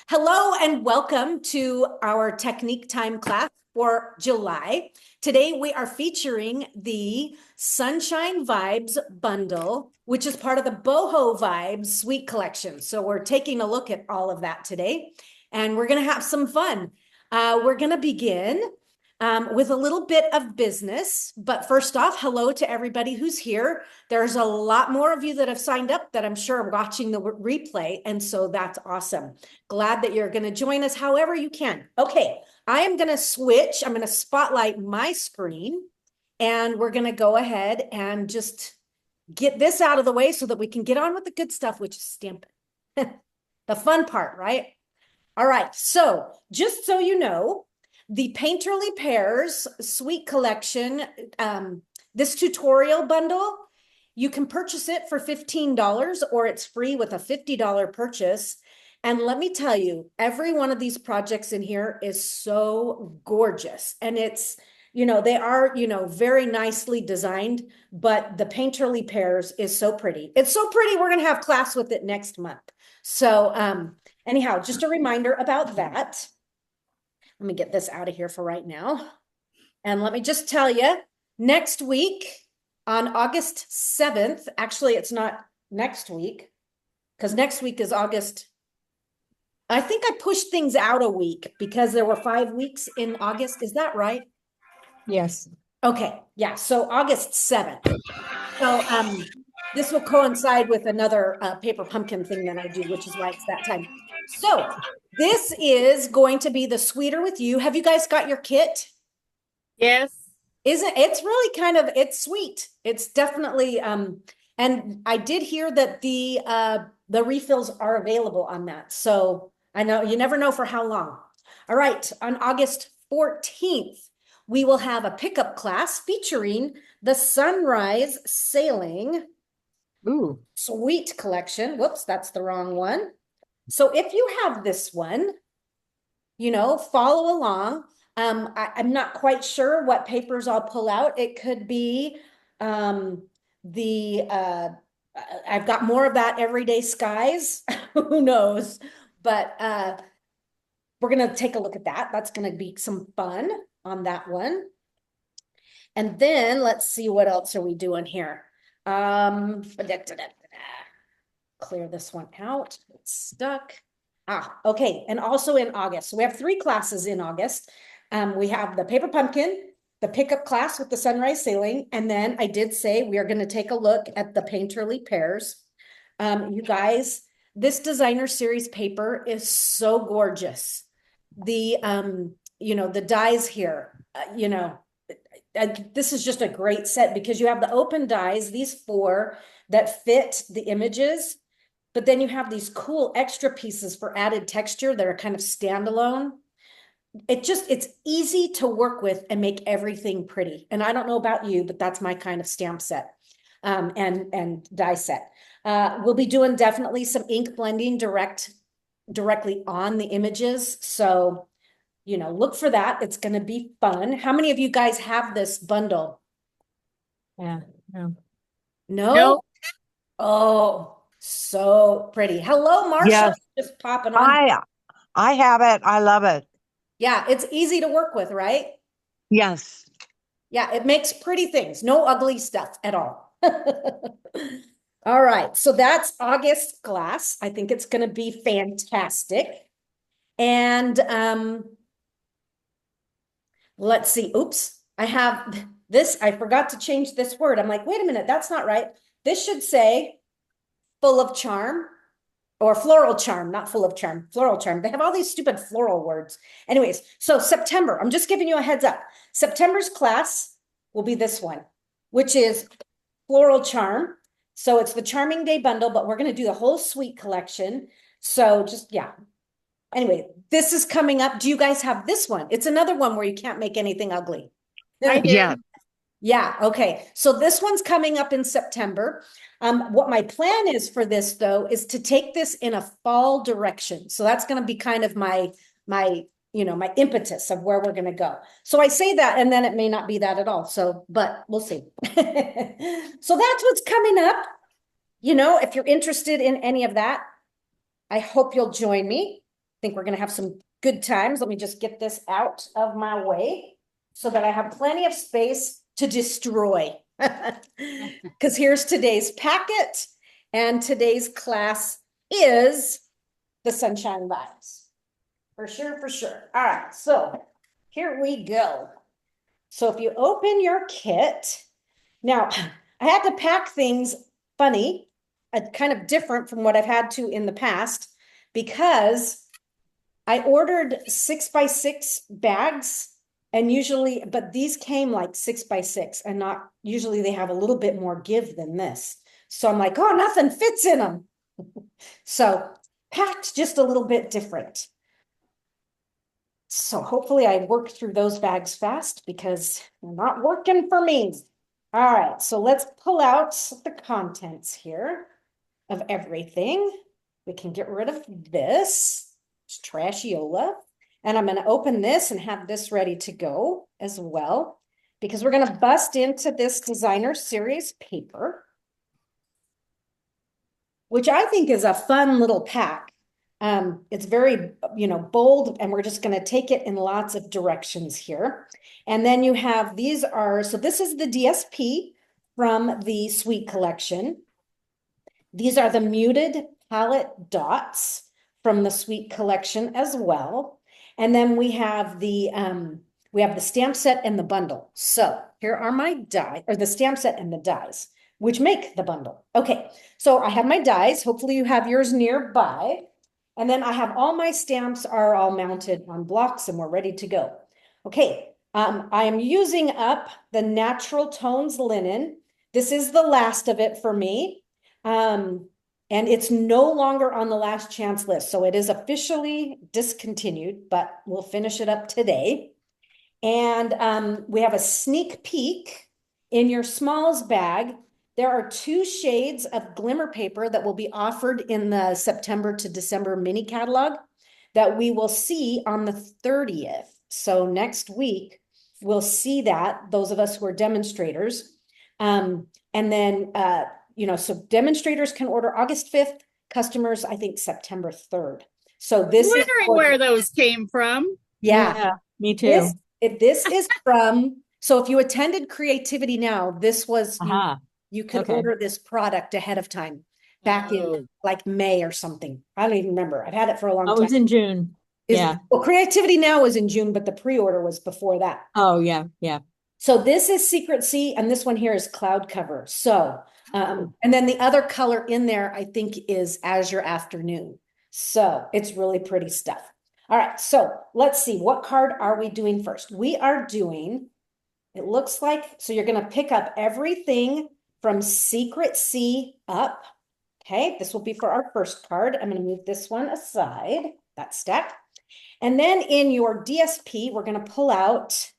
Hello and welcome to our Technique Time class for July. Today we are featuring the Sunshine Vibes bundle, which is part of the Boho Vibes Suite Collection. So we're taking a look at all of that today, and we're going to have some fun. We're going to begin with a little bit of business. But first off, hello to everybody who's here. There's a lot more of you that have signed up that I'm sure are watching the replay. And so that's awesome. Glad that you're going to join us however you can. Okay, I am going to switch. I'm going to spotlight my screen, and we're going to go ahead and just get this out of the way so that we can get on with the good stuff, which is stamping. The fun part, right? All right, so just so you know, the Painterly Pairs Suite Collection, this tutorial bundle, you can purchase it for $15 or it's free with a $50 purchase. And let me tell you, every one of these projects in here is so gorgeous. And it's, they are, very nicely designed, but the Painterly Pairs is so pretty. It's so pretty, we're going to have class with it next month. So anyhow, just a reminder about that. Let me get this out of here for right now. And let me just tell you, next week on August 7th, actually, it's not next week because next week is August. I think I pushed things out a week because there were 5 weeks in August. Is that right? Yes. Okay. Yeah. So August 7th. So this will coincide with another paper pumpkin thing that I do, which is why it's that time. So this is going to be the Sweeter with You. Have you guys got your kit? Yes. Isn't it's really kind of it's sweet. It's definitely and I did hear that the refills are available on that. So I know you never know for how long. All right, on August 14th, we will have a pickup class featuring the Sunrise Sailing Suite Collection. Whoops, that's the wrong one. So if you have this one, follow along. I'm not quite sure what papers I'll pull out. It could be the I've got more of that Everyday Skies. Who knows? But we're gonna take a look at that. That's gonna be some fun on that one. And then let's see what else are we doing here. Clear this one out. It's stuck. Okay. And also in August. So we have 3 classes in August. We have the paper pumpkin, the pickup class with the sunrise sailing. And then I did say we are going to take a look at the Painterly Pairs. You guys, this designer series paper is so gorgeous. The, the dies here, this is just a great set because you have the open dies, these 4 that fit the images. But then you have these cool extra pieces for added texture that are kind of standalone. It's easy to work with and make everything pretty. And I don't know about you, but that's my kind of stamp set and die set. We'll be doing definitely some ink blending directly on the images. So, look for that. It's going to be fun. How many of you guys have this bundle? Yeah. No. No? No. Oh, so pretty. Hello, Marsha. Yes, Just popping on. I have it. I love it. Yeah, it's easy to work with, right? Yes. Yeah, it makes pretty things. No ugly stuff at all. All right, so that's August class. I think it's going to be fantastic. And let's see. Oops, I have this. I forgot to change this word. I'm like, wait a minute, that's not right. This should say full of charm or floral charm, not full of charm, floral charm. They have all these stupid floral words. Anyways, so September, I'm just giving you a heads up. September's class will be this one, which is floral charm. So it's the Charming Day bundle, but we're going to do the whole suite collection. So just, yeah. Anyway, this is coming up. Do you guys have this one? It's another one where you can't make anything ugly. Yeah. Yeah, okay. So this one's coming up in September. What my plan is for this, though, is to take this in a fall direction. So that's going to be kind of my impetus of where we're going to go. So I say that, and then it may not be that at all. So, but we'll see. So that's what's coming up. If you're interested in any of that, I hope you'll join me. think we're going to have some good times. Let me just get this out of my way so that I have plenty of space to destroy. Because here's today's packet, and today's class is the Sunshine Vibes. For sure, for sure. All right, so here we go. So if you open your kit, now I had to pack things funny, kind of different from what I've had to in the past, because I ordered 6x6 bags, and usually, but these came like 6x6 and not, usually they have a little bit more give than this. So I'm like, oh, nothing fits in them. So packed just a little bit different. So hopefully I work through those bags fast because they're not working for me. All right, so let's pull out the contents here of everything. We can get rid of this. It's trashiola. And I'm going to open this and have this ready to go as well, because we're going to bust into this designer series paper, which I think is a fun little pack. It's very, bold, and we're just going to take it in lots of directions here. And then you have, so this is the DSP from the Suite Collection. These are the muted palette dots from the Suite Collection as well. And then we have the stamp set and the bundle. So here are my die, or the stamp set and the dies, which make the bundle. Okay, so I have my dies. Hopefully you have yours nearby. And then I have all my stamps are all mounted on blocks and we're ready to go. Okay, I am using up the Natural Tones linen. This is the last of it for me. And it's no longer on the last chance list. So it is officially discontinued, but we'll finish it up today. And we have a sneak peek in your smalls bag. There are 2 shades of glimmer paper that will be offered in the September to December mini catalog that we will see on the 30th. So next week, we'll see that, those of us who are demonstrators. And then, so demonstrators can order August 5th, customers, I think, September 3rd. So this is wondering where those came from. Yeah, me too. This is from, so if you attended Creativity Now, this was, you could Okay. order this product ahead of time back in Oh. like May or something. I don't even remember. I've had it for a long Oh, it time. was in June. Yeah. Well, Creativity Now was in June, but the pre-order was before that. Oh, yeah. Yeah. So this is Secret Sea, and this one here is Cloud Cover. So, and then the other color in there, I think, is Azure Afternoon. So it's really pretty stuff. All right, so let's see. What card are we doing first? We are doing, it looks like, so you're going to pick up everything from Secret Sea up. Okay, this will be for our first card. I'm going to move this one aside, that stack. And then in your DSP, we're going to pull out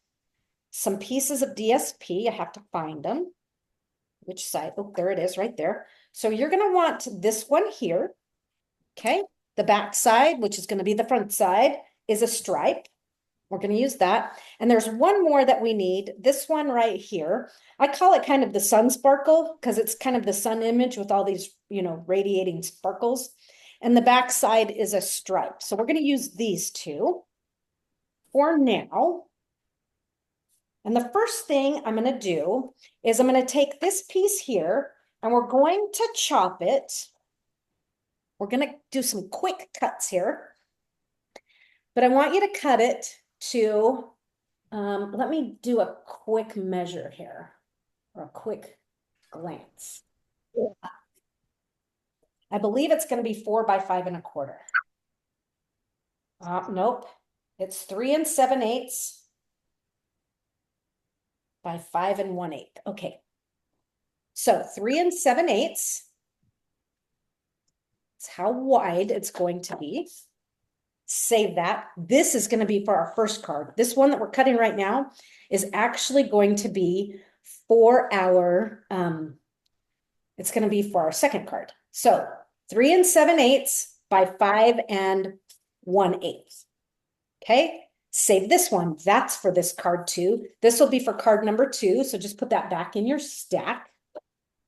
some pieces of DSP. I have to find them. Which side? Oh, there it is right there. So you're going to want this one here. Okay, the back side, which is going to be the front side, is a stripe. We're going to use that. And there's one more that we need. This one right here. I call it kind of the sun sparkle because it's kind of the sun image with all these, radiating sparkles. And the back side is a stripe. So we're going to use these two for now. And the first thing I'm going to do is I'm going to take this piece here and we're going to chop it. We're going to do some quick cuts here. But I want you to cut it to, let me do a quick measure here, or a quick glance. I believe it's going to be 4 by 5 1/4. Nope, it's 3 7/8 by 5 1/8. Okay, so 3 7/8. It's how wide it's going to be. Save that. This is going to be for our first card. This one that we're cutting right now is actually going to be for our, it's going to be for our second card. So 3 7/8 by 5 1/8. Okay, save this one. That's for this card too. This will be for card number 2. So just put that back in your stack.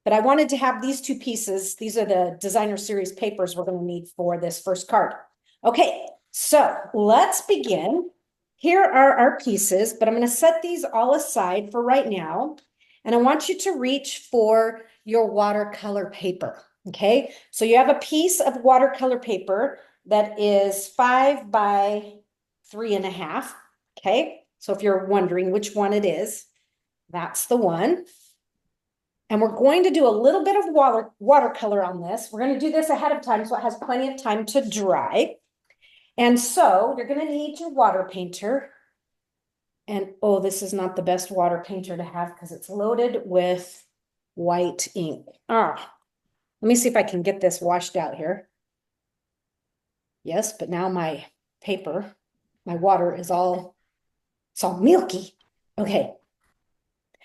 But I wanted to have these 2 pieces. These are the designer series papers we're going to need for this first card. Okay, So let's begin. Here are our pieces, but I'm going to set these all aside for right now. And I want you to reach for your watercolor paper. Okay, so you have a piece of watercolor paper that is 5 by 3.5. Okay, so if you're wondering which one it is, that's the one. And we're going to do a little bit of watercolor on this. We're going to do this ahead of time so it has plenty of time to dry. And so you're going to need your water painter. And oh, this is not the best water painter to have because it's loaded with white ink. Let me see if I can get this washed out here. Yes, but now my paper, my water is it's all milky. Okay.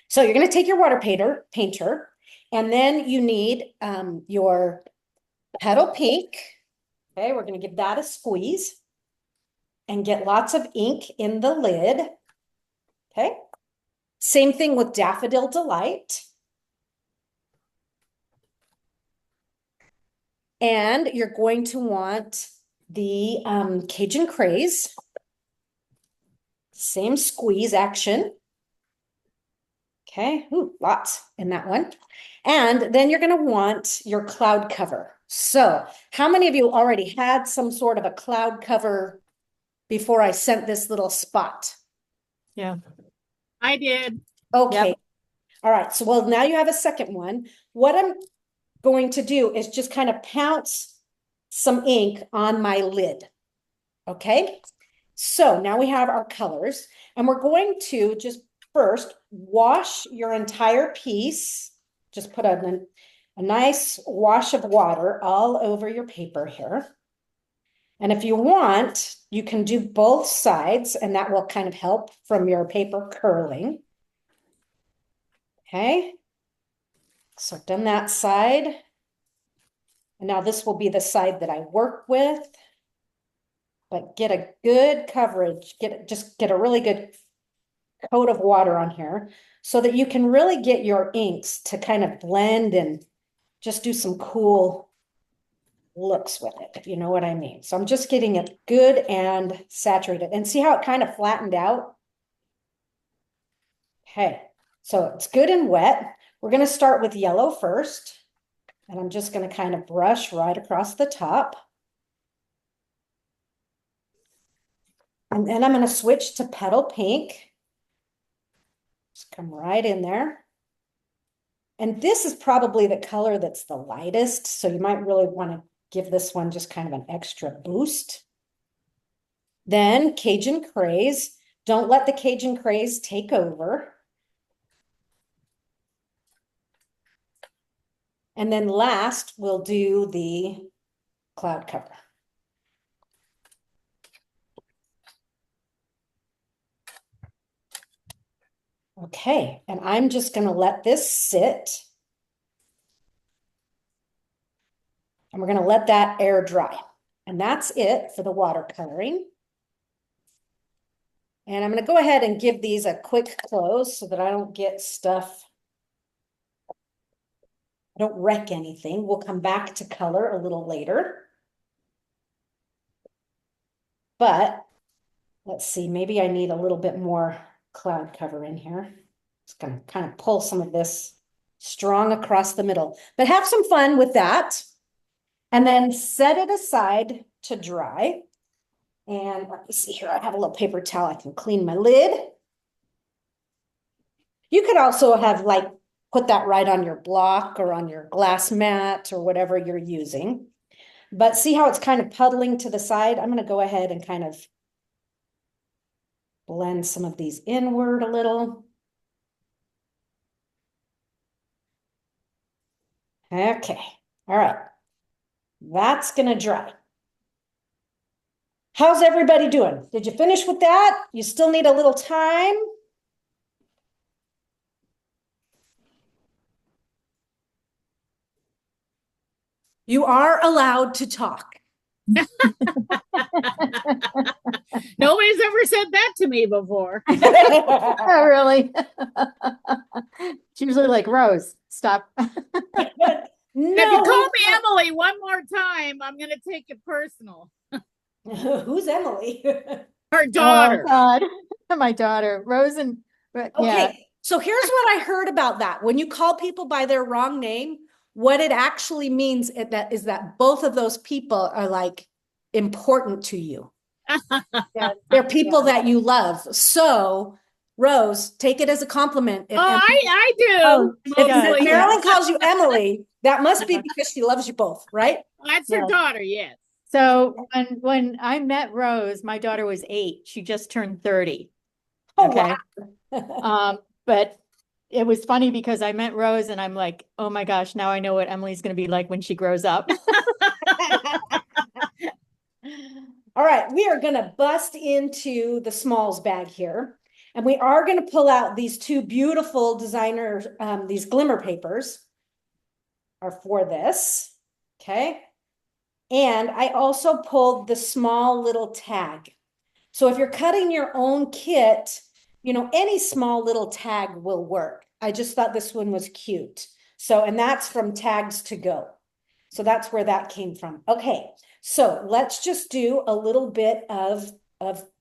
So you're going to take your water painter, and then you need your petal pink. Okay, we're going to give that a squeeze and get lots of ink in the lid. Okay. Same thing with Daffodil Delight. And you're going to want the Cajun Craze. Same squeeze action. Okay, ooh, lots in that one. And then you're going to want your cloud cover. So how many of you already had some sort of a cloud cover before I sent this little spot? Yeah. I did. Okay. Yep. All right. So, well, now you have a second one. What I'm going to do is just kind of pounce some ink on my lid. Okay. So now we have our colors, and we're going to just first wash your entire piece. Just put a nice wash of water all over your paper here. And if you want, you can do both sides, and that will kind of help from your paper curling. Okay. So I've done that side. And now this will be the side that I work with. But get a good coverage, just get a really good coat of water on here so that you can really get your inks to kind of blend and just do some cool looks with it, if you know what I mean. So I'm just getting it good and saturated, and see how it kind of flattened out. Okay, so it's good and wet. We're going to start with yellow first, and I'm just going to kind of brush right across the top. And then I'm going to switch to petal pink. Just come right in there. And this is probably the color that's the lightest, so you might really want to give this one just kind of an extra boost. Then Cajun Craze. Don't let the Cajun Craze take over. And then last, we'll do the cloud cover. Okay, and I'm just going to let this sit. And we're going to let that air dry. And that's it for the watercoloring. And I'm going to go ahead and give these a quick close so that I don't get stuff. I don't wreck anything. We'll come back to color a little later. But let's see, maybe I need a little bit more cloud cover in here. Just going to kind of pull some of this strong across the middle. But have some fun with that. And then set it aside to dry. And let me see here. I have a little paper towel. I can clean my lid. You could also have put that right on your block or on your glass mat or whatever you're using. But see how it's kind of puddling to the side? I'm going to go ahead and kind of blend some of these inward a little. Okay. All right. That's going to dry. How's everybody doing? Did you finish with that? You still need a little time? You are allowed to talk. Nobody's ever said that to me before. Oh, really? It's usually like, Rose, stop. If you No, call me Emily one more time, I'm going to take it personal. Who's Emily? Her Oh, daughter. God. My daughter, Rose and, yeah. Okay, so here's what I heard about that. When you call people by their wrong name, what it actually means is that both of those people are like important to you. Yeah. They're people that you love. So, Rose, take it as a compliment. Oh, I do. Oh, If God, Mostly. Marilyn calls you Emily, that must be because she loves you both, right? That's her Yes. daughter, yes. So when I met Rose, my daughter was 8. She just turned 30. Oh, Okay. wow. But it was funny because I met Rose and I'm like, oh my gosh, now I know what Emily's going to be like when she grows up. All right, we are going to bust into the smalls bag here. And we are going to pull out these two beautiful designer, these glimmer papers are for this. Okay. And I also pulled the small little tag. So if you're cutting your own kit, you know, any small little tag will work. I just thought this one was cute. So, and that's from Tags to Go. So that's where that came from. Okay, so let's just do a little bit of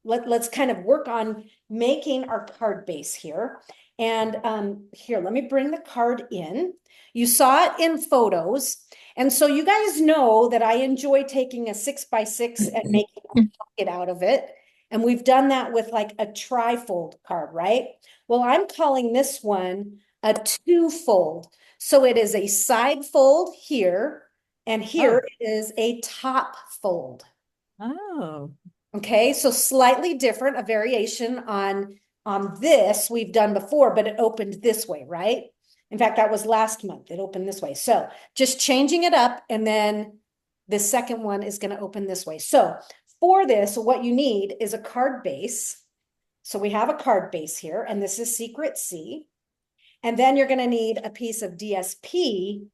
let's kind of work on making our card base here. And here, let me bring the card in. You saw it in photos. And so you guys know that I enjoy taking a 6x6 and making a pocket out of it. And we've done that with like a trifold card, right? Well, I'm calling this one a two-fold. So it is a side fold here, and here it is a top fold. Oh, Okay, so slightly different, a variation on this we've done before, but it opened this way, right? In fact, that was last month. It opened this way. So just changing it up, and then the second one is going to open this way. So for this, what you need is a card base. So we have a card base here, and this is Secret C. And then you're going to need a piece of DSP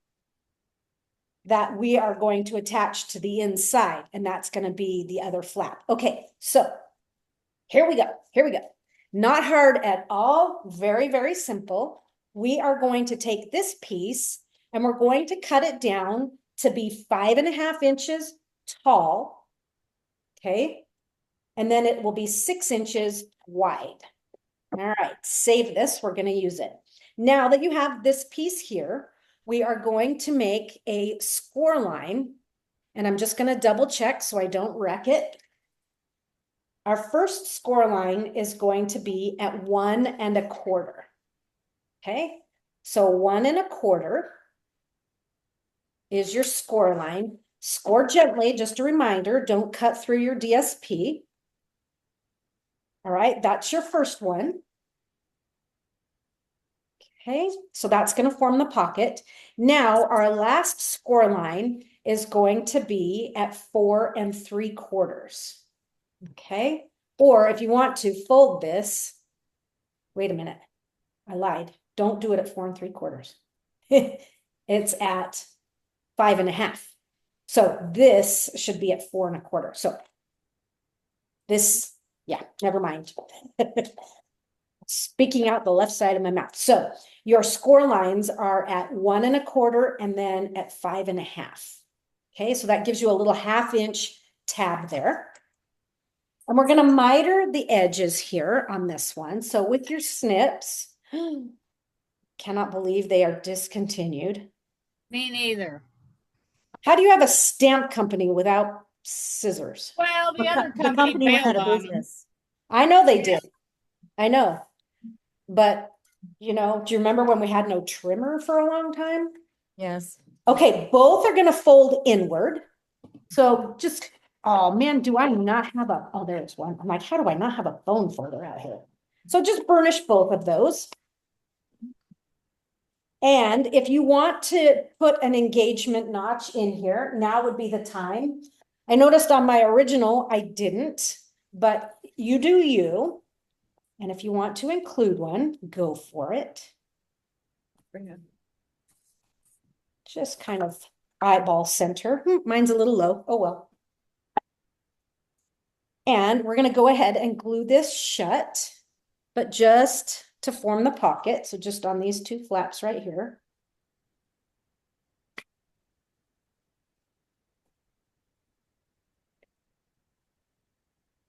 that we are going to attach to the inside, and that's going to be the other flap. Okay, so here we go. Here we go. Not hard at all. Very, very simple. We are going to take this piece and we're going to cut it down to be 5.5 inches tall. Okay. And then it will be 6 inches wide. All right, save this. We're going to use it. Now that you have this piece here, we are going to make a score line, and I'm just going to double check so I don't wreck it. Our first score line is going to be at 1.25. Okay, so 1.25 is your score line. Score gently, just a reminder, don't cut through your DSP. All right, that's your first one. Okay, so that's going to form the pocket. Now our last score line is going to be at 4.75. Okay, or if you want to fold this, wait a minute, I lied. Don't do it at 4.75. It's at 5.5. So this should be at 4.25. So this, yeah, never mind. Speaking out the left side of my mouth. So your score lines are at 1.25 and then at 5.5. Okay, so that gives you a little 1/2 inch tab there. And we're going to miter the edges here on this one. So with your snips, cannot believe they are discontinued. Me neither. How do you have a stamp company without scissors? Well, the other the company company went out bailed of on them. business. I know they did. I know. But, you know, do you remember when we had no trimmer for a long time? Yes. Okay, both are going to fold inward. So just, oh man, do I not have a, oh, there's one. I'm like, how do I not have a bone folder out here? So just burnish both of those. And if you want to put an engagement notch in here, now would be the time. I noticed on my original, I didn't, but you do you. And if you want to include one, go for it. Bring it. Just kind of eyeball center. Mine's a little low. Oh, well. And we're going to go ahead and glue this shut, but just to form the pocket. So just on these two flaps right here.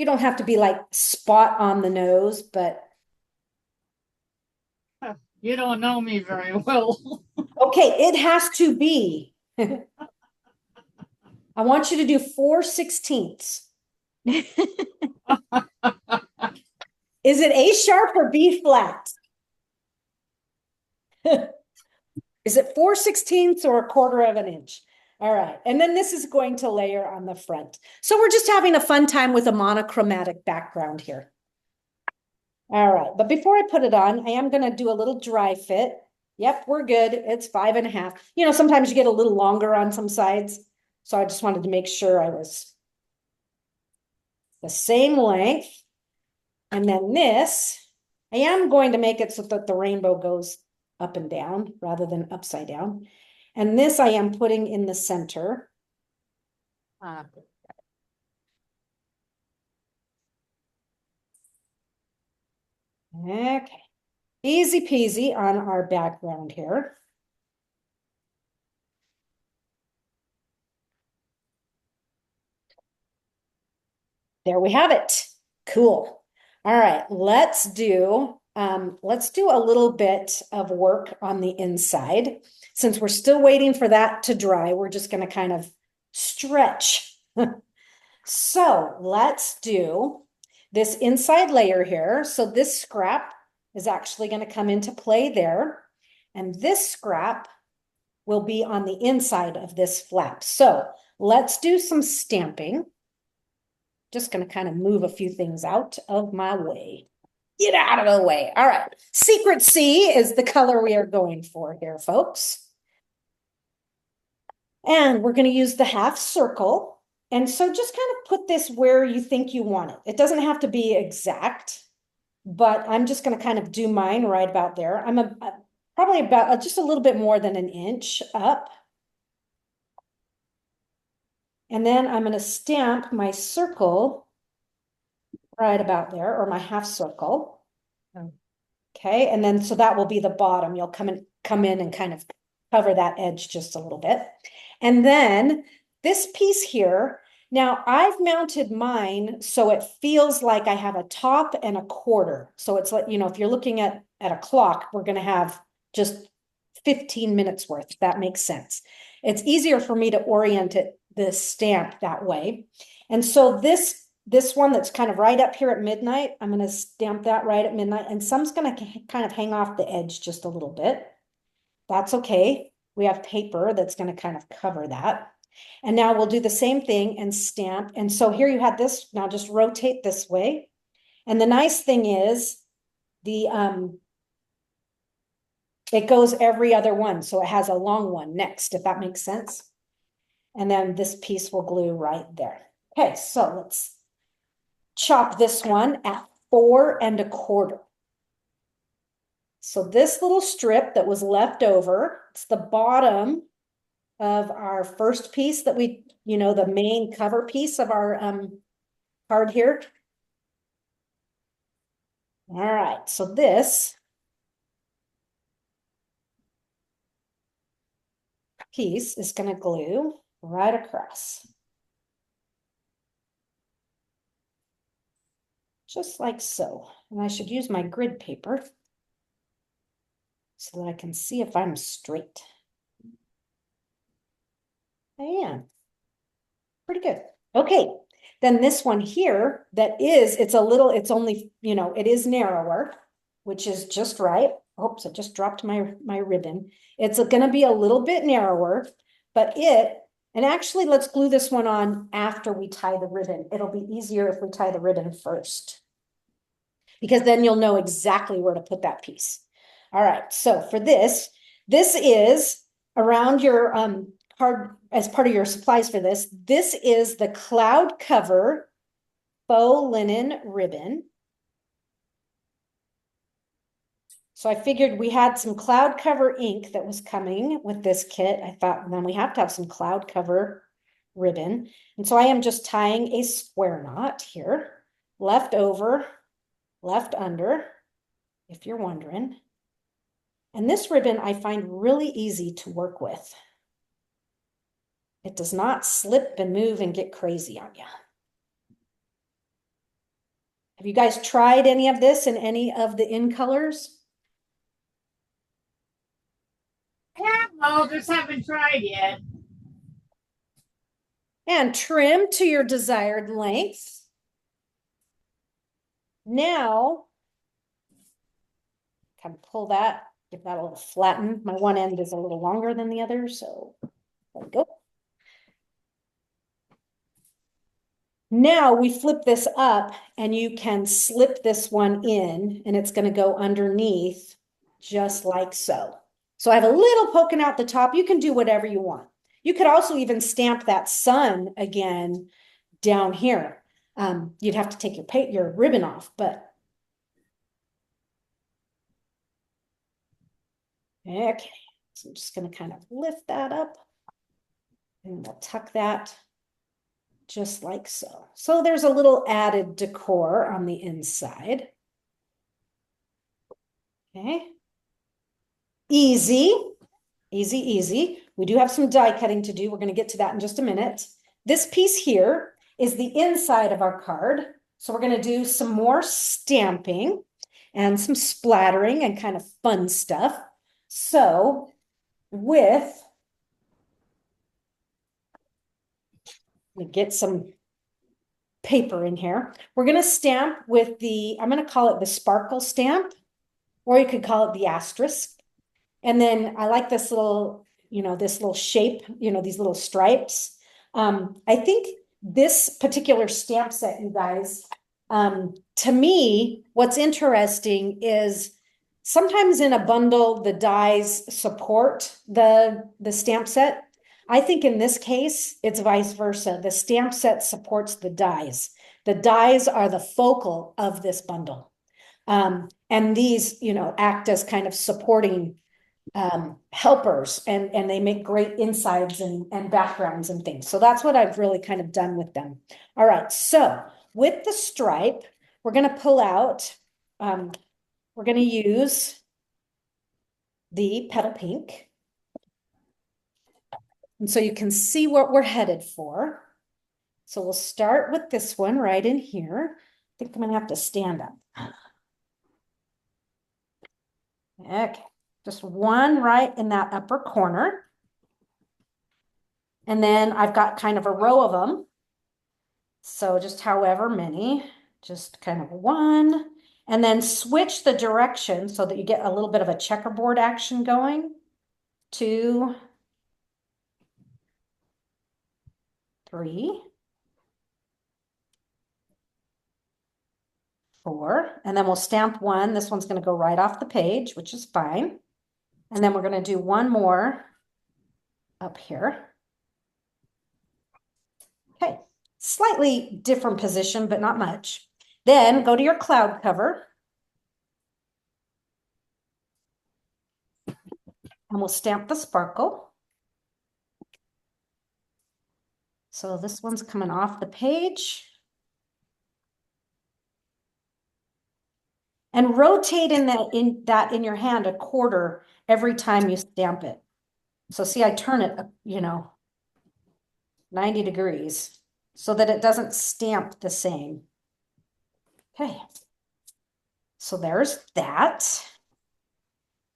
You don't have to be like spot on the nose, but You don't know me very well. okay, it has to be. I want you to do 4/16. Is it A sharp or B flat? Is it 4/16 or 1/4 of an inch? All right. And then this is going to layer on the front. So we're just having a fun time with a monochromatic background here. All right. But before I put it on, I am going to do a little dry fit. Yep, we're good. It's 5.5. You know, sometimes you get a little longer on some sides. So I just wanted to make sure I was the same length. And then this, I am going to make it so that the rainbow goes up and down rather than upside down. And this I am putting in the center. Okay, easy peasy on our background here. There we have it. Cool. All right, let's do a little bit of work on the inside. Since we're still waiting for that to dry, we're just going to kind of stretch. So let's do this inside layer here. So this scrap is actually going to come into play there. And this scrap will be on the inside of this flap. So let's do some stamping. Just going to kind of move a few things out of my way. Get out of the way. All right. Secret C is the color we are going for here, folks. And we're going to use the half circle. And so just kind of put this where you think you want it. It doesn't have to be exact, but I'm just going to kind of do mine right about there. I'm probably about just a little bit more than an inch up. And then I'm going to stamp my circle right about there, or my half circle. Okay, and then so that will be the bottom. You'll come in and kind of cover that edge just a little bit. And then this piece here, now I've mounted mine so it feels like I have a top and a quarter. So it's like, you know, if you're looking at a clock, we're going to have just 15 minutes worth, if that makes sense. It's easier for me to orient it, the stamp that way. And so this one that's kind of right up here at midnight, I'm going to stamp that right at midnight, and some's going to kind of hang off the edge just a little bit. That's okay. We have paper that's going to kind of cover that. And now we'll do the same thing and stamp. And so here you had this, now just rotate this way. And the nice thing is it goes every other one. So it has a long one next, if that makes sense. And then this piece will glue right there. Okay, so let's chop this one at 4 1/4. So this little strip that was left over, it's the bottom of our first piece that we, you know, the main cover piece of our card here. All right, so this piece is going to glue right across. Just like so. And I should use my grid paper so that I can see if I'm straight. I am. Pretty good. Okay. Then this one here, it's only, you know, it is narrower, which is just right. Oops, I just dropped my ribbon. It's going to be a little bit narrower, but and actually let's glue this one on after we tie the ribbon. It'll be easier if we tie the ribbon first, because then you'll know exactly where to put that piece. All right, so for this is around your card as part of your supplies for this. This is the Cloud Cover faux linen ribbon. So I figured we had some cloud cover ink that was coming with this kit. I thought, then we have to have some cloud cover ribbon. And so I am just tying a square knot here, left over, left under, if you're wondering. And this ribbon I find really easy to work with. It does not slip and move and get crazy on you. Have you guys tried any of this in any of the in colors? Yeah, no, just haven't tried yet. And trim to your desired length. Now, kind of pull that, give that a little flatten. My one end is a little longer than the other, so there we go. Now we flip this up and you can slip this one in and it's going to go underneath just like so. So I have a little poking out the top. You can do whatever you want. You could also even stamp that sun again down here. You'd have to take your ribbon off, but okay. So I'm just going to kind of lift that up and we'll tuck that just like so. So there's a little added decor on the inside. Okay. Easy, easy, easy. We do have some die cutting to do. We're going to get to that in just a minute. This piece here is the inside of our card. So we're going to do some more stamping and some splattering and kind of fun stuff. So we get some paper in here. We're going to stamp with I'm going to call it the sparkle stamp, or you could call it the asterisk. And then I like this little, this little shape, these little stripes. I think this particular stamp set, you guys, to me, what's interesting is sometimes in a bundle, the dies support the stamp set. I think in this case, it's vice versa. The stamp set supports the dies. The dies are the focal of this bundle. And these, act as kind of supporting helpers and they make great insides and backgrounds and things. So that's what I've really kind of done with them. All right, so with the stripe, we're going to pull out, we're going to use the petal pink. And so you can see what we're headed for. So we'll start with this one right in here. I think I'm going to have to stand up. Okay. Just one right in that upper corner. And then I've got kind of a row of them. So just however many, just kind of one. And then switch the direction so that you get a little bit of a checkerboard action going. 2, 3, 4. And then we'll stamp one. This one's going to go right off the page, which is fine. And then we're going to do one more up here. Okay, slightly different position, but not much. Then go to your cloud cover. And we'll stamp the sparkle. So this one's coming off the page. And rotate in in your hand a quarter every time you stamp it. So see, I turn it, 90 degrees so that it doesn't stamp the same. Okay. So there's that.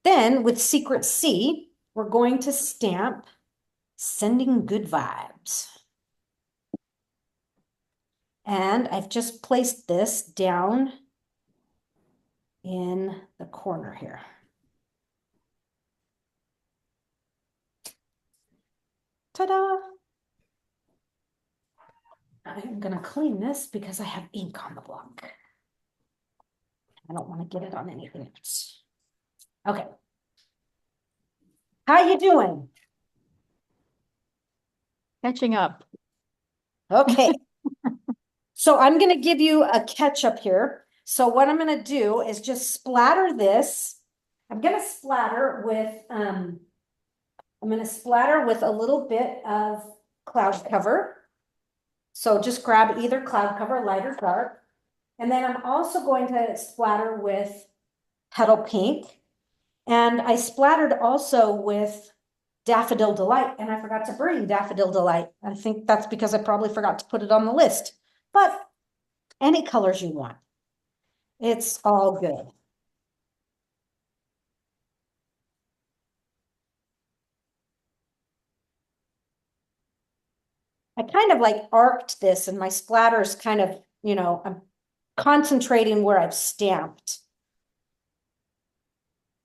Then with Secret C, we're going to stamp sending good vibes. And I've just placed this down in the corner here. Ta-da! I'm going to clean this because I have ink on the block. I don't want to get it on anything else. Okay. How you doing? Catching up. Okay. So I'm going to give you a catch up here. So what I'm going to do is just splatter this. I'm going to splatter with a little bit of cloud cover. So just grab either cloud cover, light or dark. And then I'm also going to splatter with petal pink. And I splattered also with Daffodil Delight, and I forgot to bring Daffodil Delight. I think that's because I probably forgot to put it on the list, but any colors you want. It's all good. I kind of like arced this and my splatters kind of, I'm concentrating where I've stamped.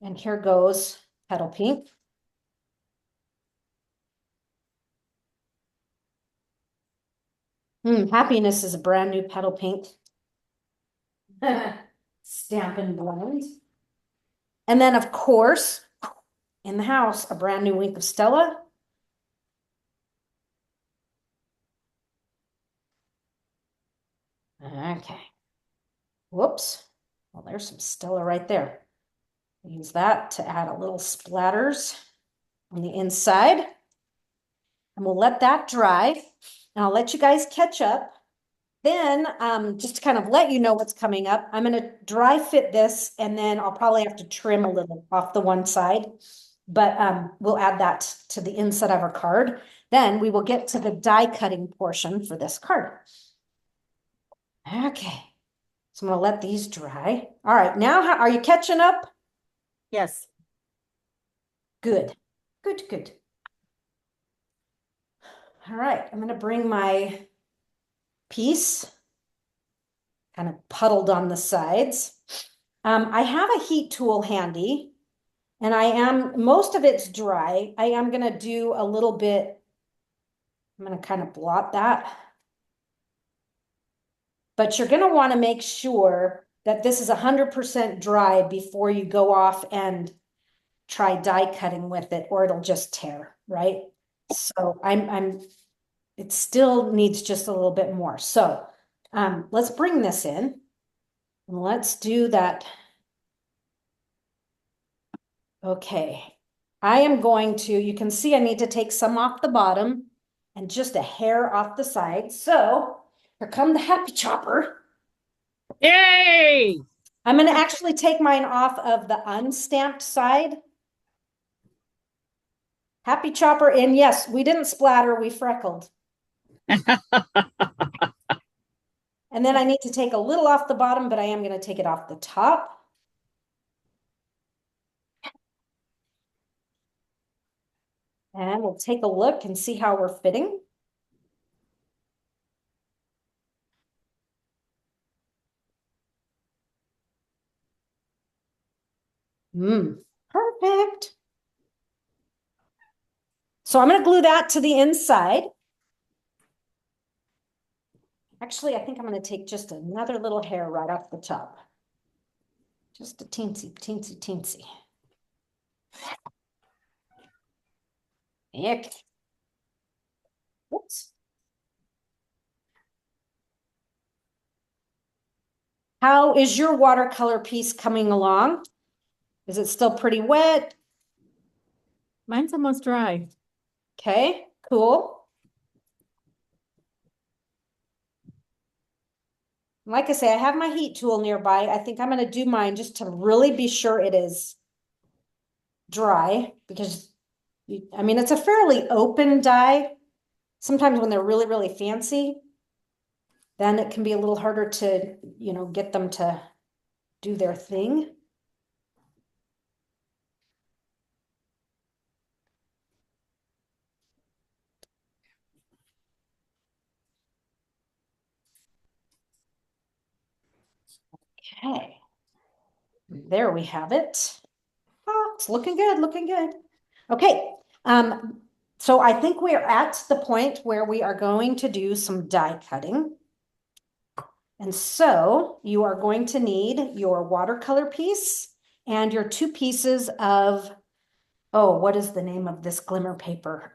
And here goes petal pink. Happiness is a brand new petal pink. Stamp and blend. And then, of course, in the house, a brand new Wink of Stella. Okay. Whoops. Well, there's some Stella right there. Use that to add a little splatters on the inside. And we'll let that dry. And I'll let you guys catch up. Then, just to kind of let you know what's coming up, I'm going to dry fit this, and then I'll probably have to trim a little off the one side. But we'll add that to the inside of our card. Then we will get to the die cutting portion for this card. Okay. So I'm going to let these dry. All right. Now, are you catching up? Yes. Good. Good, good. All right. I'm going to bring my piece kind of puddled on the sides. I have a heat tool handy, and most of it's dry. I am going to do a little bit. I'm going to kind of blot that. But you're going to want to make sure that this is 100% dry before you go off and try die cutting with it, or it'll just tear, right? So it still needs just a little bit more. So let's bring this in and let's do that. Okay. I am going to, you can see I need to take some off the bottom and just a hair off the side. So here come the happy chopper. Yay! I'm going to actually take mine off of the unstamped side. Happy chopper. And yes, we didn't splatter, we freckled. And then I need to take a little off the bottom, but I am going to take it off the top. And we'll take a look and see how we're fitting. Perfect. So I'm going to glue that to the inside. Actually, I think I'm going to take just another little hair right off the top. Just a teensy, teensy, teensy. Okay. Oops. How is your watercolor piece coming along? Is it still pretty wet? Mine's almost dry. Okay, cool. Like I say, I have my heat tool nearby. I think I'm going to do mine just to really be sure it is dry, because it's a fairly open die. Sometimes when they're really, really fancy, then it can be a little harder to, get them to do their thing. Okay. There we have it. Oh, it's looking good, looking good. Okay. So I think we are at the point where we are going to do some die cutting. And so you are going to need your watercolor piece and your 2 pieces of, what is the name of this glimmer paper?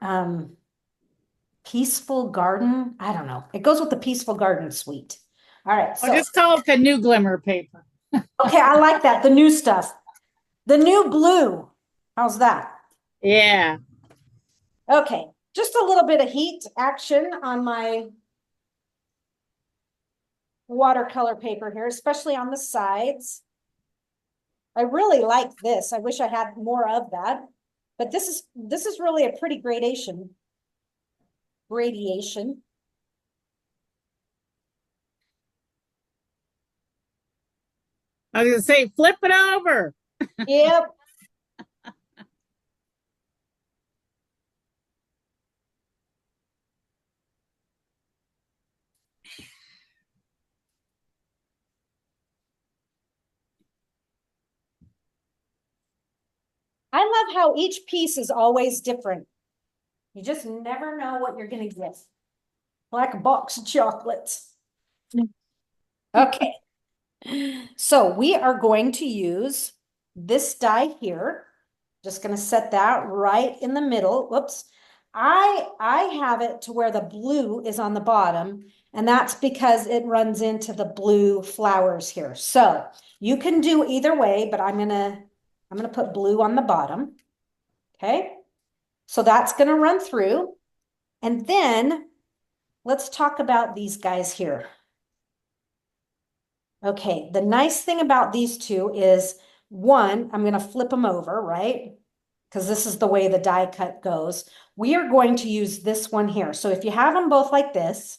Peaceful Garden. I don't know. It goes with the Peaceful Garden suite. All right. I'll just call it the new glimmer paper. Okay, I like that. The new stuff. The new blue. How's that? Yeah. Okay. Just a little bit of heat action on my watercolor paper here, especially on the sides. I really like this. I wish I had more of that, but this is really a pretty gradation. I was gonna say, flip it over. Yep. I love how each piece is always different. You just never know what you're gonna get. Like a box of chocolates. Okay. So we are going to use this die here. Just gonna set that right in the middle. Whoops. I have it to where the blue is on the bottom, and that's because it runs into the blue flowers here. So you can do either way, but I'm gonna put blue on the bottom. Okay. So that's gonna run through. And then let's talk about these guys here. Okay, the nice thing about these two is one, I'm going to flip them over, right? Because this is the way the die cut goes. We are going to use this one here. So if you have them both like this,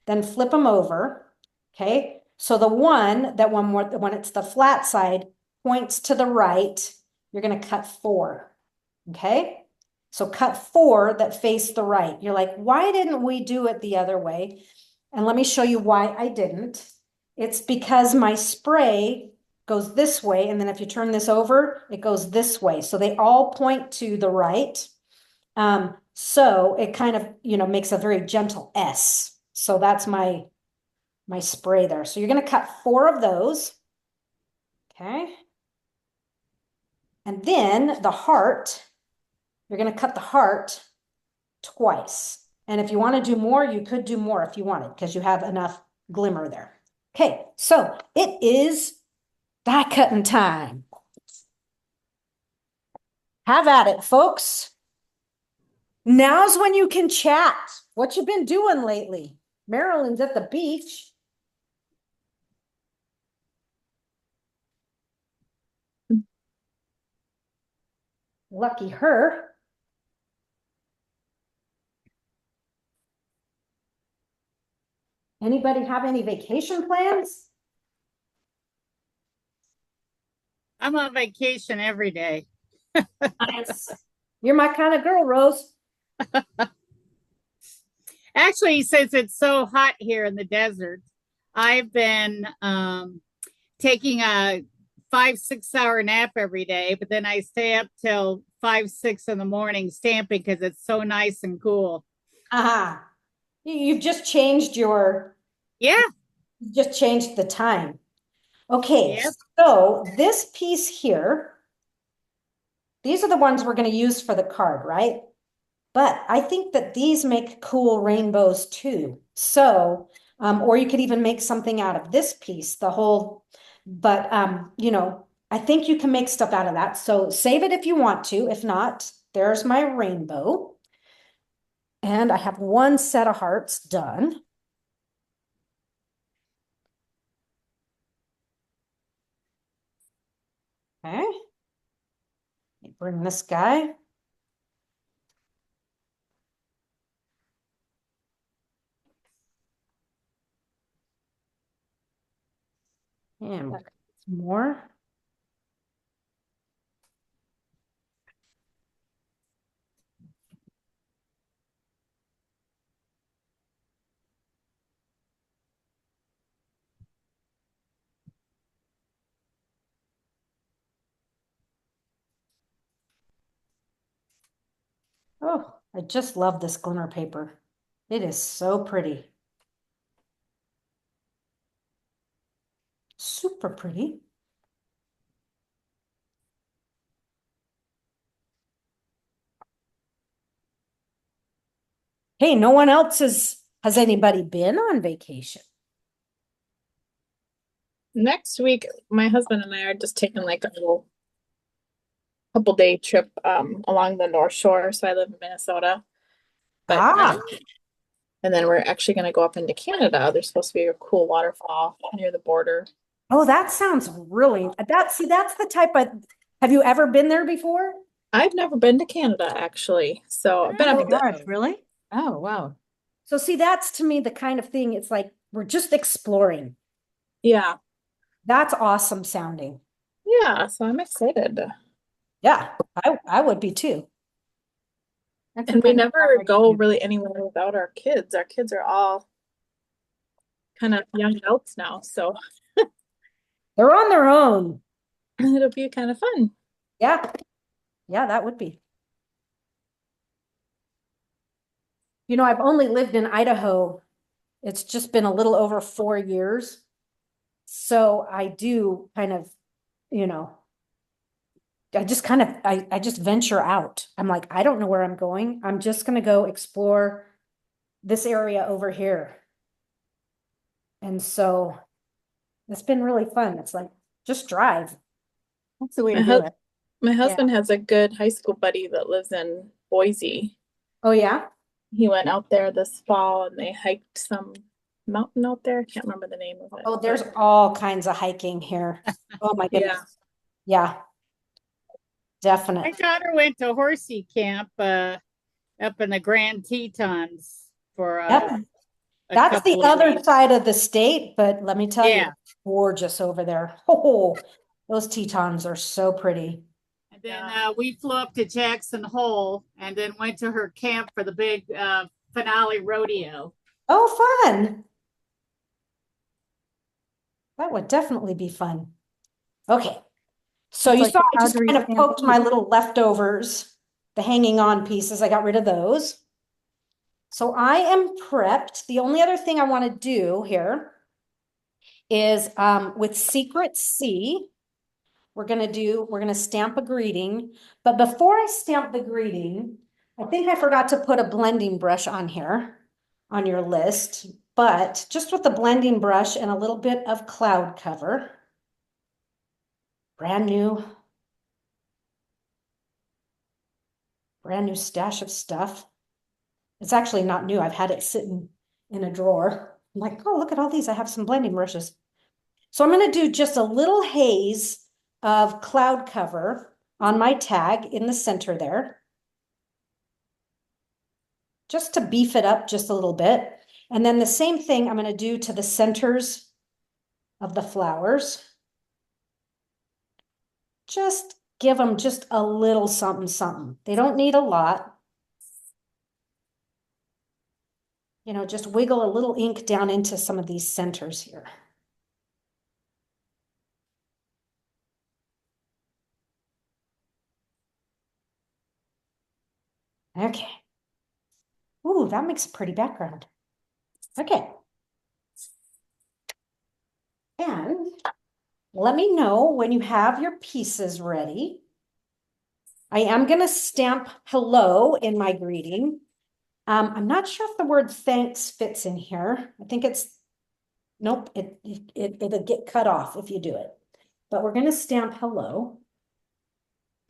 then flip them over. Okay, so the one that one more, when it's the flat side, points to the right, you're going to cut 4. Okay, so cut 4 that face the right. You're like, why didn't we do it the other way? And let me show you why I didn't. It's because my spray goes this way, and then if you turn this over, it goes this way. So they all point to the right. So it kind of, makes a very gentle S. So that's my spray there. So you're going to cut 4 of those. Okay. And then the heart, you're going to cut the heart twice. And if you want to do more, you could do more if you wanted, because you have enough glimmer there. Okay, so it is die cutting time. Have at it, folks. Now's when you can chat. What you been doing lately? Marilyn's at the beach. Lucky her. Anybody have any vacation plans? I'm on vacation every day. Nice. You're my kind of girl, Rose. Actually, since it's so hot here in the desert, I've been taking a 5-6 hour nap every day, but then I stay up till 5-6 in the morning stamping because it's so nice and cool. Aha. You've just changed Yeah. the time. Okay, Yep. so this piece here, these are the ones we're going to use for the card, right? But I think that these make cool rainbows too. So, or you could even make something out of this piece, but I think you can make stuff out of that. So save it if you want to. If not, there's my rainbow. And I have one set of hearts done. Okay. Let me bring this guy. And we'll get some more. Oh, I just love this glimmer paper. It is so pretty. Super pretty. Hey, no one else has anybody been on vacation? Next week, my husband and I are just taking like a little couple day trip along the North Shore. So I live in Minnesota. But and then we're actually going to go up into Canada. There's supposed to be a cool waterfall near the border. Oh, that sounds really, that's the type of, have you ever been there before? I've never been to Canada actually. So I've been Oh up my to gosh, really? Oh, wow. So see, that's to me the kind of thing, it's like, we're just exploring. yeah. That's awesome sounding. Yeah, so I'm excited. Yeah, I would be too. That's And we kind of never hard to go do. really anywhere without our kids. Our kids are all kind of young adults now, so They're on their own. it'll be kind of fun. Yeah. Yeah, that would be. You know, I've only lived in Idaho. It's just been a little over 4 years. So I do kind of, you know, I just venture out. I'm like, I don't know where I'm going. I'm just gonna go explore this area over here. And so it's been really fun. It's like, just drive. That's the way My, to do hus it. my Yeah. husband has a good high school buddy that lives in Boise. Oh, yeah? He went out there this fall and they hiked some mountain out there. I can't remember the name of it. Oh, there's but all kinds of hiking here. Oh my yeah. goodness. Yeah, My definitely. daughter went to horsey camp up in the Grand Tetons for Yep. a That's the couple of other weeks. side of the state, but let me tell you, Yeah. it's gorgeous over there. Oh, those Tetons are so pretty. And then Yeah. we flew up to Jackson Hole and then went to her camp for the big finale rodeo. Oh, fun. That would definitely be fun. Okay. So It's you like saw the I just Calgary kind of poked my Stampede. little leftovers, the hanging on pieces. I got rid of those. So I am prepped. The only other thing I want to do here is with Secret C, we're gonna stamp a greeting. But before I stamp the greeting, I think I forgot to put a blending brush on here on your list, but just with the blending brush and a little bit of cloud cover. Brand new stash of stuff. It's actually not new. I've had it sitting in a drawer. I'm like, oh, look at all these. I have some blending brushes. So I'm going to do just a little haze of cloud cover on my tag in the center there, just to beef it up just a little bit. And then the same thing I'm going to do to the centers of the flowers. Just give them just a little something, something. They don't need a lot. You know, just wiggle a little ink down into some of these centers here. Okay. Ooh, that makes a pretty background. Okay. And let me know when you have your pieces ready. I am going to stamp hello in my greeting. I'm not sure if the word thanks fits in here. I think it's, nope, it'll get cut off if you do it. But we're going to stamp hello.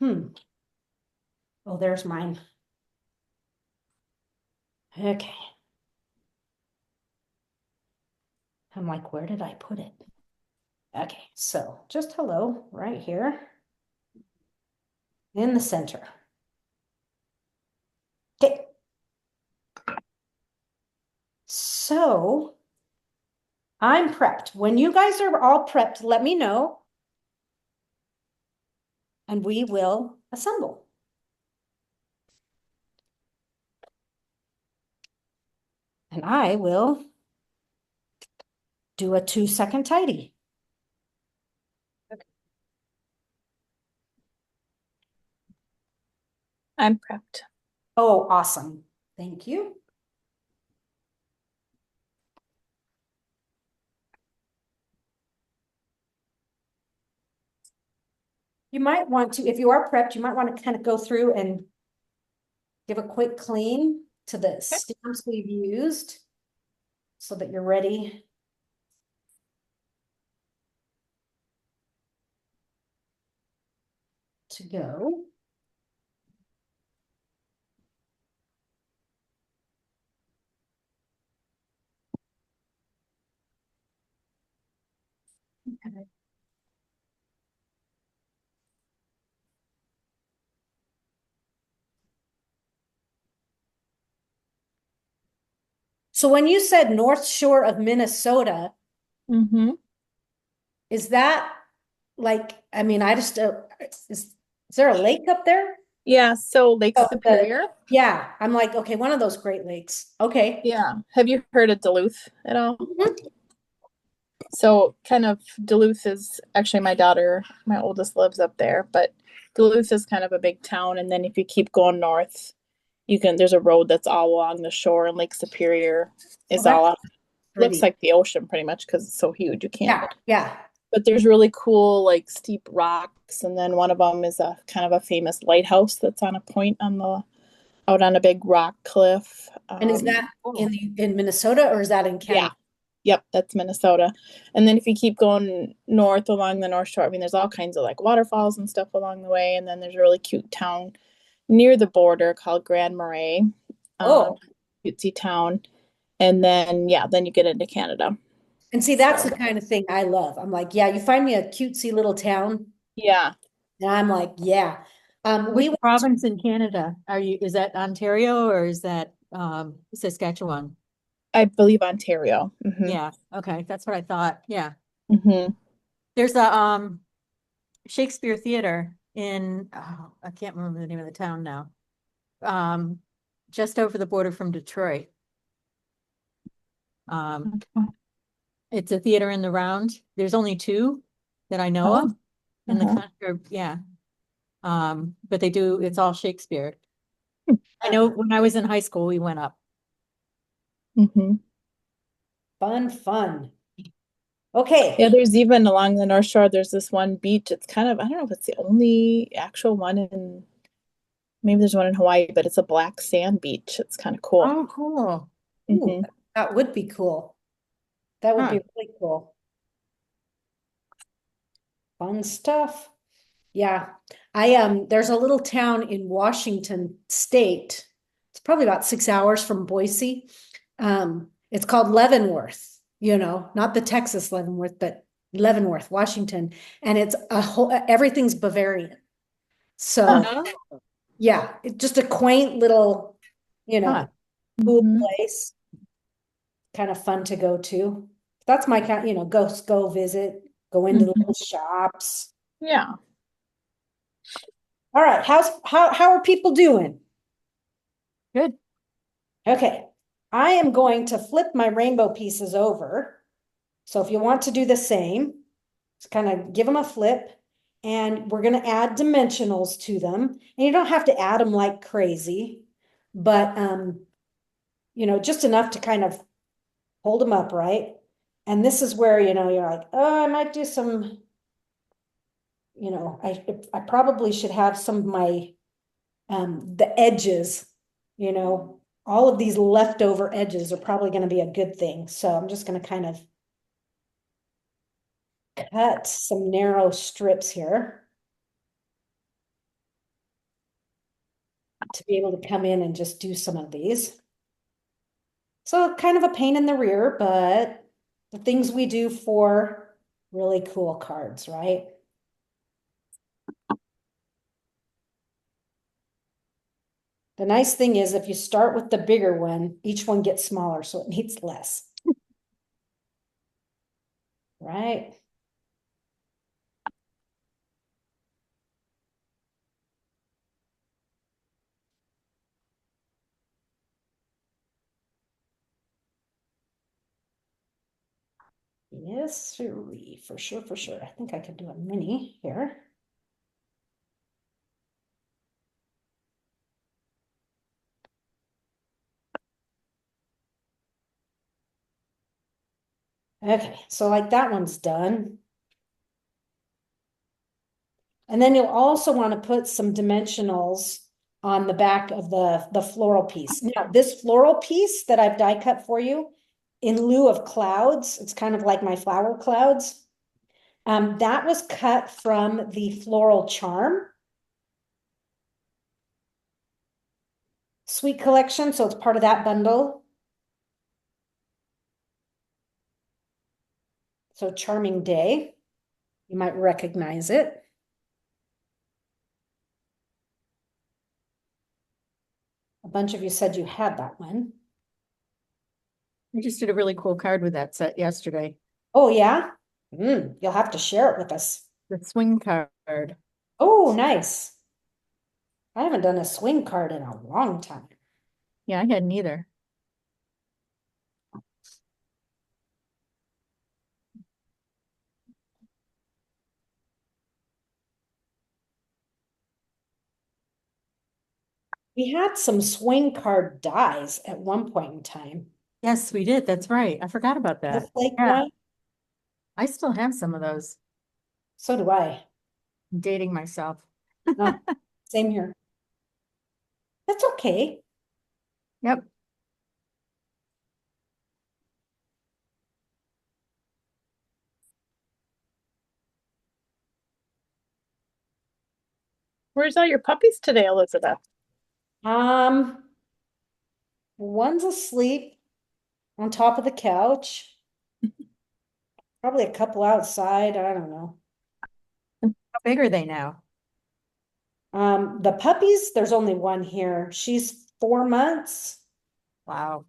Oh, there's mine. Okay. I'm like, where did I put it? Okay, so just hello right here in the center. Okay. So I'm prepped. When you guys are all prepped, let me know and we will assemble. And I will do a 2-second tidy. I'm prepped. Oh, awesome. Thank you. You might want to, if you are prepped, you might want to kind of go through and give a quick clean to the stamps we've used so that you're ready. To go. Okay. So when you said North Shore of Minnesota, Mm-hmm. Is that like, I mean, I just, is there a lake up there? Yeah, so Lake Oh, Superior. yeah, I'm like, okay, one of those Great Lakes. Okay. Yeah. Have you heard of Duluth at all? Mhm. So kind of Duluth is actually my oldest lives up there, but Duluth is kind of a big town. And then if you keep going north, there's a road that's all along the shore, and Lake Superior Well, is that's all up. Looks pretty. like the ocean pretty much because it's so huge. You can't. Yeah, yeah. But there's really cool, like steep rocks. And then one of them is a kind of a famous lighthouse that's on a point out on a big rock cliff. And is that in Minnesota or is that in Yeah. Canada? Yep, that's Minnesota. And then if you keep going north along the North Shore, I mean, there's all kinds of like waterfalls and stuff along the way. And then there's a really cute town near the border called Grand Marais, Oh, cutesy town. And then, yeah, then you get into Canada. and see, that's So, the kind of thing I love. I'm like, yeah, you find me a cutesy little town, yeah, and I'm like, yeah. Which province in Canada is that Ontario or is that Saskatchewan? I believe Ontario. Mm-hmm. Yeah, okay, that's what I thought. Yeah. Mm-hmm. There's a Shakespeare Theater in I can't remember the name of the town now. Just over the border from Detroit. It's a theater in the round. There's only two that I know of in the country. Yeah. But it's all Shakespeare. I know when I was in high school, we went up. Mm-hmm. Fun. Okay. Yeah, there's even along the North Shore, there's this one beach. It's kind of, I don't know if it's the only actual one maybe there's one in Hawaii, but it's a black sand beach. It's kind of cool. Oh, cool. Ooh, that would be cool. That would be really cool. Fun stuff. Yeah. There's a little town in Washington State. It's probably about 6 hours from Boise. It's called Leavenworth, not the Texas Leavenworth, but Leavenworth, Washington. And it's everything's Bavarian. So yeah, it's just a quaint little, cool place. Kind of fun to go to. That's my kind, go visit, go into the little shops. Yeah. All right, how are people doing? Good. Okay, I am going to flip my rainbow pieces over. So if you want to do the same, just kind of give them a flip, and we're going to add dimensionals to them. And you don't have to add them like crazy, but just enough to kind of hold them upright. And this is where, you're like, oh, I might do some, I probably should have some of my, the edges, all of these leftover edges are probably going to be a good thing. So I'm just going to kind of cut some narrow strips here to be able to come in and just do some of these. So kind of a pain in the rear, but the things we do for really cool cards, right? The nice thing is if you start with the bigger one, each one gets smaller, so it needs less. Right? Yes, for sure. I think I could do a mini here. Okay, so like that one's done. And then you'll also want to put some dimensionals on the back of the floral piece. Now, this floral piece that I've die cut for you, in lieu of clouds, it's kind of like my flower clouds. That was cut from the Floral Charm Suite Collection, so it's part of that bundle. So Charming Day, you might recognize it. A bunch of you said you had that one. I just did a really cool card with that set yesterday. Oh, yeah? You'll have to share it with us. The swing card. Oh, nice. I haven't done a swing card in a long time. Yeah, I hadn't either. We had some swing card dies at one point in time. Yes, we did. That's right. I forgot about The that. flake Yeah, one. I still have some of those. So do I. I'm dating myself. No, same here. That's okay. Yep. Where's all your puppies today, Elizabeth? One's asleep on top of the couch. Probably a couple outside. I don't know. How big are they now? The puppies, there's only one here. She's 4 months. Wow.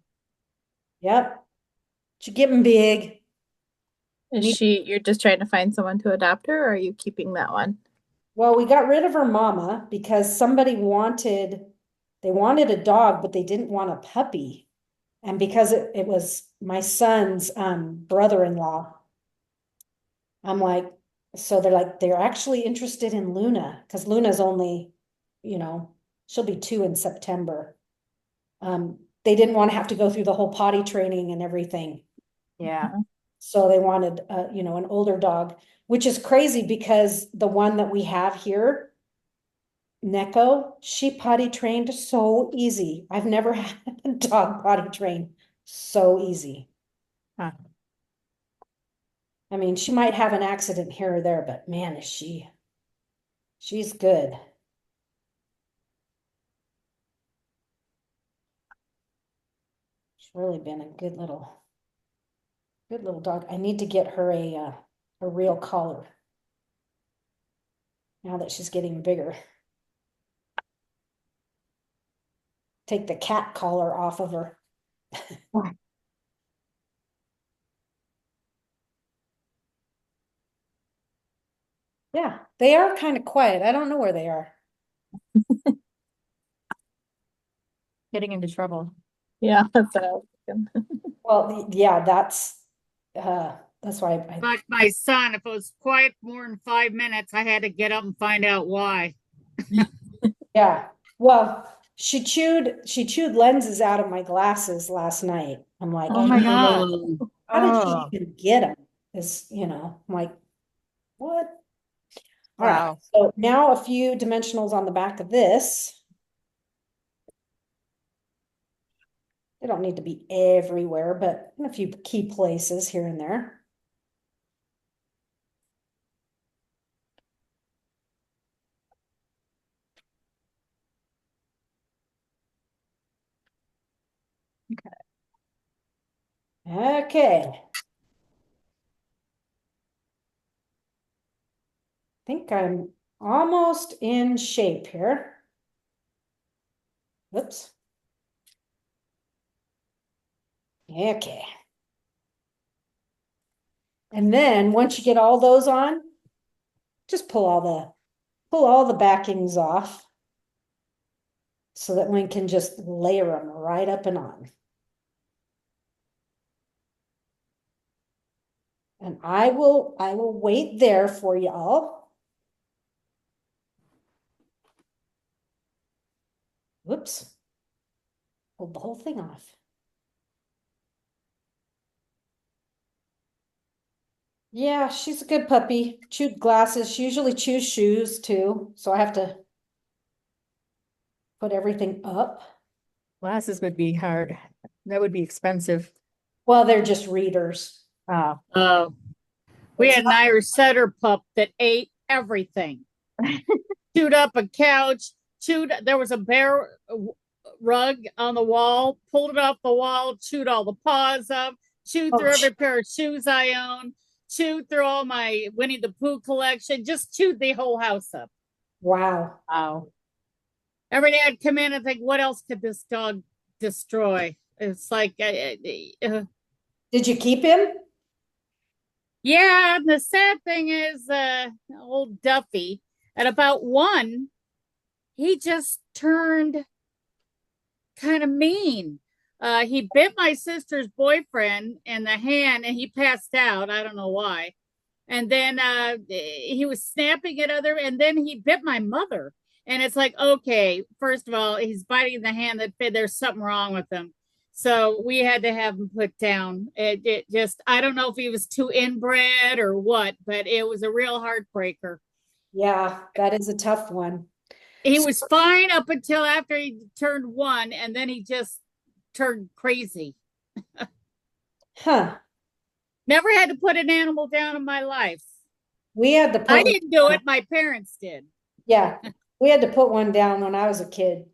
Yep. She getting big. You're just trying to find someone to adopt her, or are you keeping that one? Well, we got rid of her mama because they wanted a dog, but they didn't want a puppy. And because it was my son's brother-in-law, I'm like, so they're actually interested in Luna because Luna's only, she'll be 2 in September. They didn't want to have to go through the whole potty training and everything. Yeah. So they wanted, an older dog, which is crazy because the one that we have here, Neko, she potty trained so easy. I've never had a dog potty train so easy. Huh. I mean, she might have an accident here or there, but man, she's good. She's really been a good little dog. I need to get her a real collar now that she's getting bigger. Take the cat collar off of her. Yeah, they are kind of quiet. I don't know where they are. Getting into trouble. Yeah, that's what I was thinking. Well, yeah, that's why Like my son, if it was quiet more than 5 minutes, I had to get up and find out why. yeah. Well, she chewed lenses out of my glasses last night. I'm like, Oh my God. how did Oh, she even get them? I'm like, what? All right. wow. So now a few dimensionals on the back of this. They don't need to be everywhere, but in a few key places here and there. Okay. I think I'm almost in shape here. Whoops. Okay. And then once you get all those on, just pull all the backings off so that one can just layer them right up and on. And I will wait there for y'all. Whoops. Pulled the whole thing off. Yeah, she's a good puppy. Chewed glasses. She usually chews shoes too. So I have to put everything up. Glasses would be hard. That would be expensive. Well, they're just readers. Oh, Oh, we It's had an Irish setter pup that ate everything. Chewed up a couch, there was a bear rug on the wall, pulled it off the wall, chewed all the paws up, chewed through every pair of shoes I own, chewed through all my Winnie the Pooh collection, just chewed the whole house up. Wow. wow. Every day I'd come in and think, what else could this dog destroy? It's like, Did you keep him? Yeah, and the sad thing is, old Duffy, at about 1, he just turned kind of mean. He bit my sister's boyfriend in the hand and he passed out. I don't know why. And then he was snapping at other, and then he bit my mother. And it's like, okay, first of all, he's biting the hand that fed. There's something wrong with him. So we had to have him put down. It just, I don't know if he was too inbred or what, but it was a real heartbreaker. Yeah, that is a tough one. He was fine up until after he turned 1, and then he just turned crazy. Huh. Never had to put an animal down in my life. We had to put I didn't do it, my parents did. Yeah, we had to put one down when I was a kid.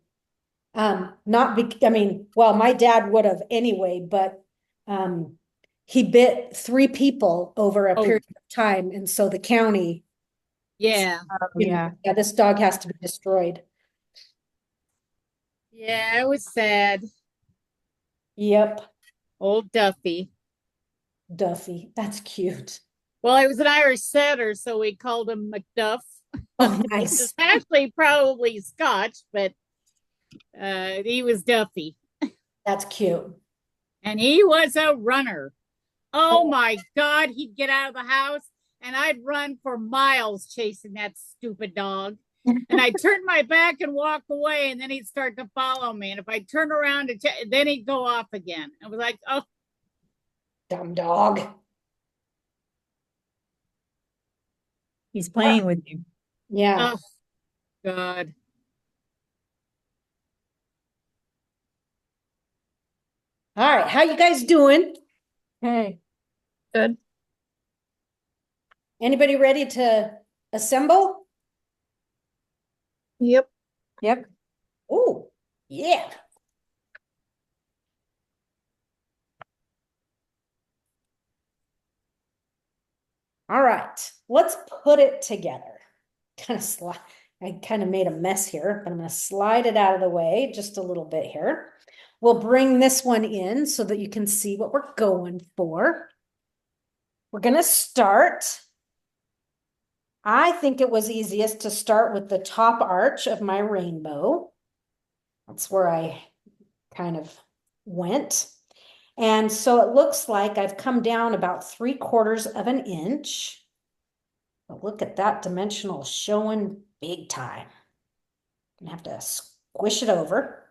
Not be, I mean, well, my dad would have anyway, but he bit 3 people over a Oh. period of time, and so the county, Yeah. yeah, this dog has to be destroyed. Yeah, it was sad. Yep, Old Duffy. Duffy, that's cute. Well, he was an Irish setter, so we called him McDuff. Oh, Which nice. is actually probably Scotch, but he was Duffy. That's cute. And he was a runner. Oh my God, he'd get out of the house and I'd run for miles chasing that stupid dog. And I'd turn my back and walk away, and then he'd start to follow me. And if I turn around, then he'd go off again. I was like, oh, Dumb dog. He's playing with you. Yeah. oh God. All right, how you guys doing? Hey. Good. Anybody ready to assemble? Yep. Yep. Oh, yeah. All right, let's put it together. I kind of made a mess here, but I'm going to slide it out of the way just a little bit here. We'll bring this one in so that you can see what we're going for. We're going to start. I think it was easiest to start with the top arch of my rainbow. That's where I kind of went. And so it looks like I've come down about 3/4 of an inch. But look at that dimensional showing big time. I'm gonna have to squish it over.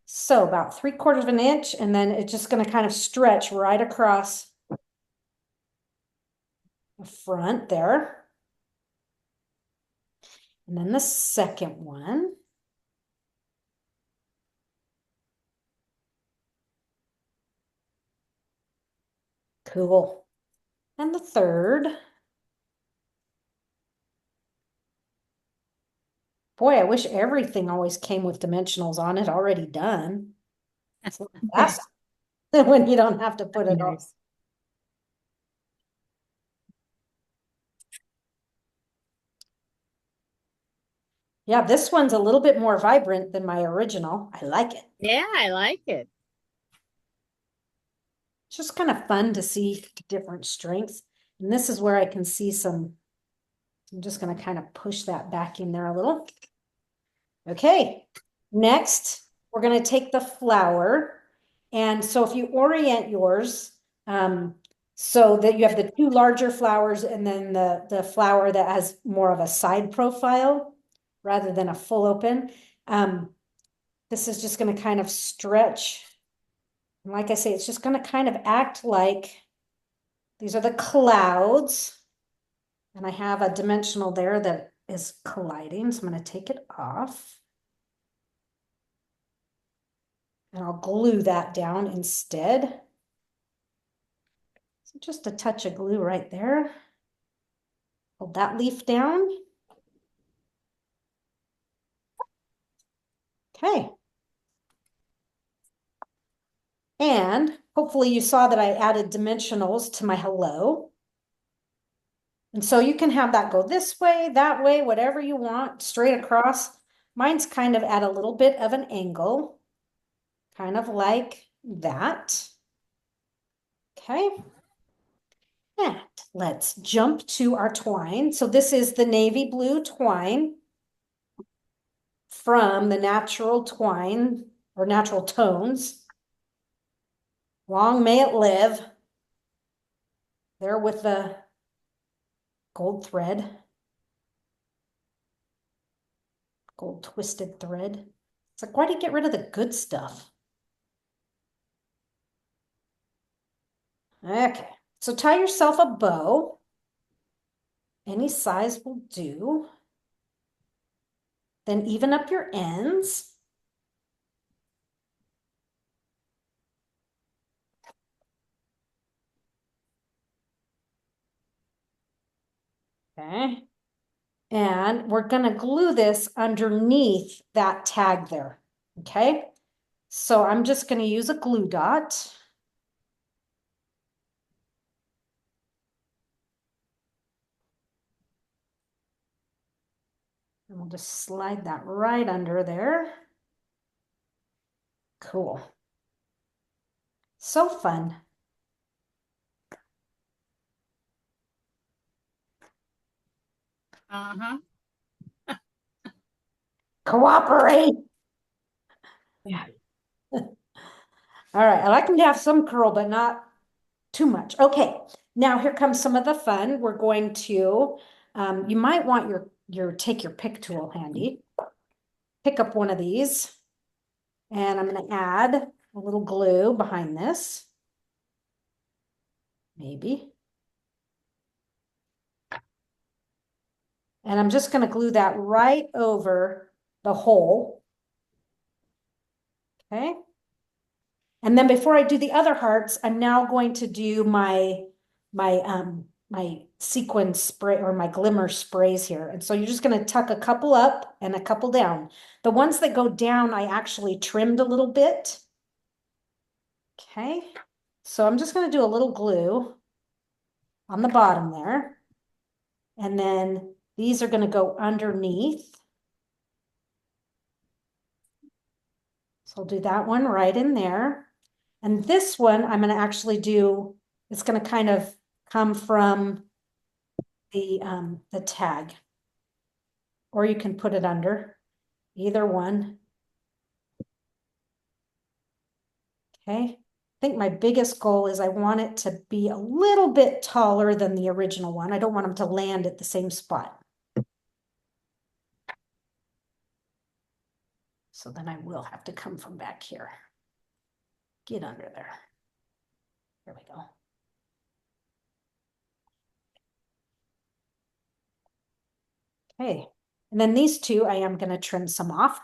So about 3/4 of an inch, and then it's just gonna kind of stretch right across the front there. And then the second one. Cool. And the third. Boy, I wish everything always came with dimensionals on it already done. That's when you don't have to put it on. Nice. Yeah, this one's a little bit more vibrant than my original. I like it. Yeah, I like it. It's just kind of fun to see different strengths. And this is where I can see some, I'm just going to kind of push that back in there a little. Okay, next, we're going to take the flower. And so if you orient yours, so that you have the 2 larger flowers and then the flower that has more of a side profile rather than a full open. This is just going to kind of stretch. And like I say, it's just going to kind of act like these are the clouds. And I have a dimensional there that is colliding. So I'm going to take it off. And I'll glue that down instead. So just a touch of glue right there. Hold that leaf down. Okay. And hopefully you saw that I added dimensionals to my hello. And so you can have that go this way, that way, whatever you want, straight across. Mine's kind of at a little bit of an angle, kind of like that. Okay. And let's jump to our twine. So this is the navy blue twine from the natural twine or natural tones. Long may it live. There with the gold thread, gold twisted thread. It's like, why do you get rid of the good stuff? Okay, so tie yourself a bow. Any size will do. Then even up your ends. Okay. And we're going to glue this underneath that tag there. Okay. So I'm just going to use a glue dot. And we'll just slide that right under there. Cool. So fun. Uh-huh. Cooperate. Yeah. All right. I like them to have some curl, but not too much. Okay. Now here comes some of the fun. We're going to, you might want take your pick tool handy. Pick up one of these. And I'm going to add a little glue behind this. Maybe. And I'm just going to glue that right over the hole. Okay. And then before I do the other hearts, I'm now going to do my sequin spray or my glimmer sprays here. And so you're just going to tuck a couple up and a couple down. The ones that go down, I actually trimmed a little bit. Okay. So I'm just going to do a little glue on the bottom there. And then these are going to go underneath. So I'll do that one right in there. And this one, I'm going to actually do, it's going to kind of come from the tag. Or you can put it under, either one. Okay. I think my biggest goal is I want it to be a little bit taller than the original one. I don't want them to land at the same spot. So then I will have to come from back here. Get under there. There we go. Okay. And then these two, I am going to trim some off.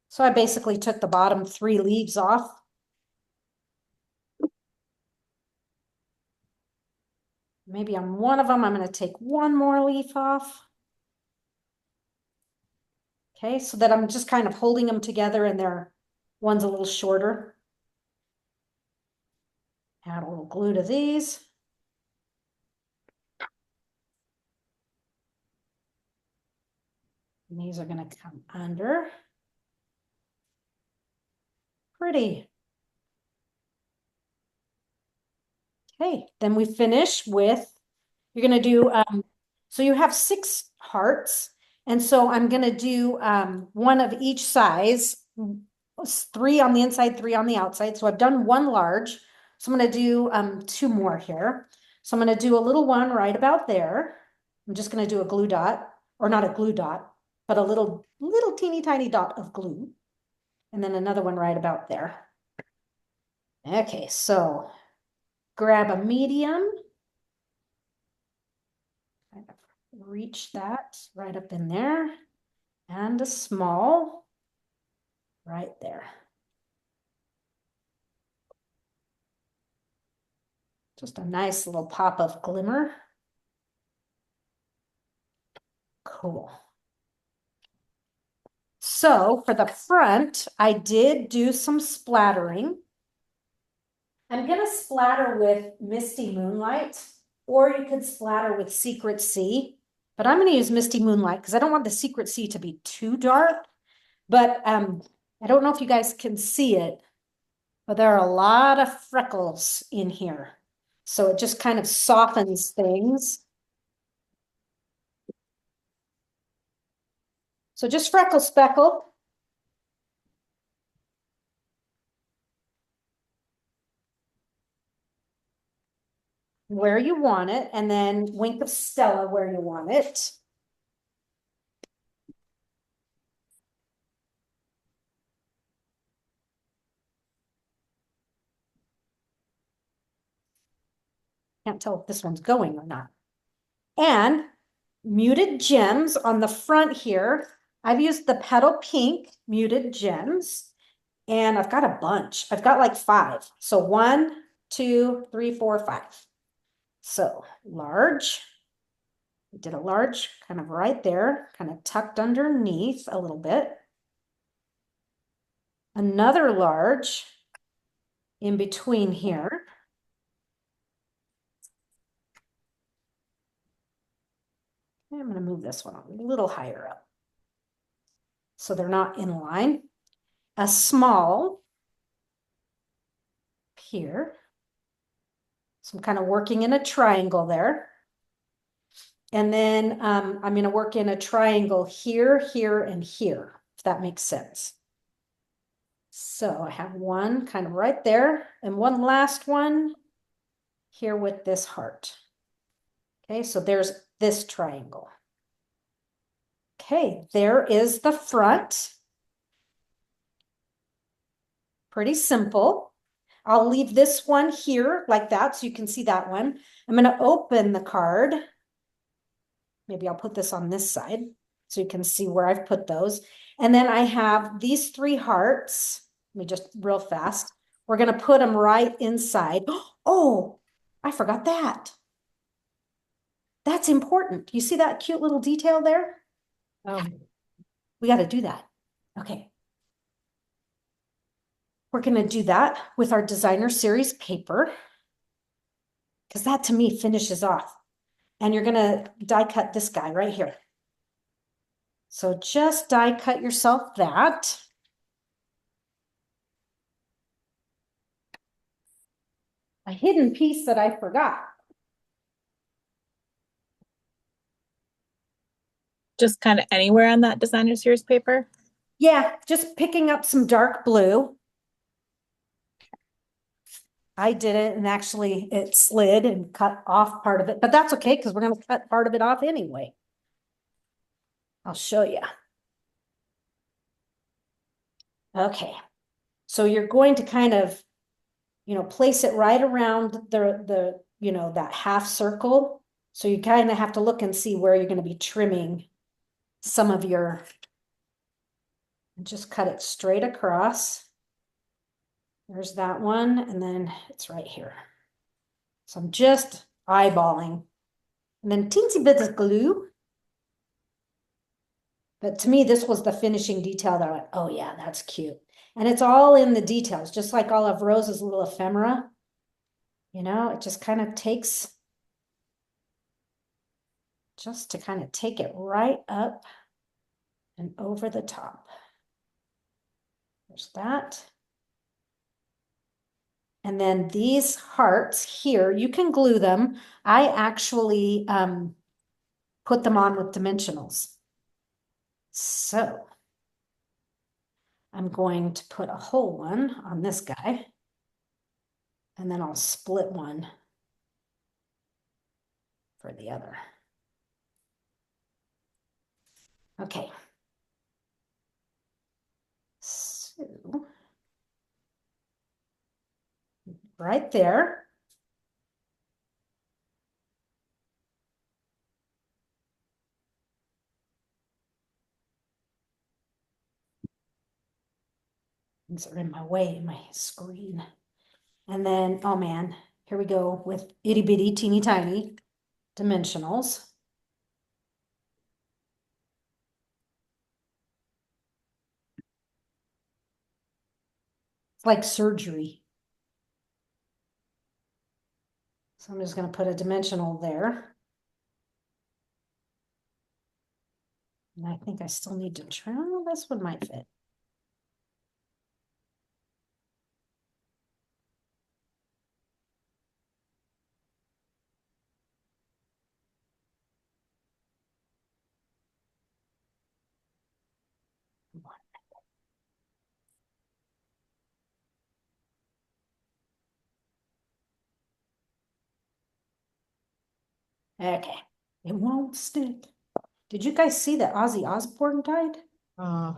So I basically took the bottom 3 leaves off. Maybe on one of them, I'm going to take one more leaf off. Okay, so that I'm just kind of holding them together and one's a little shorter. Add a little glue to these. And these are going to come under. Pretty. Okay, then we finish with, you're going to do, so you have 6 hearts. And so I'm going to do one of each size, 3 on the inside, 3 on the outside. So I've done 1 large. So I'm going to do 2 more here. So I'm going to do a little one right about there. I'm just going to do a glue dot, or not a glue dot, but a little teeny tiny dot of glue. And then another one right about there. Okay, so grab a medium. Reach that right up in there. And a small right there. Just a nice little pop of glimmer. Cool. So for the front, I did do some splattering. I'm going to splatter with Misty Moonlight, or you could splatter with Secret Sea, but I'm going to use Misty Moonlight because I don't want the Secret Sea to be too dark. But I don't know if you guys can see it, But there are a lot of freckles in here. So it just kind of softens things. So just freckle speckle. Where you want it, and then wink of Stella where you want it. Can't tell if this one's going or not. And muted gems on the front here. I've used the petal pink muted gems, and I've got a bunch. I've got like 5. So 1, 2, 3, 4, 5. So large. We did a large kind of right there, kind of tucked underneath a little bit. Another large in between here. I'm going to move this one a little higher up so they're not in line. A small here. So I'm kind of working in a triangle there. And then I'm going to work in a triangle here, here, and here, if that makes sense. So I have one kind of right there and one last one here with this heart. Okay, so there's this triangle. Okay, there is the front. Pretty simple. I'll leave this one here like that so you can see that one. I'm going to open the card. Maybe I'll put this on this side so you can see where I've put those. And then I have these 3 hearts. Let me just real fast. We're going to put them right inside. Oh, I forgot that. That's important. You see that cute little detail there? Oh, We got to do that. Okay. We're going to do that with our designer series paper because that to me finishes off. And you're going to die cut this guy right here. So just die cut yourself that. A hidden piece that I forgot. Just kind of anywhere on that designer series paper. Yeah, just picking up some dark blue. I did it and actually it slid and cut off part of it, but that's okay because we're going to cut part of it off anyway. I'll show you. Okay, so you're going to kind of, place it right around the that half circle. So you kind of have to look and see where you're going to be trimming some of your, and just cut it straight across. There's that one, and then it's right here. So I'm just eyeballing. And then teensy bit of glue. But to me, this was the finishing detail that I went, oh yeah, that's cute. And it's all in the details, just like all of Rose's little ephemera. It just kind of takes, just to kind of take it right up and over the top. There's that. And then these hearts here, you can glue them. I actually put them on with dimensionals. So I'm going to put a whole one on this guy. And then I'll split one for the other. Okay. So right there. Things are in my way, my screen. And then, oh man, here we go with itty bitty teeny tiny dimensionals. It's like surgery. So I'm just going to put a dimensional there. And I think I still need to trim. This one might fit. Okay, it won't stick. Did you guys see that Ozzy Osbourne died? Oh,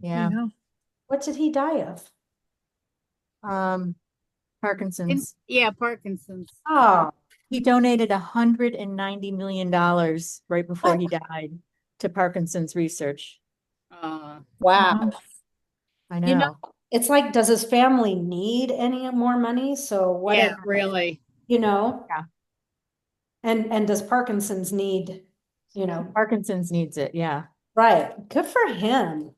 yeah. Yeah. What did he die of? Parkinson's. Yeah, Parkinson's. Oh, He donated $190 million right before he died to Parkinson's research. wow. I You know, know. it's like, does his family need any more money? So Yeah, whatever, really. you know? Yeah. And does Parkinson's need, you know, Parkinson's needs it. Yeah. right. Good for him.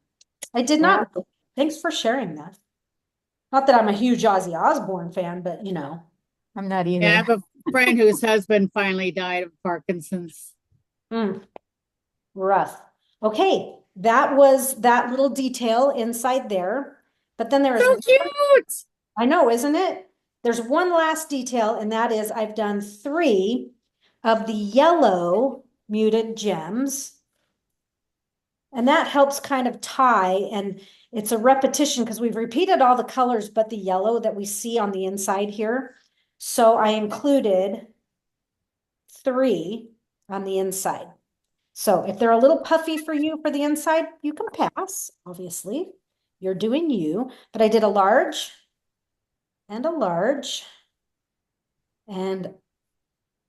I did Yeah. not. Thanks for sharing that. Not that I'm a huge Ozzy Osbourne fan, but you know. I'm not Yeah, I either. have a friend whose husband finally died of Parkinson's. Rough. Okay, that was that little detail inside there. But then there is, So cute. I know, isn't it? There's one last detail, and that is I've done 3 of the yellow muted gems. And that helps kind of tie, and it's a repetition because we've repeated all the colors but the yellow that we see on the inside here. So I included 3 on the inside. So if they're a little puffy for you for the inside, you can pass, obviously. You're doing you, but I did a large and a large and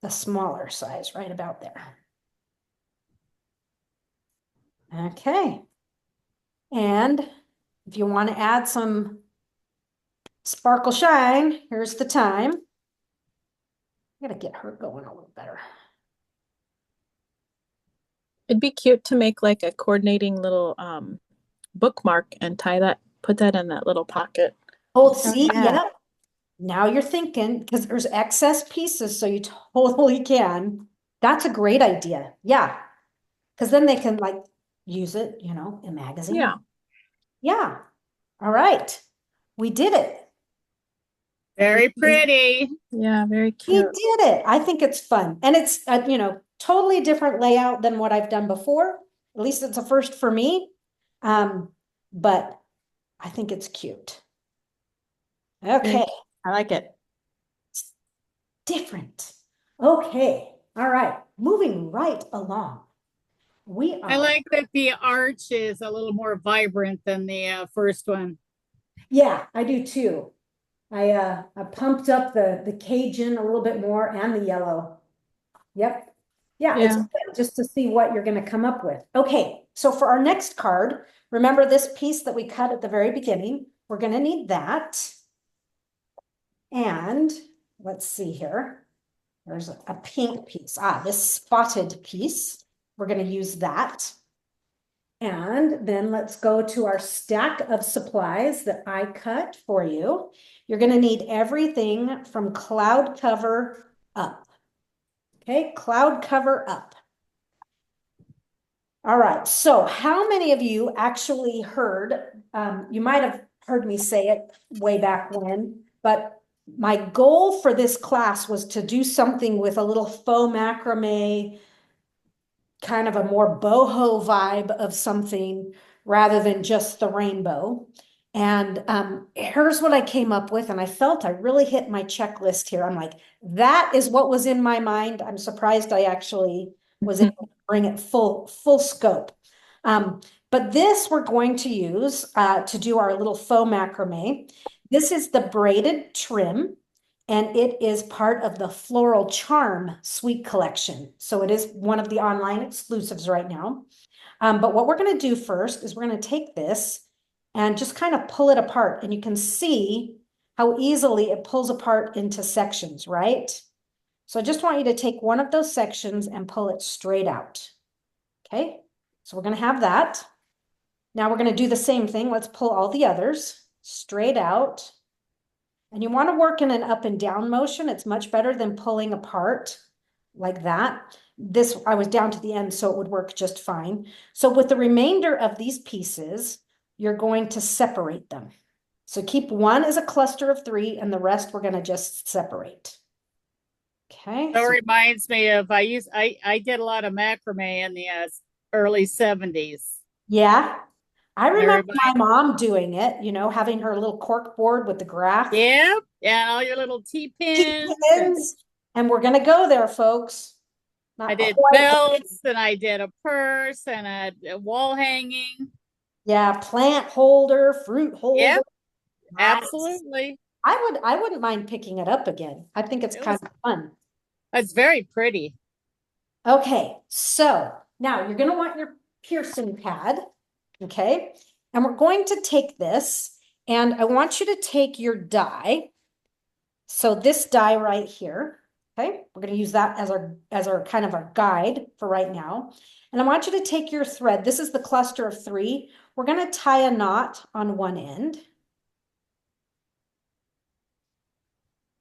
a smaller size right about there. Okay. And if you want to add some sparkle shine, here's the time. I gotta get her going a little better. It'd be cute to make like a coordinating little bookmark and put that in that little pocket. Oh, see, yeah. yep. Now you're thinking, because there's excess pieces, so you totally can. That's a great idea. Yeah. Because then they can like use it, you know, in magazine. Yeah. Yeah. All right. We did it. Very pretty. Yeah, very We cute. did it. I think it's fun. And it's, you know, totally different layout than what I've done before. At least it's a first for me. But I think it's cute. Okay. I like it. Different. Okay. All right. Moving right along. We I are, like that the arch is a little more vibrant than the first one. yeah, I do too. I pumped up the Cajun a little bit more and the yellow. Yep. Yeah, it's Yeah. good just to see what you're going to come up with. Okay, so for our next card, remember this piece that we cut at the very beginning? We're going to need that. And let's see here. There's a pink piece. This spotted piece. We're going to use that. And then let's go to our stack of supplies that I cut for you. You're going to need everything from cloud cover up. Okay, cloud cover up. All right, so how many of you actually heard, you might have heard me say it way back when, but my goal for this class was to do something with a little faux macrame, kind of a more boho vibe of something rather than just the rainbow. And here's what I came up with, and I felt I really hit my checklist here. I'm like, that is what was in my mind. I'm surprised I actually was able to bring it full scope. But this we're going to use to do our little faux macrame. This is the braided trim, and it is part of the Floral Charm Suite Collection. So it is one of the online exclusives right now. But what we're going to do first is we're going to take this and just kind of pull it apart. And you can see how easily it pulls apart into sections, right? So I just want you to take one of those sections and pull it straight out. Okay, so we're going to have that. Now we're going to do the same thing. Let's pull all the others straight out. And you want to work in an up and down motion. It's much better than pulling apart like that. This, I was down to the end, so it would work just fine. So with the remainder of these pieces, you're going to separate them. So keep one as a cluster of 3, and the rest we're going to just separate. Okay. That reminds me of I did a lot of macrame in the early 70s. Yeah. I remember Everybody- my mom doing it, you know, having her little cork board with the graph. Yeah, yeah, all your little T-pins. And we're going to go there, folks. I did quite- belts and I did a purse and a wall hanging. Yeah, plant holder, fruit holder. Yep, Nice. absolutely. I wouldn't mind picking it up again. I think it's It kind was- of fun. It's very pretty. Okay, so now you're gonna want your piercing pad, okay? And we're going to take this, and I want you to take your die. So this die right here, okay? We're gonna use that as our kind of our guide for right now. And I want you to take your thread. This is the cluster of 3. We're gonna tie a knot on one end.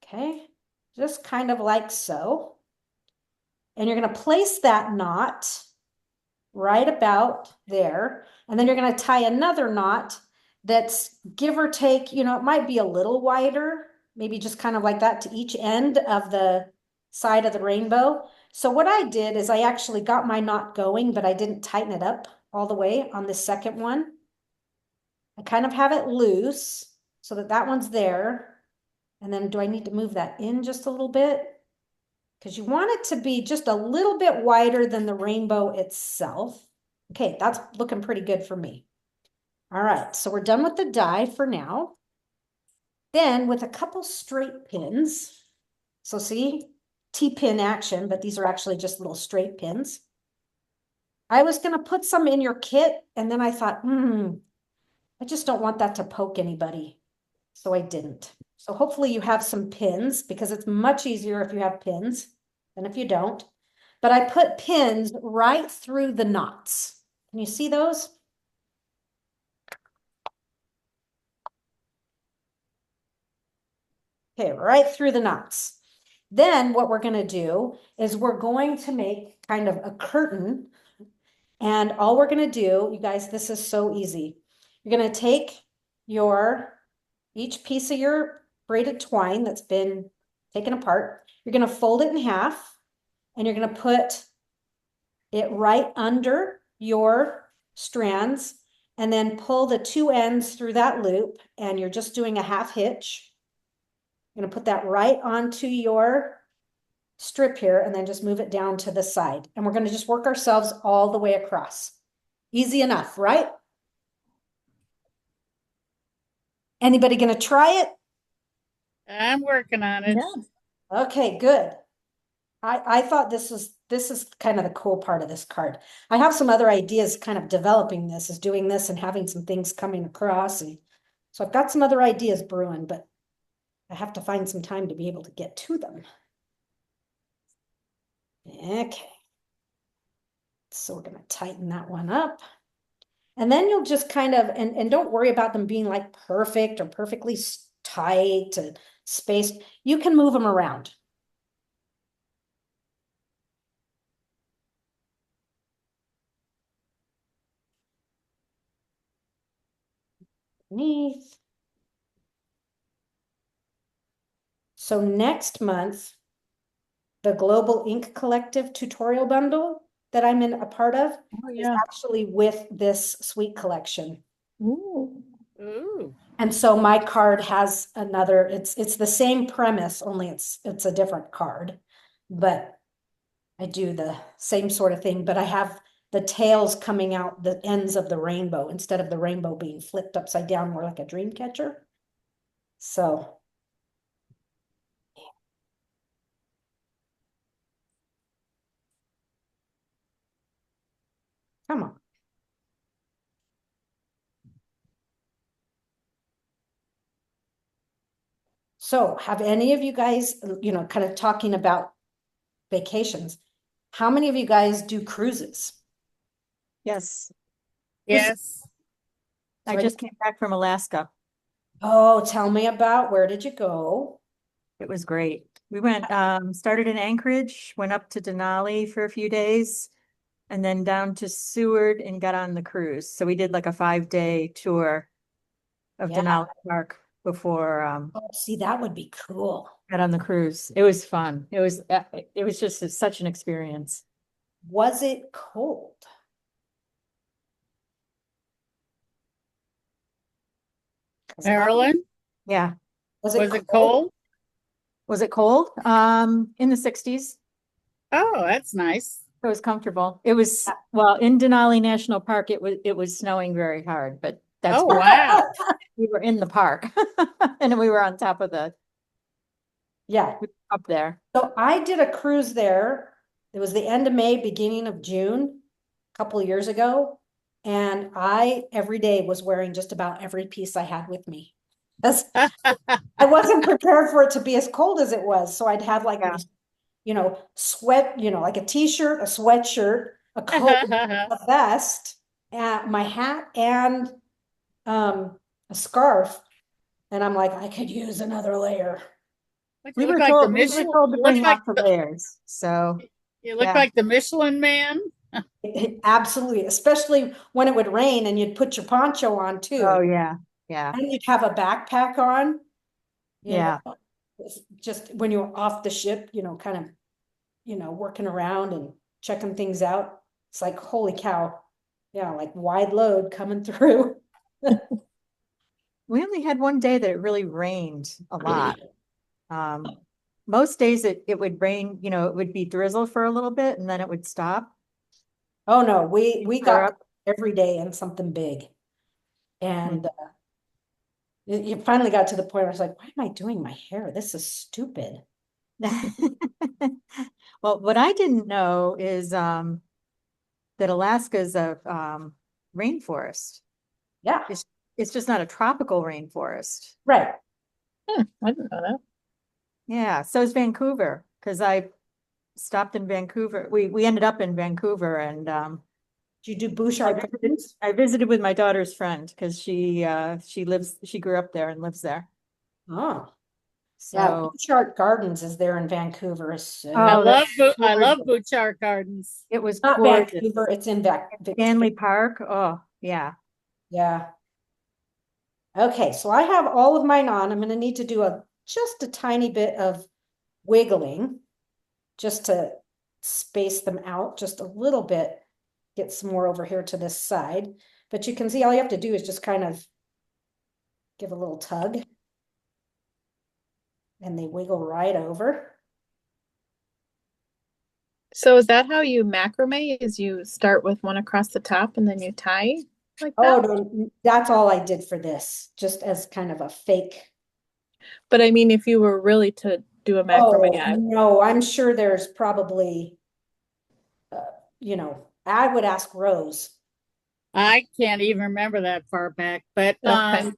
Okay, just kind of like so. And you're going to place that knot right about there. And then you're going to tie another knot that's give or take, you know, it might be a little wider, maybe just kind of like that to each end of the side of the rainbow. So what I did is I actually got my knot going, but I didn't tighten it up all the way on the second one. I kind of have it loose so that that one's there. And then do I need to move that in just a little bit? Because you want it to be just a little bit wider than the rainbow itself. Okay, that's looking pretty good for me. All right, so we're done with the die for now. Then with a couple straight pins, so see, T-pin action, but these are actually just little straight pins. I was gonna put some in your kit, and then I thought, I just don't want that to poke anybody. So I didn't. So hopefully you have some pins because it's much easier if you have pins than if you don't. But I put pins right through the knots. Can you see those? Okay, right through the knots. Then what we're going to do is we're going to make kind of a curtain. And all we're going to do, you guys, this is so easy. You're going to take each piece of your braided twine that's been taken apart. You're going to fold it in half and you're going to put it right under your strands and then pull the 2 ends through that loop. And you're just doing a half hitch. You're going to put that right onto your strip here and then just move it down to the side. And we're going to just work ourselves all the way across. Easy enough, right? Anybody going to try it? I'm working on it. Yeah. Okay, good. I thought this is kind of the cool part of this card. I have some other ideas kind of developing this, is doing this and having some things coming across. And so I've got some other ideas brewing, but I have to find some time to be able to get to them. Okay. So we're going to tighten that one up. And then you'll just kind of, and don't worry about them being like perfect or perfectly tight and spaced. You can move them around. Underneath. So next month, the Global Ink Collective tutorial bundle that I'm in a part of is actually with this suite collection. Ooh. Ooh. And so my card has another, it's the same premise, only it's a different card, but I do the same sort of thing, but I have the tails coming out the ends of the rainbow instead of the rainbow being flipped upside down more like a dream catcher. So come on. So have any of you guys, you know, kind of talking about vacations, how many of you guys do cruises? Yes. Yes. I just came back from Alaska. Oh, tell me about, where did you go? It was great. We went, started in Anchorage, went up to Denali for a few days, and then down to Seward and got on the cruise. So we did like a 5-day tour of Yeah. Denali Park before Oh, see, that would be cool. got on the cruise. It was fun. It was just such an experience. Was it cold? Marilyn, Yeah. Was was it it cold? Was it cold? In the 60s. Oh, that's nice. It was comfortable. It was, well, in Denali National Park, it was snowing very hard, but that's Oh, good. wow. We were in the park and we were on top of Yeah. up there. So I did a cruise there. It was the end of May, beginning of June, a couple of years ago. And I every day was wearing just about every piece I had with me. I wasn't prepared for it to be as cold as it was. So I'd have like Yeah. these, sweat, like a t-shirt, a sweatshirt, a coat, a vest, my hat, and a scarf. And I'm like, I could use another layer. We You look were like the told, we were Michelin, told to you bring look like lots of layers. So you look yeah. like the Michelin man. Absolutely, especially when it would rain and you'd put your poncho on too. Oh, yeah. Yeah. And you'd have a backpack on, Yeah. just when you're off the ship, kind of, working around and checking things out. It's like, holy cow. Yeah, like wide load coming through. We only had one day that it really rained a lot. Most days it would rain, it would be drizzle for a little bit and then it would stop. Oh no, we Clear got up. every day and something big. And you finally got to the point where I was like, why am I doing my hair? This is stupid. Well, what I didn't know is that Alaska's a rainforest. Yeah, It's just not a tropical rainforest. right. I didn't know that. Yeah, so is Vancouver, because I stopped in Vancouver. We ended up in Vancouver and Do you do Bouchard Gardens? I visited with my daughter's friend because she grew up there and lives there. Oh, yeah, So Bouchard Gardens is there in Vancouver. So I Oh, love that's I love gorgeous. Bouchard Gardens. It was not gorgeous. Vancouver, it's in Stanley Park. Oh, yeah. Yeah. Okay, so I have all of mine on. I'm going to need to do just a tiny bit of wiggling just to space them out just a little bit. Get some more over here to this side. But you can see all you have to do is just kind of give a little tug. And they wiggle right over. So is that how you macrame? Is you start with one across the top and then you tie like Oh, that? no, that's all I did for this, just as kind of a fake. But I mean, if you were really to do a macrame, Oh, no, I'm sure there's probably, I would ask Rose. I can't even remember that far back, but Okay.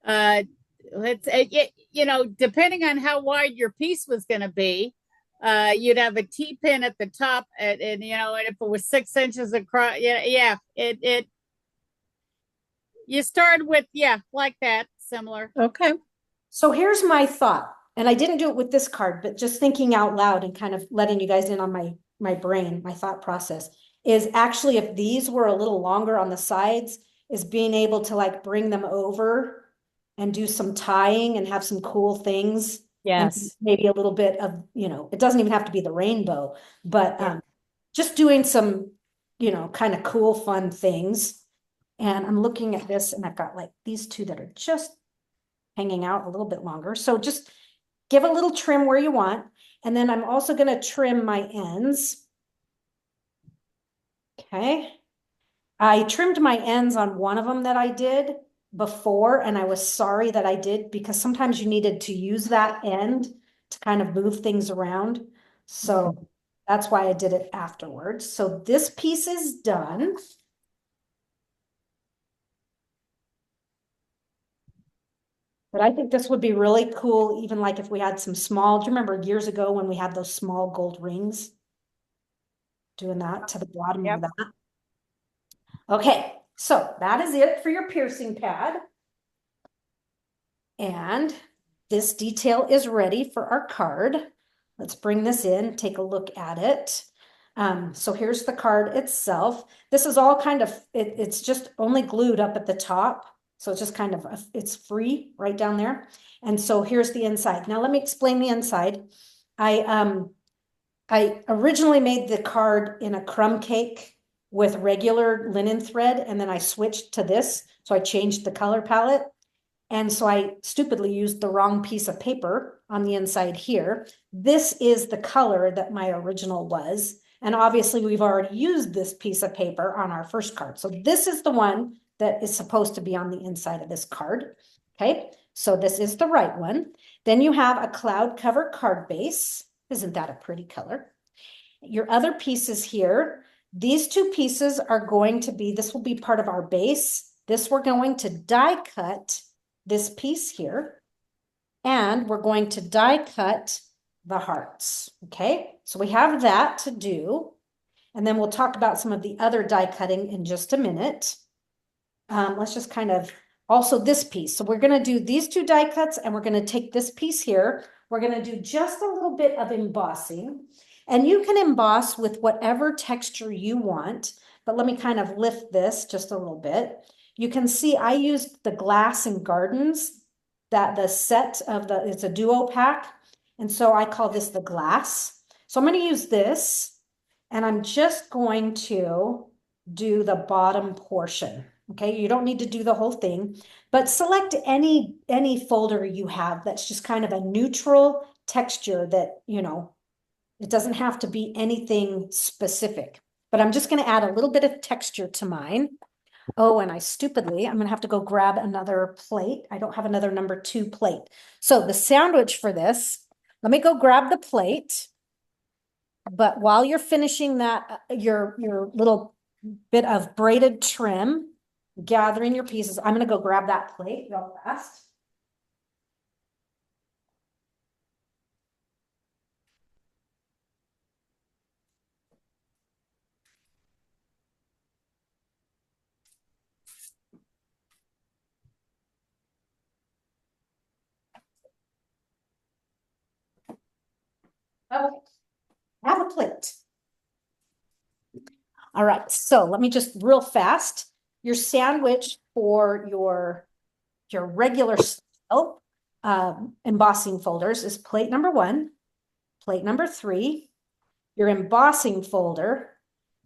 let's depending on how wide your piece was going to be, you'd have a T-pin at the top, and and if it was 6 inches across, it you started with like that, similar. Okay. So here's my thought, and I didn't do it with this card, but just thinking out loud and kind of letting you guys in on my brain, my thought process is actually if these were a little longer on the sides, is being able to like bring them over and do some tying and have some cool things. And Yes. maybe a little bit of, it doesn't even have to be the rainbow, but just doing some, kind of cool, fun things. And I'm looking at this and I've got like these two that are just hanging out a little bit longer. So just give a little trim where you want. And then I'm also going to trim my ends. Okay. I trimmed my ends on one of them that I did before, and I was sorry that I did because sometimes you needed to use that end to kind of move things around. So that's why I did it afterwards. So this piece is done. But I think this would be really cool, even like if we had some small, do you remember years ago when we had those small gold rings? Doing that to the bottom of that. Okay, so that is it for your piercing pad. And this detail is ready for our card. Let's bring this in, take a look at it. So here's the card itself. This is all kind of, it's just only glued up at the top. So it's just kind of, it's free right down there. And so here's the inside. Now let me explain the inside. I originally made the card in a crumb cake with regular linen thread, and then I switched to this. So I changed the color palette. And so I stupidly used the wrong piece of paper on the inside here. This is the color that my original was. And obviously we've already used this piece of paper on our first card. So this is the one that is supposed to be on the inside of this card. Okay, so this is the right one. Then you have a cloud cover card base. Isn't that a pretty color? Your other pieces here, these two pieces are going to be, this will be part of our base. This we're going to die cut this piece here, and we're going to die cut the hearts. Okay, so we have that to do. And then we'll talk about some of the other die cutting in just a minute. Let's just kind of, also this piece. So we're going to do these two die cuts, and we're going to take this piece here. We're going to do just a little bit of embossing, and you can emboss with whatever texture you want, but let me kind of lift this just a little bit. You can see I used the Glass and Gardens, that the set of the, it's a duo pack. And so I call this the glass. So I'm going to use this, and I'm just going to do the bottom portion. Okay, you don't need to do the whole thing, but select any folder you have that's just kind of a neutral texture that, you know, it doesn't have to be anything specific, but I'm just going to add a little bit of texture to mine. Oh, and I'm going to have to go grab another plate. I don't have another number 2 plate. So the sandwich for this, let me go grab the plate. But while you're finishing that, your little bit of braided trim, gathering your pieces, I'm going to go grab that plate real fast. Okay, have a plate. All right, so let me just real fast. Your sandwich for your regular style embossing folders is plate number 1, plate number 3, your embossing folder.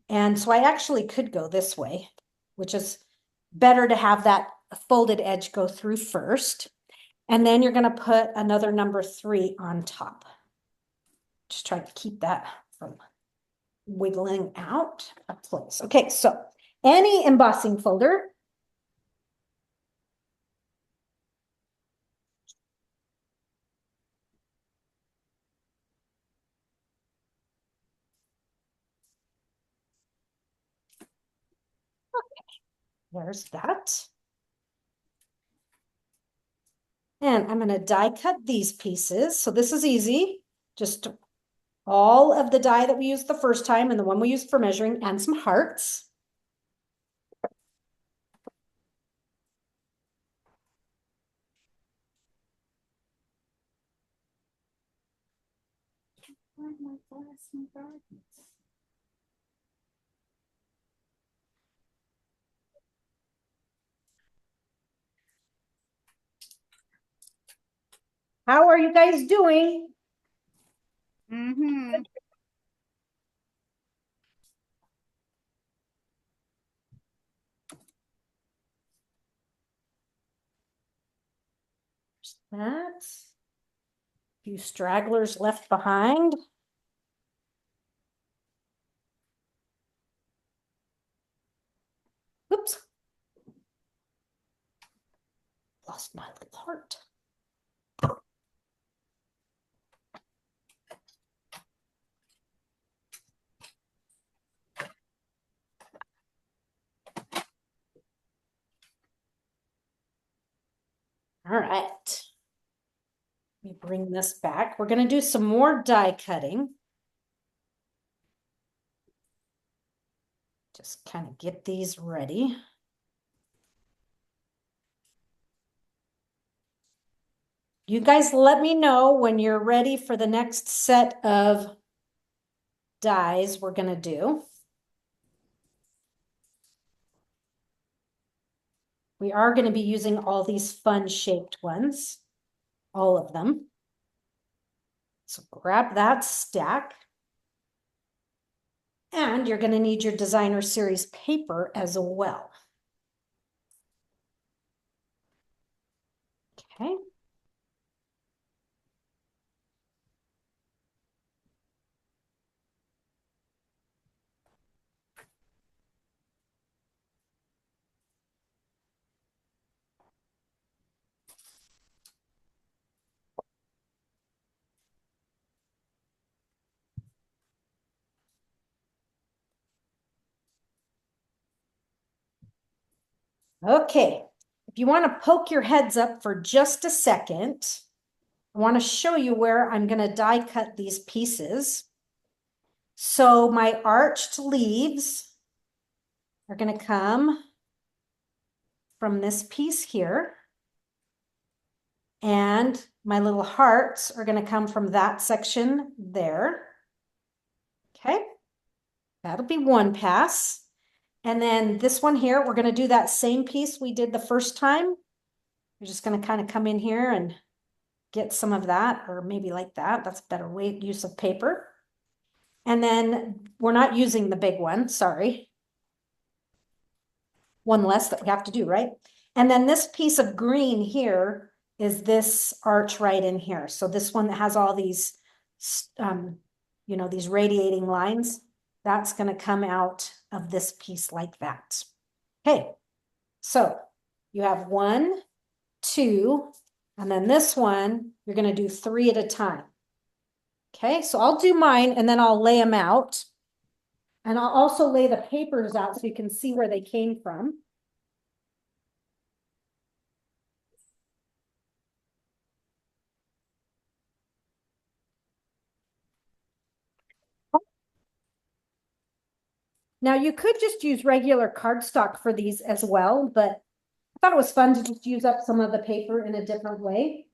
And so I actually could go this way, which is better to have that folded edge go through first. And then you're going to put another number 3 on top. Just try to keep that from wiggling out of place. Okay, so any embossing folder. Okay, there's that. And I'm going to die cut these pieces. So this is easy. Just all of the die that we used the first time and the one we used for measuring, and some hearts. How are you guys doing? Mm-hmm. That. A few stragglers left behind. Oops. Lost my little heart. All right. Let me bring this back. We're going to do some more die cutting. Just kind of get these ready. You guys let me know when you're ready for the next set of dies we're going to do. We are going to be using all these fun shaped ones, all of them. So grab that stack. And you're going to need your designer series paper as well. Okay. Okay, if you want to poke your heads up for just a second, I want to show you where I'm going to die cut these pieces. So my arched leaves are going to come from this piece here. And my little hearts are going to come from that section there. Okay, that'll be one pass. And then this one here, we're going to do that same piece we did the first time. We're just going to kind of come in here and get some of that, or maybe like that. That's a better way use of paper. And then we're not using the big one, sorry. One less that we have to do, right? And then this piece of green here is this arch right in here. So this one that has all these, these radiating lines, that's going to come out of this piece like that. Okay, so you have 1, 2, and then this one, you're going to do 3 at a time. Okay, so I'll do mine and then I'll lay them out. And I'll also lay the papers out so you can see where they came from. Now you could just use regular cardstock for these as well, but I thought it was fun to just use up some of the paper in a different way.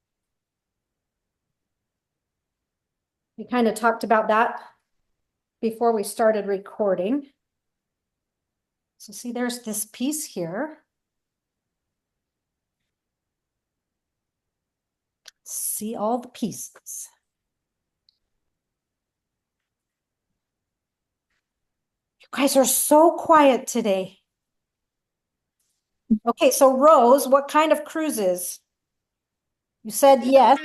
We kind of talked about that before we started recording. So see, there's this piece here. See all the pieces. You guys are so quiet today. Okay, so Rose, what kind of cruises? You said yes.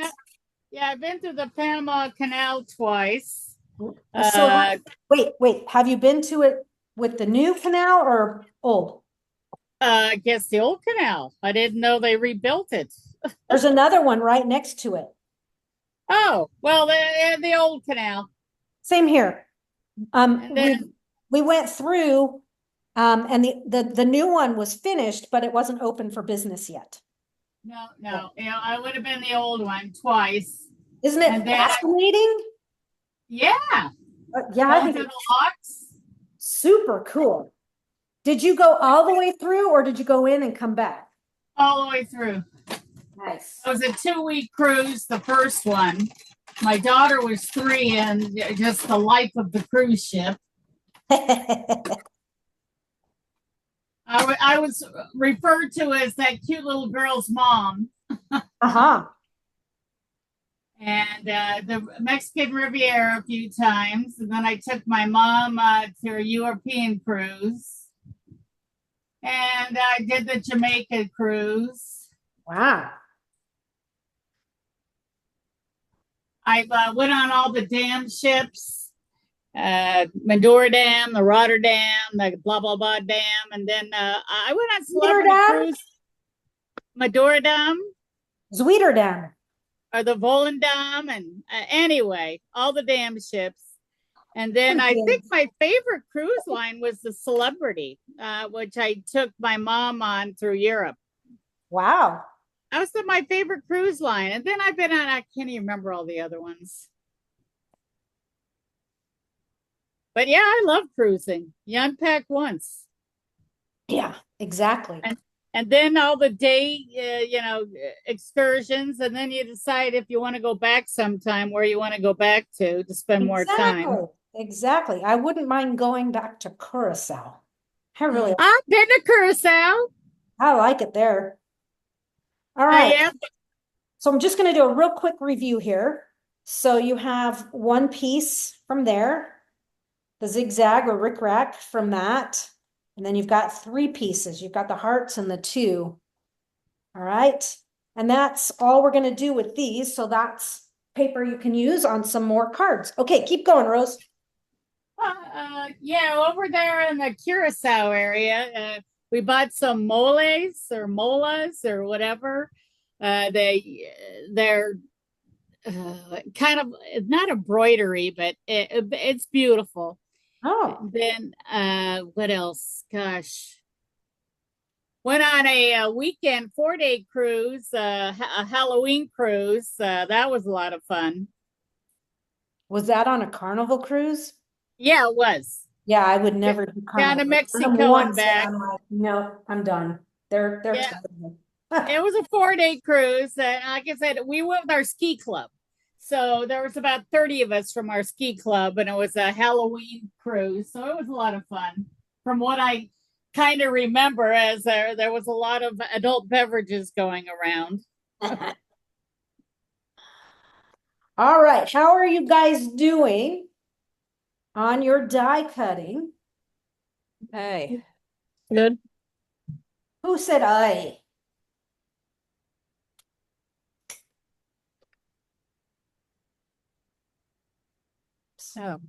Yeah, I've been to the Panama Canal twice. So wait, have you been to it with the new canal or old? I guess the old canal. I didn't know they rebuilt it. There's another one right next to it. Oh, well, the old canal. Same here. And then, we went through, and the new one was finished, but it wasn't open for business yet. no, I would have been the old one twice. Isn't it fascinating? Yeah. Yeah, I think the it's locks. super cool. Did you go all the way through or did you go in and come back? All the way through. Nice. It was a 2-week cruise, the first one. My daughter was 3 and just the life of the cruise ship. I was referred to as that cute little girl's mom. Uh-huh. And the Mexican Riviera a few times. And then I took my mom to a European cruise. And I did the Jamaica cruise. Wow. I went on all the dam ships, Medora Dam, the Rotterdam, the blah, blah, blah dam. And then I went on celebrity cruise. Medora Dam. Zwieterdam. Or the Volendam. And anyway, all the dam ships. And then I think my favorite cruise line was the Celebrity, which I took my mom on through Europe. Wow. That was my favorite cruise line. And then I've been on, I can't even remember all the other ones. But yeah, I love cruising. You unpack once. Yeah, exactly. And then all the day, excursions. And then you decide if you want to go back sometime, where you want to go back to spend more time. Exactly. I wouldn't mind going back to Curacao. I've been to Curacao. I like it there. All right. Yeah. So I'm just going to do a real quick review here. So you have one piece from there, the zigzag or rickrack from that. And then you've got 3 pieces. You've got the hearts and the 2. All right. And that's all we're gonna do with these. So that's paper you can use on some more cards. Okay, keep going, Rose. Yeah, over there in the Curacao area, we bought some moles or molas or whatever. They're kind of not embroidery, but it's beautiful. Oh, Then what else? Gosh, went on a weekend 4-day cruise, a Halloween cruise. That was a lot of fun. was that on a Carnival cruise? Yeah, it was. Yeah, I would never do Down to Carnival. I've done them Mexico and once, and back. I'm like, no, I'm done. They're Yeah, expensive. it was a 4-day cruise. And like I said, we went with our ski club. So there was about 30 of us from our ski club, and it was a Halloween cruise. So it was a lot of fun. From what I kind of remember, as there was a lot of adult beverages going around. All right, how are you guys doing on your die cutting? Okay. Good. Who said I? So,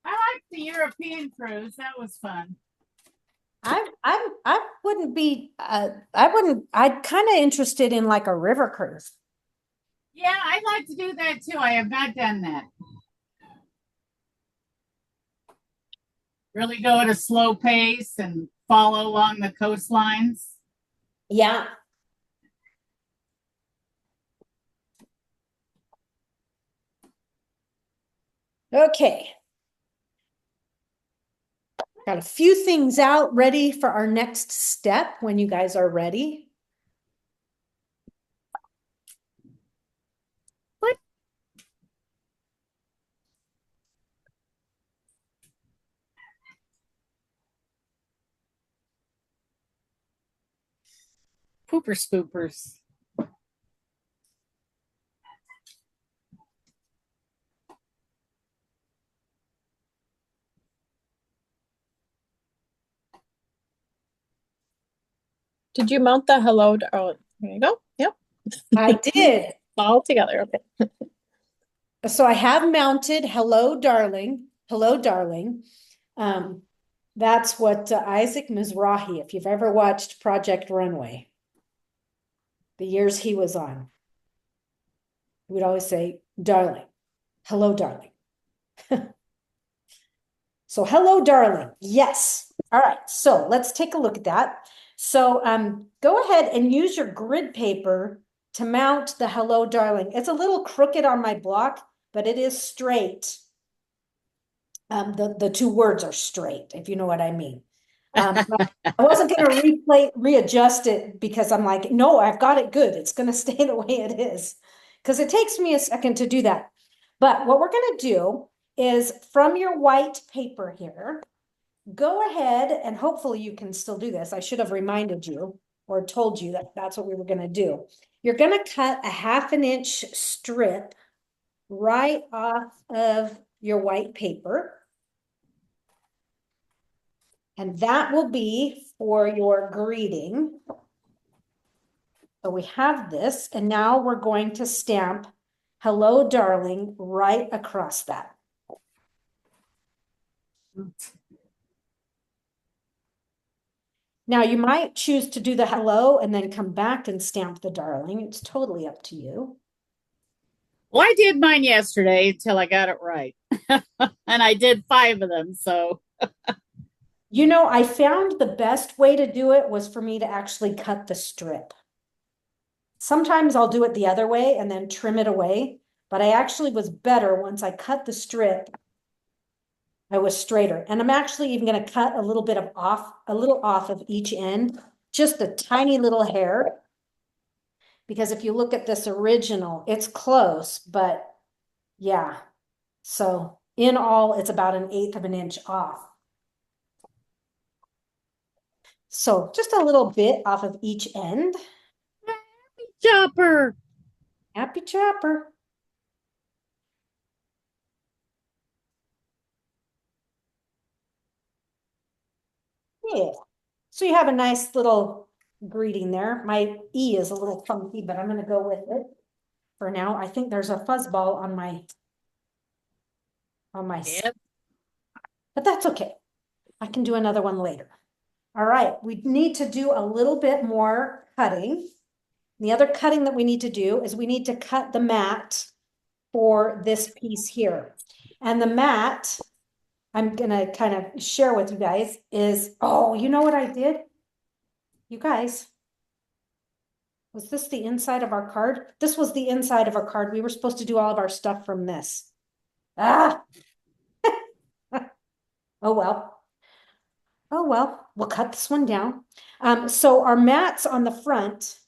I liked the European cruise. That was fun. I wouldn't be I'd kind of interested in like a river cruise. Yeah, I'd like to do that too. I have not done that. Really go at a slow pace and follow along the coastlines. Yeah. Okay. Got a few things out ready for our next step when you guys are ready. What? Pooper spoopers. Did you mount the hello? Oh, there you go. Yep. I did. All together. Okay. So I have mounted hello, darling. Hello, darling. That's what Isaac Mizrahi, if you've ever watched Project Runway, the years he was on, he would always say, darling, hello, darling. So hello, darling. Yes. All right. So let's take a look at that. So go ahead and use your grid paper to mount the hello, darling. It's a little crooked on my block, but it is straight. The two words are straight, if you know what I mean. I wasn't going to readjust it because I'm like, no, I've got it good. It's going to stay the way it is because it takes me a second to do that. But what we're going to do is from your white paper here, go ahead and hopefully you can still do this. I should have reminded you or told you that that's what we were going to do. You're going to cut a 1/2 inch strip right off of your white paper. And that will be for your greeting. So we have this, and now we're going to stamp hello, darling, right across that. Now you might choose to do the hello and then come back and stamp the darling. It's totally up to you. Well, I did mine yesterday until I got it right. And I did 5 of them. So, You know, I found the best way to do it was for me to actually cut the strip. Sometimes I'll do it the other way and then trim it away, but I actually was better once I cut the strip. I was straighter, and I'm actually even going to cut a little off of each end, just a tiny little hair. Because if you look at this original, it's close, but yeah. So in all, it's about 1/8 of an inch off. So just a little bit off of each end. chopper. Happy chopper. Yeah. So you have a nice little greeting there. My E is a little funky, but I'm gonna go with it for now. I think there's a fuzzball on my Yep. but that's okay. I can do another one later. All right, we need to do a little bit more cutting. The other cutting that we need to do is we need to cut the mat for this piece here. And the mat, I'm gonna kind of share with you guys is, oh, you know what I did? You guys, was this the inside of our card? This was the inside of our card. We were supposed to do all of our stuff from this. Ah, oh well. Oh well, we'll cut this one down. So our mats on the front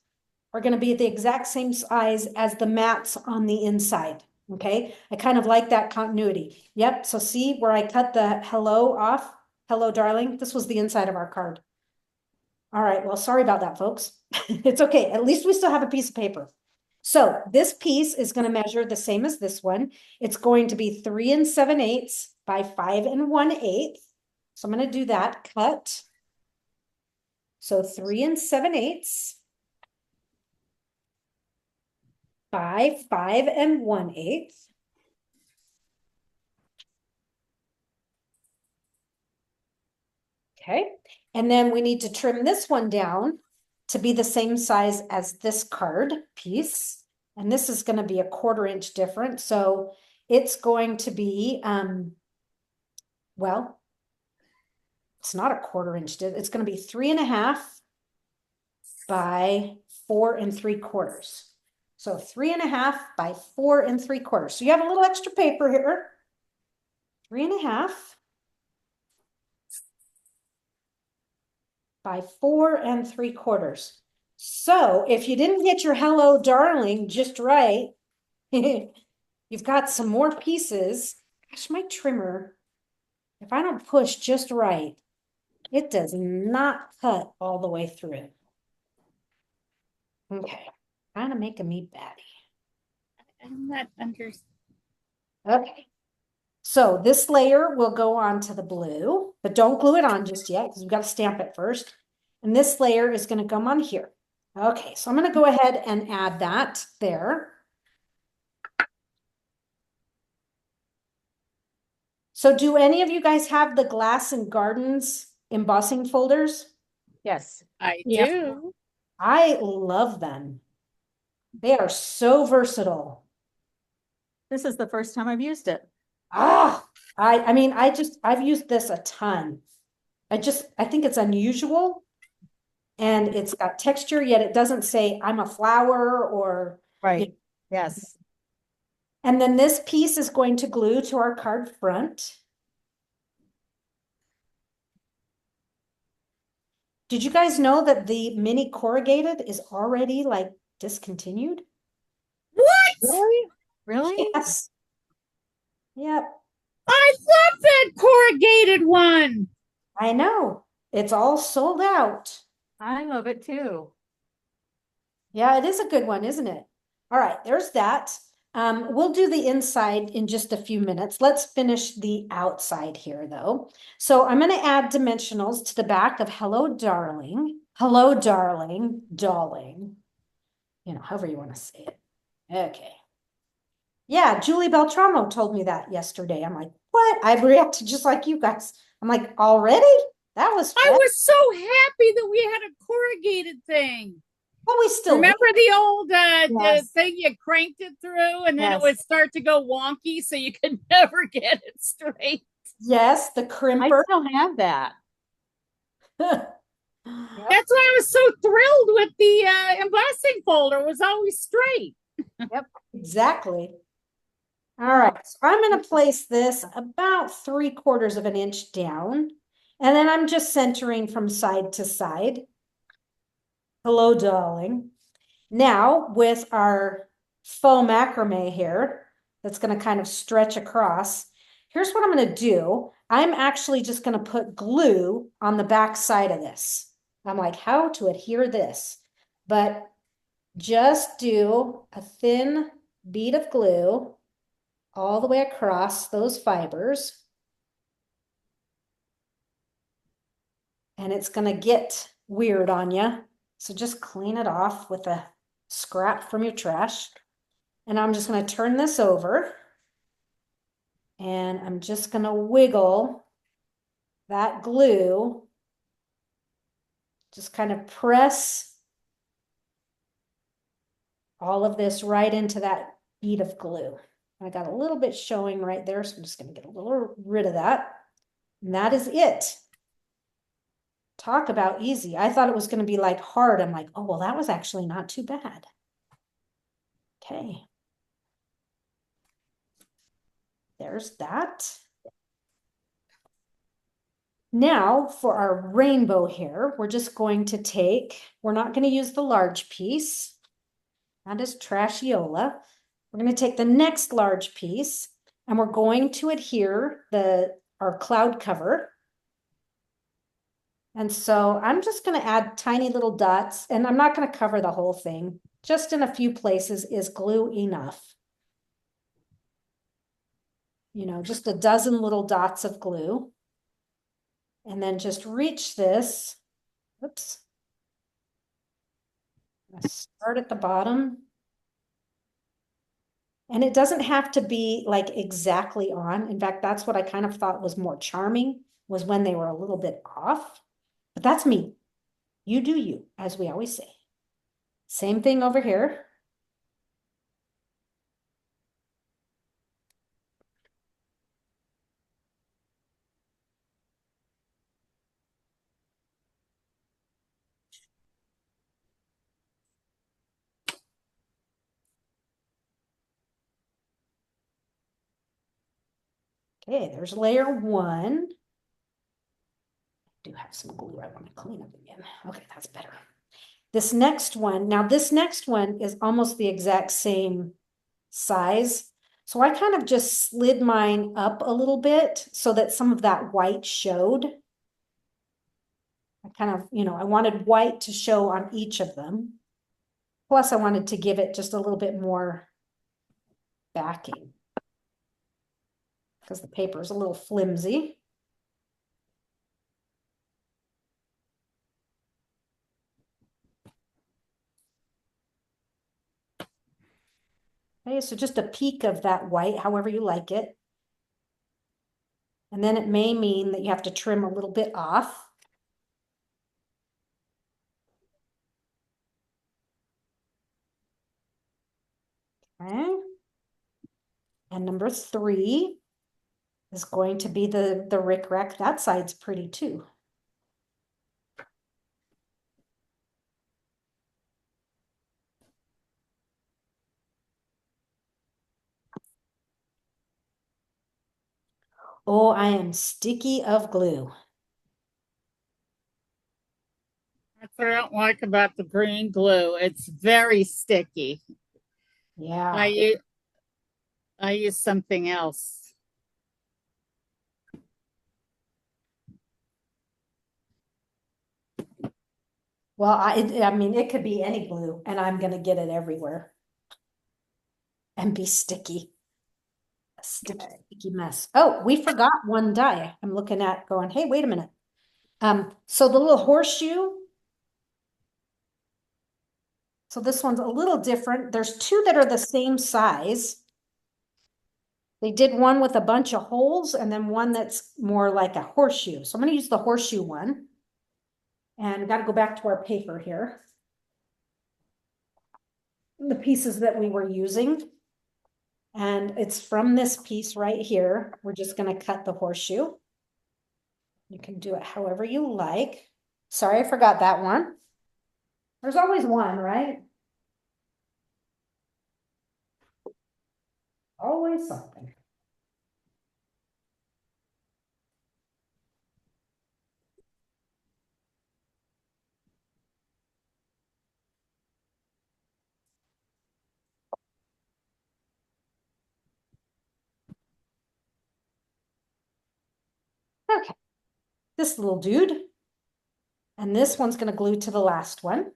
are going to be the exact same size as the mats on the inside. Okay, I kind of like that continuity. Yep, so see where I cut the hello off? Hello, darling. This was the inside of our card. All right, well, sorry about that, folks. It's okay. At least we still have a piece of paper. So this piece is going to measure the same as this one. It's going to be 3 7/8 by 5 1/8. So I'm going to do that, cut. So 3 7/8 by 5 1/8. Okay, and then we need to trim this one down to be the same size as this card piece. And this is going to be a 1/4 inch different. So it's going to be, well, it's not a 1/4 inch. It's going to be 3 1/2 by 4 3/4. So 3 1/2 by 4 3/4. So you have a little extra paper here. 3 1/2 by 4 3/4. So if you didn't get your hello, darling, just right, you've got some more pieces. Gosh, my trimmer, if I don't push just right, it does not cut all the way through. Okay, kind of making me batty. I'm not under. Okay, so this layer will go on to the blue, but don't glue it on just yet because we've got to stamp it first. And this layer is going to come on here. Okay, so I'm going to go ahead and add that there. So do any of you guys have the Glass and Gardens embossing folders? Yes. I Yeah. do. I love them. They are so versatile. This is the first time I've used it. Ah, I mean, I've used this a ton. I think it's unusual and it's got texture, yet it doesn't say I'm a flower or. Right. Yes. And then this piece is going to glue to our card front. Did you guys know that the mini corrugated is already like discontinued? What? Really? Really? Yes. Yep. I love that corrugated one. I know. It's all sold out. I love it too. Yeah, it is a good one, isn't it? All right, there's that. We'll do the inside in just a few minutes. Let's finish the outside here though. So I'm going to add dimensionals to the back of Hello, Darling. Hello, darling, darling. You know, however you want to say it. Okay. Yeah, Julie Beltramo told me that yesterday. I'm like, what? I reacted just like you guys. I'm like, already? That was I fast. was so happy that we had a corrugated thing. Well, we still Remember the old Yes. thing you cranked it through and then Yes. it would start to go wonky so you could never get it straight. Yes, the I crimper. still have that. That's why I was so thrilled with the embossing folder. It was always straight. Exactly. All right, so I'm going to place this about 3/4 of an inch down, and then I'm just centering from side to side. Hello, darling. Now, with our faux macrame here, that's going to kind of stretch across, here's what I'm going to do. I'm actually just going to put glue on the back side of this. I'm like, how to adhere this? But just do a thin bead of glue all the way across those fibers. and it's gonna get weird on you. So just clean it off with a scrap from your trash. And I'm just gonna turn this over. And I'm just gonna wiggle that glue. Just kind of press all of this right into that bead of glue. I got a little bit showing right there, so I'm just gonna get a little rid of that. And that is it. Talk about easy. I thought it was gonna be like hard. I'm like, oh, well, that was actually not too bad. Okay. There's that. Now for our rainbow hair, we're just going to take, we're not going to use the large piece. That is trashiola. We're going to take the next large piece and we're going to adhere our cloud cover. And so I'm just going to add tiny little dots, and I'm not going to cover the whole thing. Just in a few places is glue enough. You know, just a dozen little dots of glue. And then just reach this. Oops. Start at the bottom. And it doesn't have to be like exactly on. In fact, that's what I kind of thought was more charming, was when they were a little bit off. But that's me. You do you, as we always say. Same thing over here. Okay, there's layer one. I do have some glue I want to clean up again. Okay, that's better. This next one, now this next one is almost the exact same size. So I kind of just slid mine up a little bit so that some of that white showed. I kind of, you know, I wanted white to show on each of them. Plus I wanted to give it just a little bit more backing because the paper is a little flimsy. Okay, so just a peek of that white, however you like it. And then it may mean that you have to trim a little bit off. Okay. And number 3 is going to be the rickrack. That side's pretty too. Oh, I am sticky of glue. That's what I don't like about the green glue. It's very sticky. Yeah. I use something else. Well, I mean, it could be any glue, and I'm going to get it everywhere and be sticky. A sticky mess. Oh, we forgot one die. I'm looking at going, hey, wait a minute. So the little horseshoe. So this one's a little different. There's 2 that are the same size. They did one with a bunch of holes and then one that's more like a horseshoe. So I'm going to use the horseshoe one. And got to go back to our paper here. The pieces that we were using. And it's from this piece right here. We're just going to cut the horseshoe. You can do it however you like. Sorry, I forgot that one. There's always one, right? Always something. Okay. This little dude. And this one's going to glue to the last one.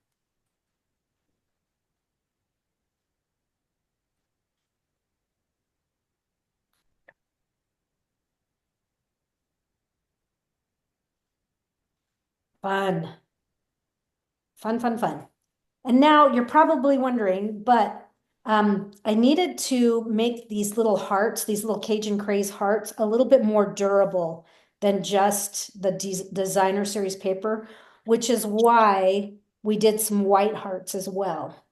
Fun. Fun, fun, fun. And now you're probably wondering, but I needed to make these little hearts, these little Cajun Craze hearts, a little bit more durable than just the designer series paper, which is why we did some white hearts as well.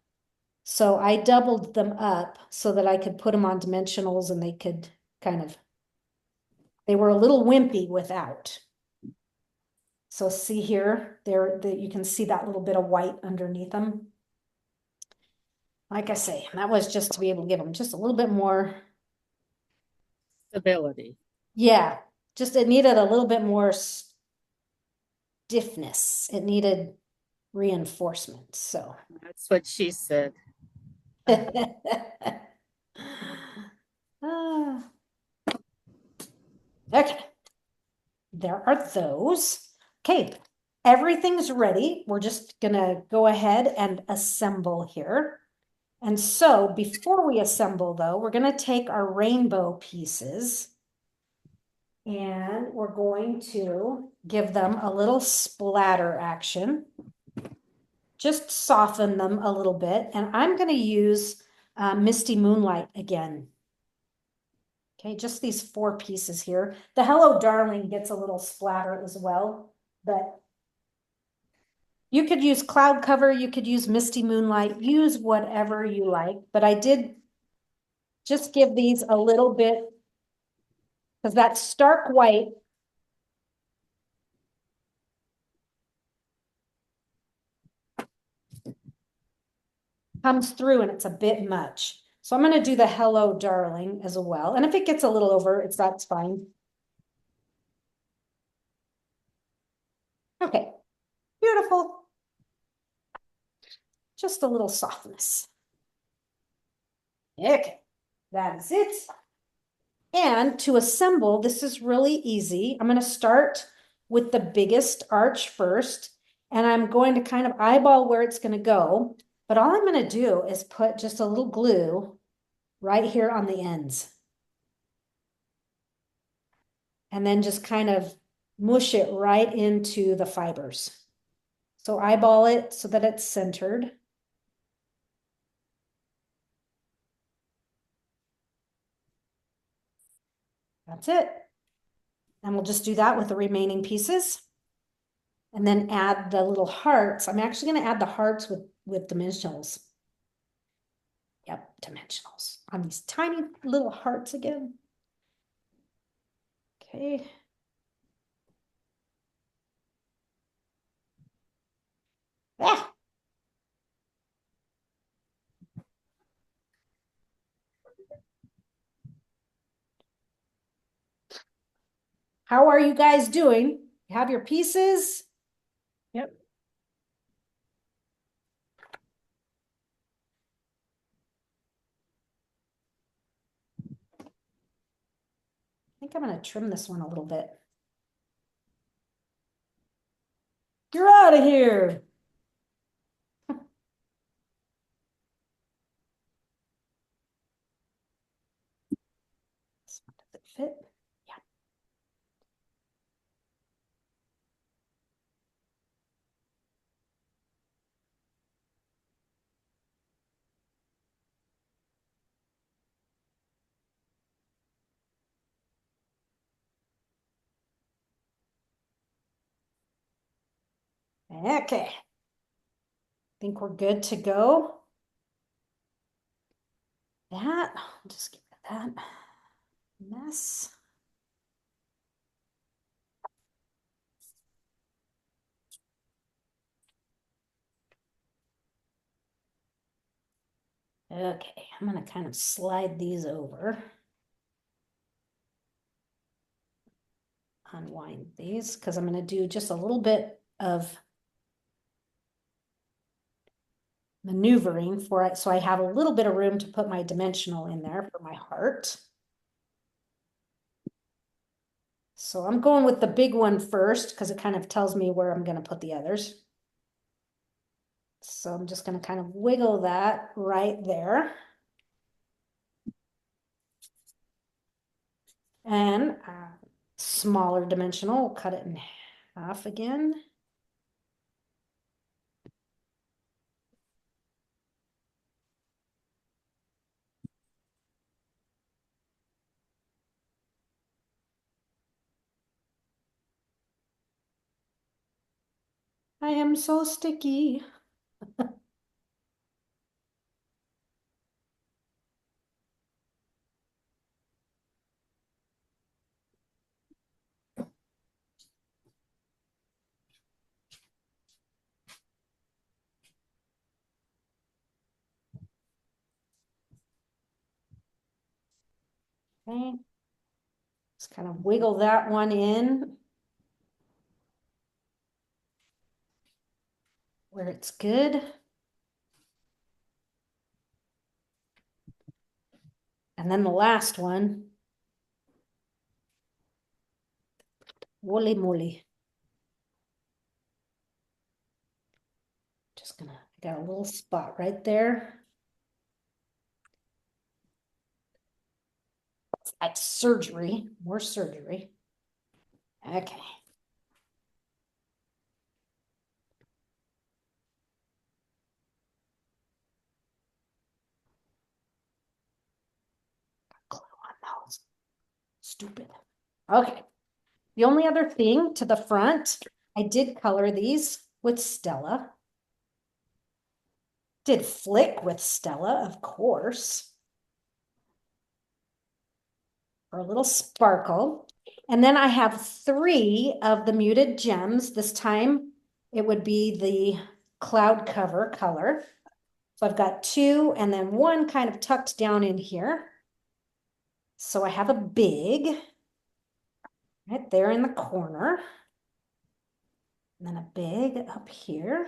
So I doubled them up so that I could put them on dimensionals and they could they were a little wimpy without. So see here, you can see that little bit of white underneath them. Like I say, that was just to be able to give them just a little bit more Stability. Yeah, just it needed a little bit more stiffness. It needed reinforcement. So That's what she said. Ah. Okay, there are those. Okay, everything's ready. We're just gonna go ahead and assemble here. And so before we assemble though, we're gonna take our rainbow pieces and we're going to give them a little splatter action. Just soften them a little bit. And I'm gonna use Misty Moonlight again. Okay, just these 4 pieces here. The Hello Darling gets a little splatter as well, but you could use Cloud Cover, you could use Misty Moonlight, use whatever you like, but I did just give these a little bit because that stark white comes through and it's a bit much. So I'm going to do the Hello Darling as well. And if it gets a little over, that's fine. Okay, beautiful. Just a little softness. Okay, that is it. And to assemble, this is really easy. I'm going to start with the biggest arch first, and I'm going to kind of eyeball where it's going to go. But all I'm going to do is put just a little glue right here on the ends. And then just kind of mush it right into the fibers. So eyeball it so that it's centered. That's it. And we'll just do that with the remaining pieces. And then add the little hearts. I'm actually going to add the hearts with dimensionals. Yep, dimensionals on these tiny little hearts again. Okay. Ah. How are you guys doing? You have your pieces? Yep. I think I'm going to trim this one a little bit. You're out of here. This one, does it fit? Yeah. Okay. Think we're good to go. That, I'll just get that mess. Okay, I'm going to kind of slide these over. Unwind these because I'm going to do just a little bit of maneuvering for it so I have a little bit of room to put my dimensional in there for my heart. So I'm going with the big one first because it kind of tells me where I'm going to put the others. So I'm just going to kind of wiggle that right there. And smaller dimensional, we'll cut it in half again. I am so sticky. Okay. Just kind of wiggle that one in where it's good. And then the last one. Holy moly. Just gonna, I got a little spot right there. That's surgery, more surgery. Okay. Glue on those. Stupid. Okay. The only other thing to the front, I did color these with Stella. Did flick with Stella, of course. For a little sparkle. And then I have 3 of the muted gems. This time it would be the cloud cover color. So I've got 2 and then 1 kind of tucked down in here. So I have a big right there in the corner. And then a big up here.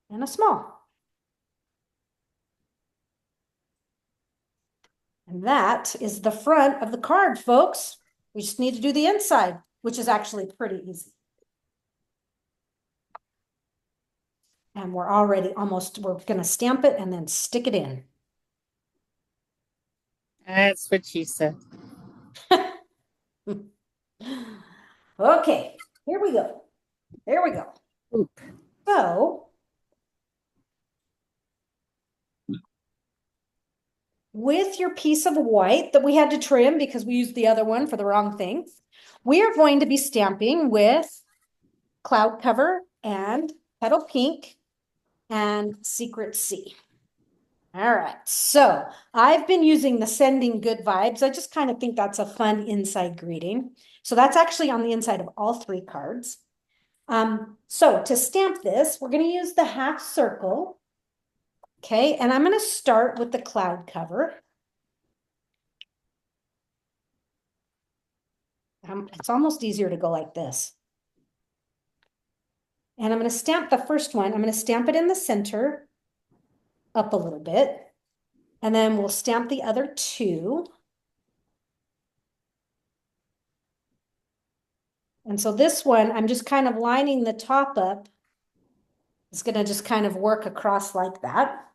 And a small. And that is the front of the card, folks. We just need to do the inside, which is actually pretty easy. And we're already almost, we're going to stamp it and then stick it in. That's what she said. Okay, here we go. There we go. Oop. So, with your piece of white that we had to trim because we used the other one for the wrong thing, we are going to be stamping with cloud cover and petal pink and secret C. All right, so I've been using the sending good vibes. I just kind of think that's a fun inside greeting. So that's actually on the inside of all 3 cards. So to stamp this, we're going to use the half circle. Okay, and I'm going to start with the cloud cover. It's almost easier to go like this. And I'm going to stamp the first one. I'm going to stamp it in the center up a little bit. And then we'll stamp the other 2. And so this one, I'm just kind of lining the top up. It's going to just kind of work across like that.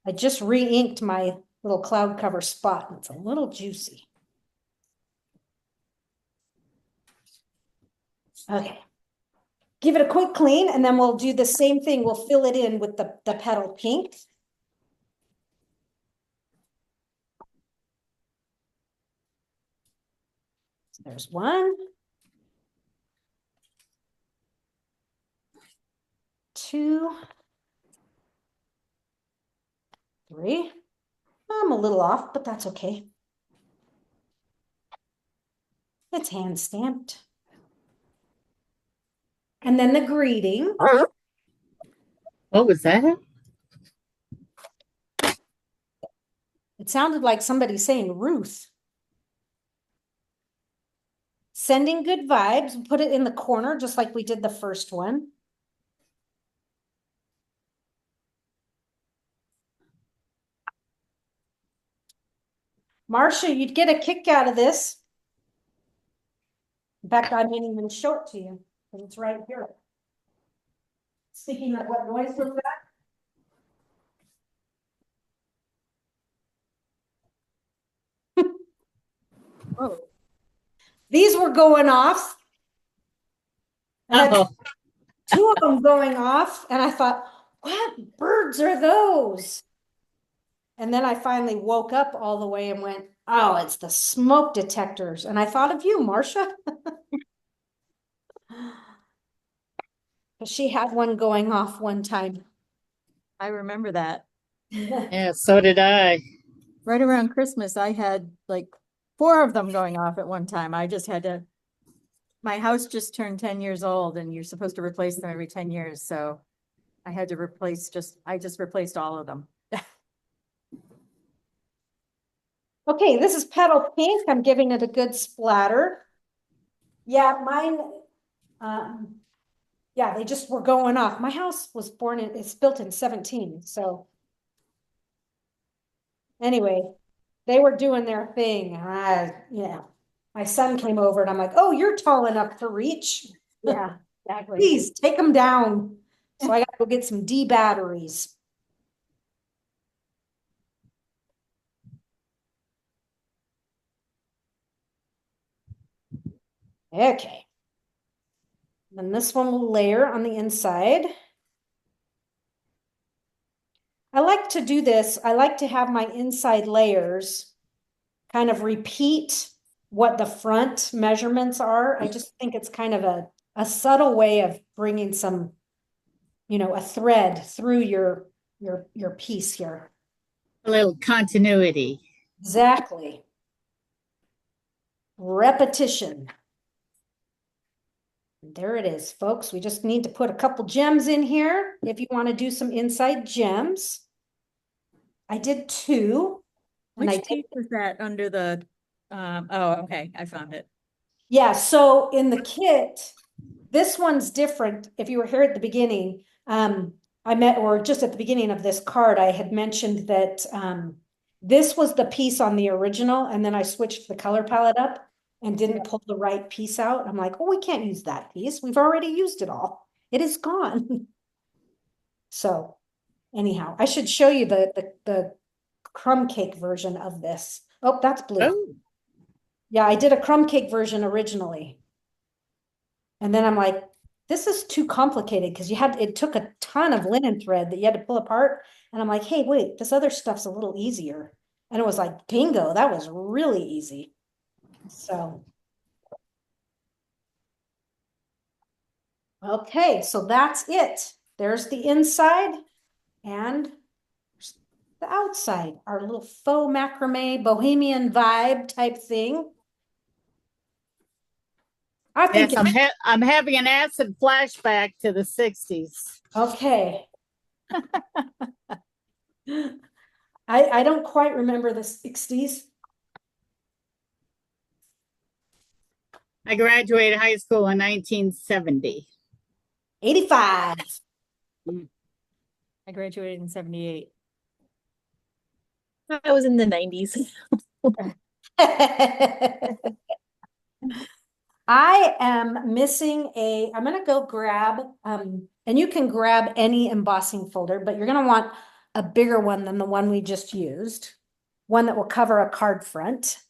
I just re-inked my little cloud cover spot. And it's a little juicy. Okay. Give it a quick clean, and then we'll do the same thing. We'll fill it in with the petal pink. There's 1. 2. 3. I'm a little off, but that's okay. It's hand stamped. And then the greeting. What was that? It sounded like somebody saying Ruth. Sending good vibes. We'll put it in the corner, just like we did the first one. Marcia, you'd get a kick out of this. In fact, I didn't even show it to you, because it's right here. Speaking of what noise was that? Oh. These were going off. And I had Oh, 2 of them going off, and I thought, what birds are those? And then I finally woke up all the way and went, oh, it's the smoke detectors. And I thought of you, Marcia. She had one going off one time. I remember that. Yeah, so did I. Right around Christmas, I had like 4 of them going off at one time. I just had to, my house just turned 10 years old and you're supposed to replace them every 10 years. So I had to I just replaced all of them. Okay, this is petal pink. I'm giving it a good splatter. Yeah, mine, yeah, they just were going off. My house was it's built in 17, so. Anyway, they were doing their thing. Yeah, my son came over and I'm like, oh, you're tall enough to reach. Yeah, exactly. Please take them down. So I got to go get some D batteries. Okay. Then this one will layer on the inside. I like to do this. I like to have my inside layers kind of repeat what the front measurements are. I just think it's kind of a subtle way of bringing some, a thread through your piece here. A little continuity. Exactly. Repetition. There it is, folks. We just need to put a couple gems in here if you want to do some inside gems. I did 2. Which piece was that under the, oh, okay, I found it. Yeah, so in the kit, this one's different. If you were here at the beginning, or just at the beginning of this card, I had mentioned that this was the piece on the original, and then I switched the color palette up and didn't pull the right piece out. I'm like, oh, we can't use that piece. We've already used it all. It is gone. So anyhow, I should show you the crumb cake version of this. Oh, that's blue. Oh. Yeah, I did a crumb cake version originally. And then I'm like, this is too complicated because it took a ton of linen thread that you had to pull apart. And I'm like, hey, wait, this other stuff's a little easier. And it was like, bingo, that was really easy. So. Okay, so that's it. There's the inside and the outside, our little faux macrame bohemian vibe type thing. I think yes, I'm having an acid flashback to the 60s. Okay. I don't quite remember the 60s. I graduated high school in 1970. 85. I graduated in 78. I was in the 90s. I am missing I'm going to go grab, and you can grab any embossing folder, but you're going to want a bigger one than the one we just used, one that will cover a card front.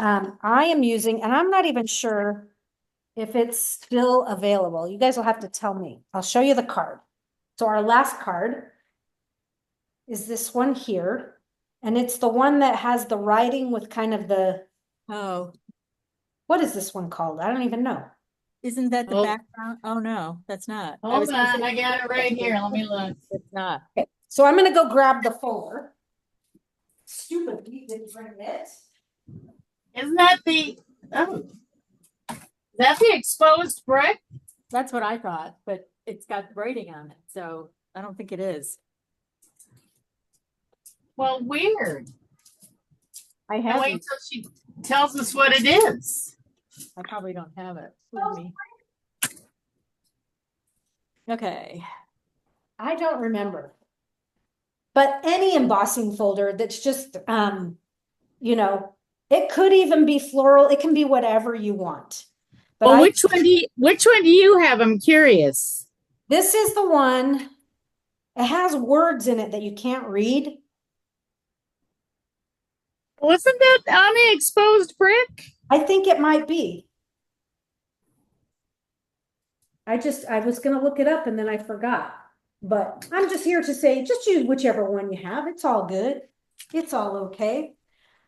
I am using, and I'm not even sure if it's still available. You guys will have to tell me. I'll show you the card. So our last card is this one here, and it's the one that has the writing with kind of the, Oh, what is this one called? I don't even know. isn't that the Oh. background? Oh, no, that's not. Hold on, I got it right here. Let me look. It's not. Okay, so I'm going to go grab the folder. Stupid, we didn't bring it. Isn't that is that the exposed brick? That's what I thought, but it's got writing on it, so I don't think it is. Well, weird. I I'll have wait it. till she tells us what it is. I probably don't have it with me. Okay. I don't remember. But any embossing folder that's just, it could even be floral. It can be whatever you want. But Well, which one do you have? I'm curious. This is the one. It has words in it that you can't read. Wasn't that on the exposed brick? I think it might be. I was going to look it up and then I forgot. But I'm just here to say, just use whichever one you have. It's all good. It's all okay.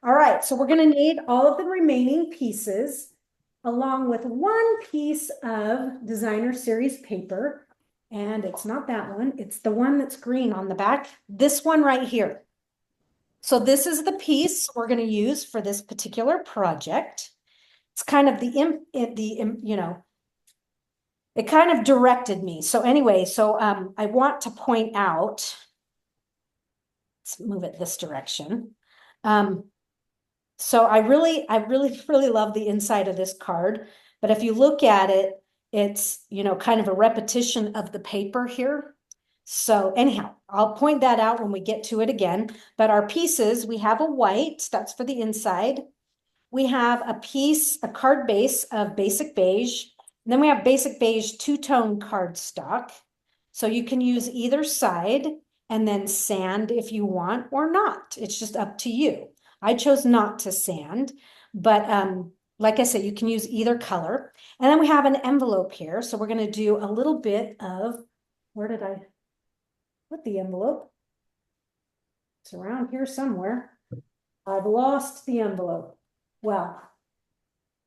All right, so we're going to need all of the remaining pieces. along with one piece of designer series paper. And it's not that one, it's the one that's green on the back, this one right here. So this is the piece we're going to use for this particular project. It's kind of you know, it kind of directed me. So anyway, I want to point out, let's move it this direction. So I really love the inside of this card, but if you look at it, it's, you know, kind of a repetition of the paper here. So anyhow, I'll point that out when we get to it again, but our pieces, we have a white, that's for the inside. We have a card base of basic beige. And then we have basic beige two-tone cardstock. So you can use either side and then sand if you want or not. It's just up to you. I chose not to sand, but like I said, you can use either color. And then we have an envelope here. So we're going to do a little bit of, where did I put the envelope? It's around here somewhere. I've lost the envelope. Well,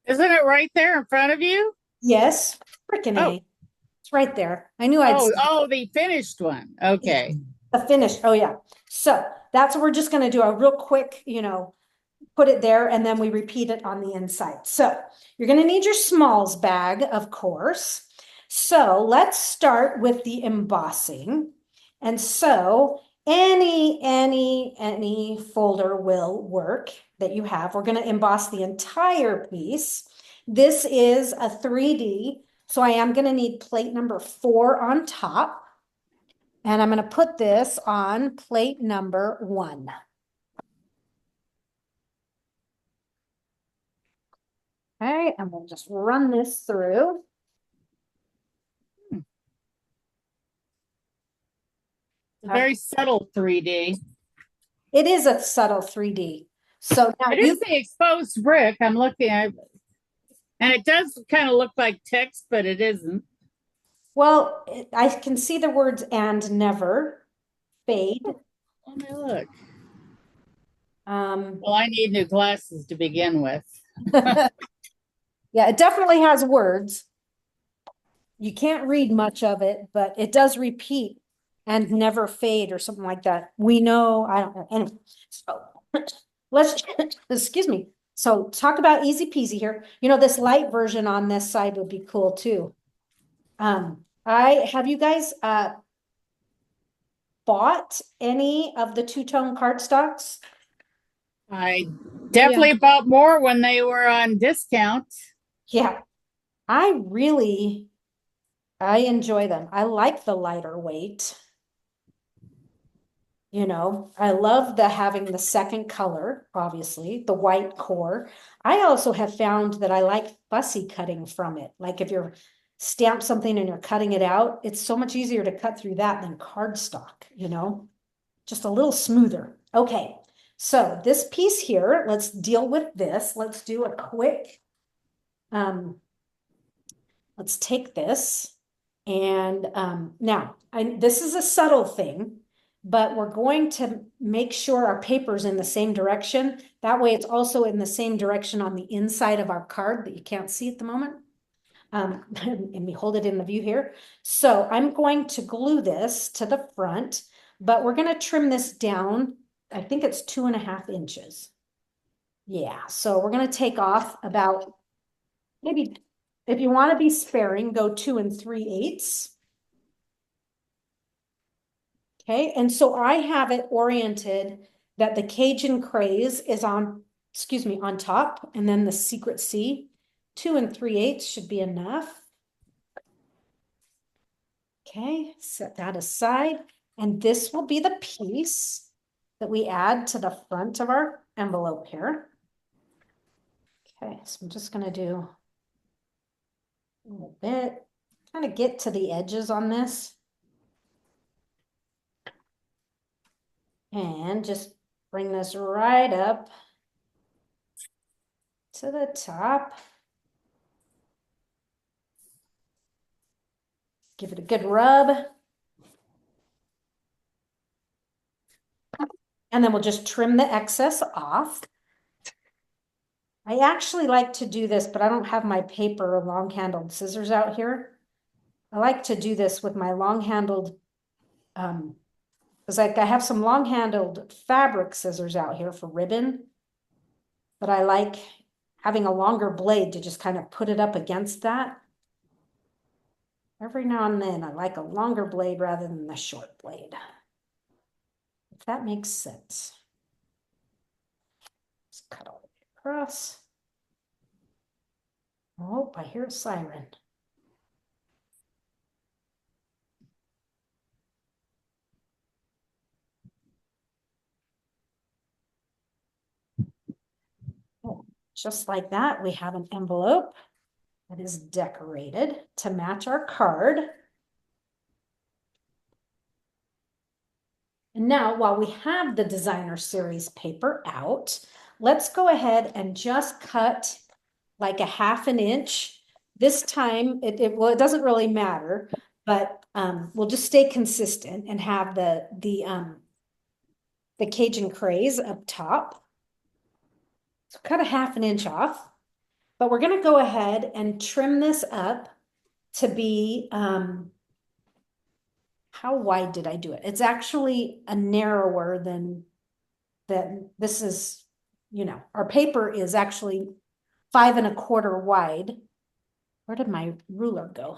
Isn't it right there in front of you? yes, freaking Oh. A. It's right there. I knew I'd Oh, the finished one. Okay. the finish. Oh yeah. So that's what we're just going to do a real quick, you know, put it there and then we repeat it on the inside. So you're going to need your smalls bag, of course. So let's start with the embossing. And so any folder will work that you have. We're going to emboss the entire piece. This is a 3D, so I am going to need plate number 4 on top. And I'm going to put this on plate number 1. Okay, and we'll just run this through. Very subtle 3D. It is a subtle 3D. So now It is the exposed brick. I'm looking at, and it does kind of look like text, but it isn't. well, I can see the words and never fade. Let me look. Um, Well, I need new glasses to begin with. yeah, it definitely has words. You can't read much of it, but it does repeat and never fade or something like that. We know, I don't know. Anyway, so let's, excuse me. So talk about easy peasy here. You know, this light version on this side would be cool too. Have you guys bought any of the two-tone cardstocks? I definitely bought more when they were on discount. Yeah, I enjoy them. I like the lighter weight. You know, I love having the second color, obviously, the white core. I also have found that I like fussy cutting from it. Like if you're stamp something and you're cutting it out, it's so much easier to cut through that than cardstock, you know, just a little smoother. Okay, so this piece here, let's deal with this. Let's do a quick, let's take this and now this is a subtle thing, but we're going to make sure our paper's in the same direction. That way it's also in the same direction on the inside of our card that you can't see at the moment. And we hold it in the view here. So I'm going to glue this to the front, but we're going to trim this down. I think it's 2.5 inches. Yeah, so we're going to take off about, maybe if you want to be sparing, go 2 3/8. Okay, and so I have it oriented that the Cajun craze is on, excuse me, on top, and then the secret C, 2 3/8 should be enough. Okay, set that aside. And this will be the piece that we add to the front of our envelope here. Okay, so I'm just gonna do a little bit, kind of get to the edges on this. And just bring this right up to the top. Give it a good rub. And then we'll just trim the excess off. I actually like to do this, but I don't have my paper or long-handled scissors out here. I like to do this with my long-handled, it's like I have some long-handled fabric scissors out here for ribbon, but I like having a longer blade to just kind of put it up against that. Every now and then, I like a longer blade rather than the short blade. If that makes sense. Just cut all the way across. Oh, I hear a siren. Oh, just like that, we have an envelope that is decorated to match our card. And now, while we have the designer series paper out, let's go ahead and just cut like a 1/2 inch. This time, well, it doesn't really matter, but we'll just stay consistent and have the Cajun craze up top. So cut a 1/2 inch off, but we're gonna go ahead and trim this up to be, how wide did I do it? It's actually a narrower than this is, our paper is actually 5 1/4 wide. Where did my ruler go?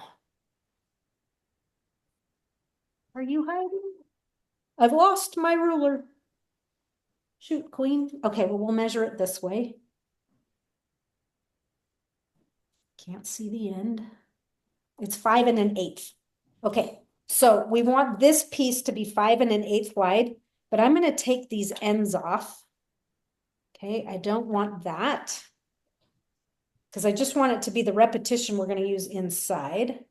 Are you hiding? I've lost my ruler. Shoot, queen. Okay, well, we'll measure it this way. Can't see the end. It's 5 1/8. Okay, so we want this piece to be 5 1/8 wide, but I'm going to take these ends off. Okay, I don't want that because I just want it to be the repetition we're going to use inside.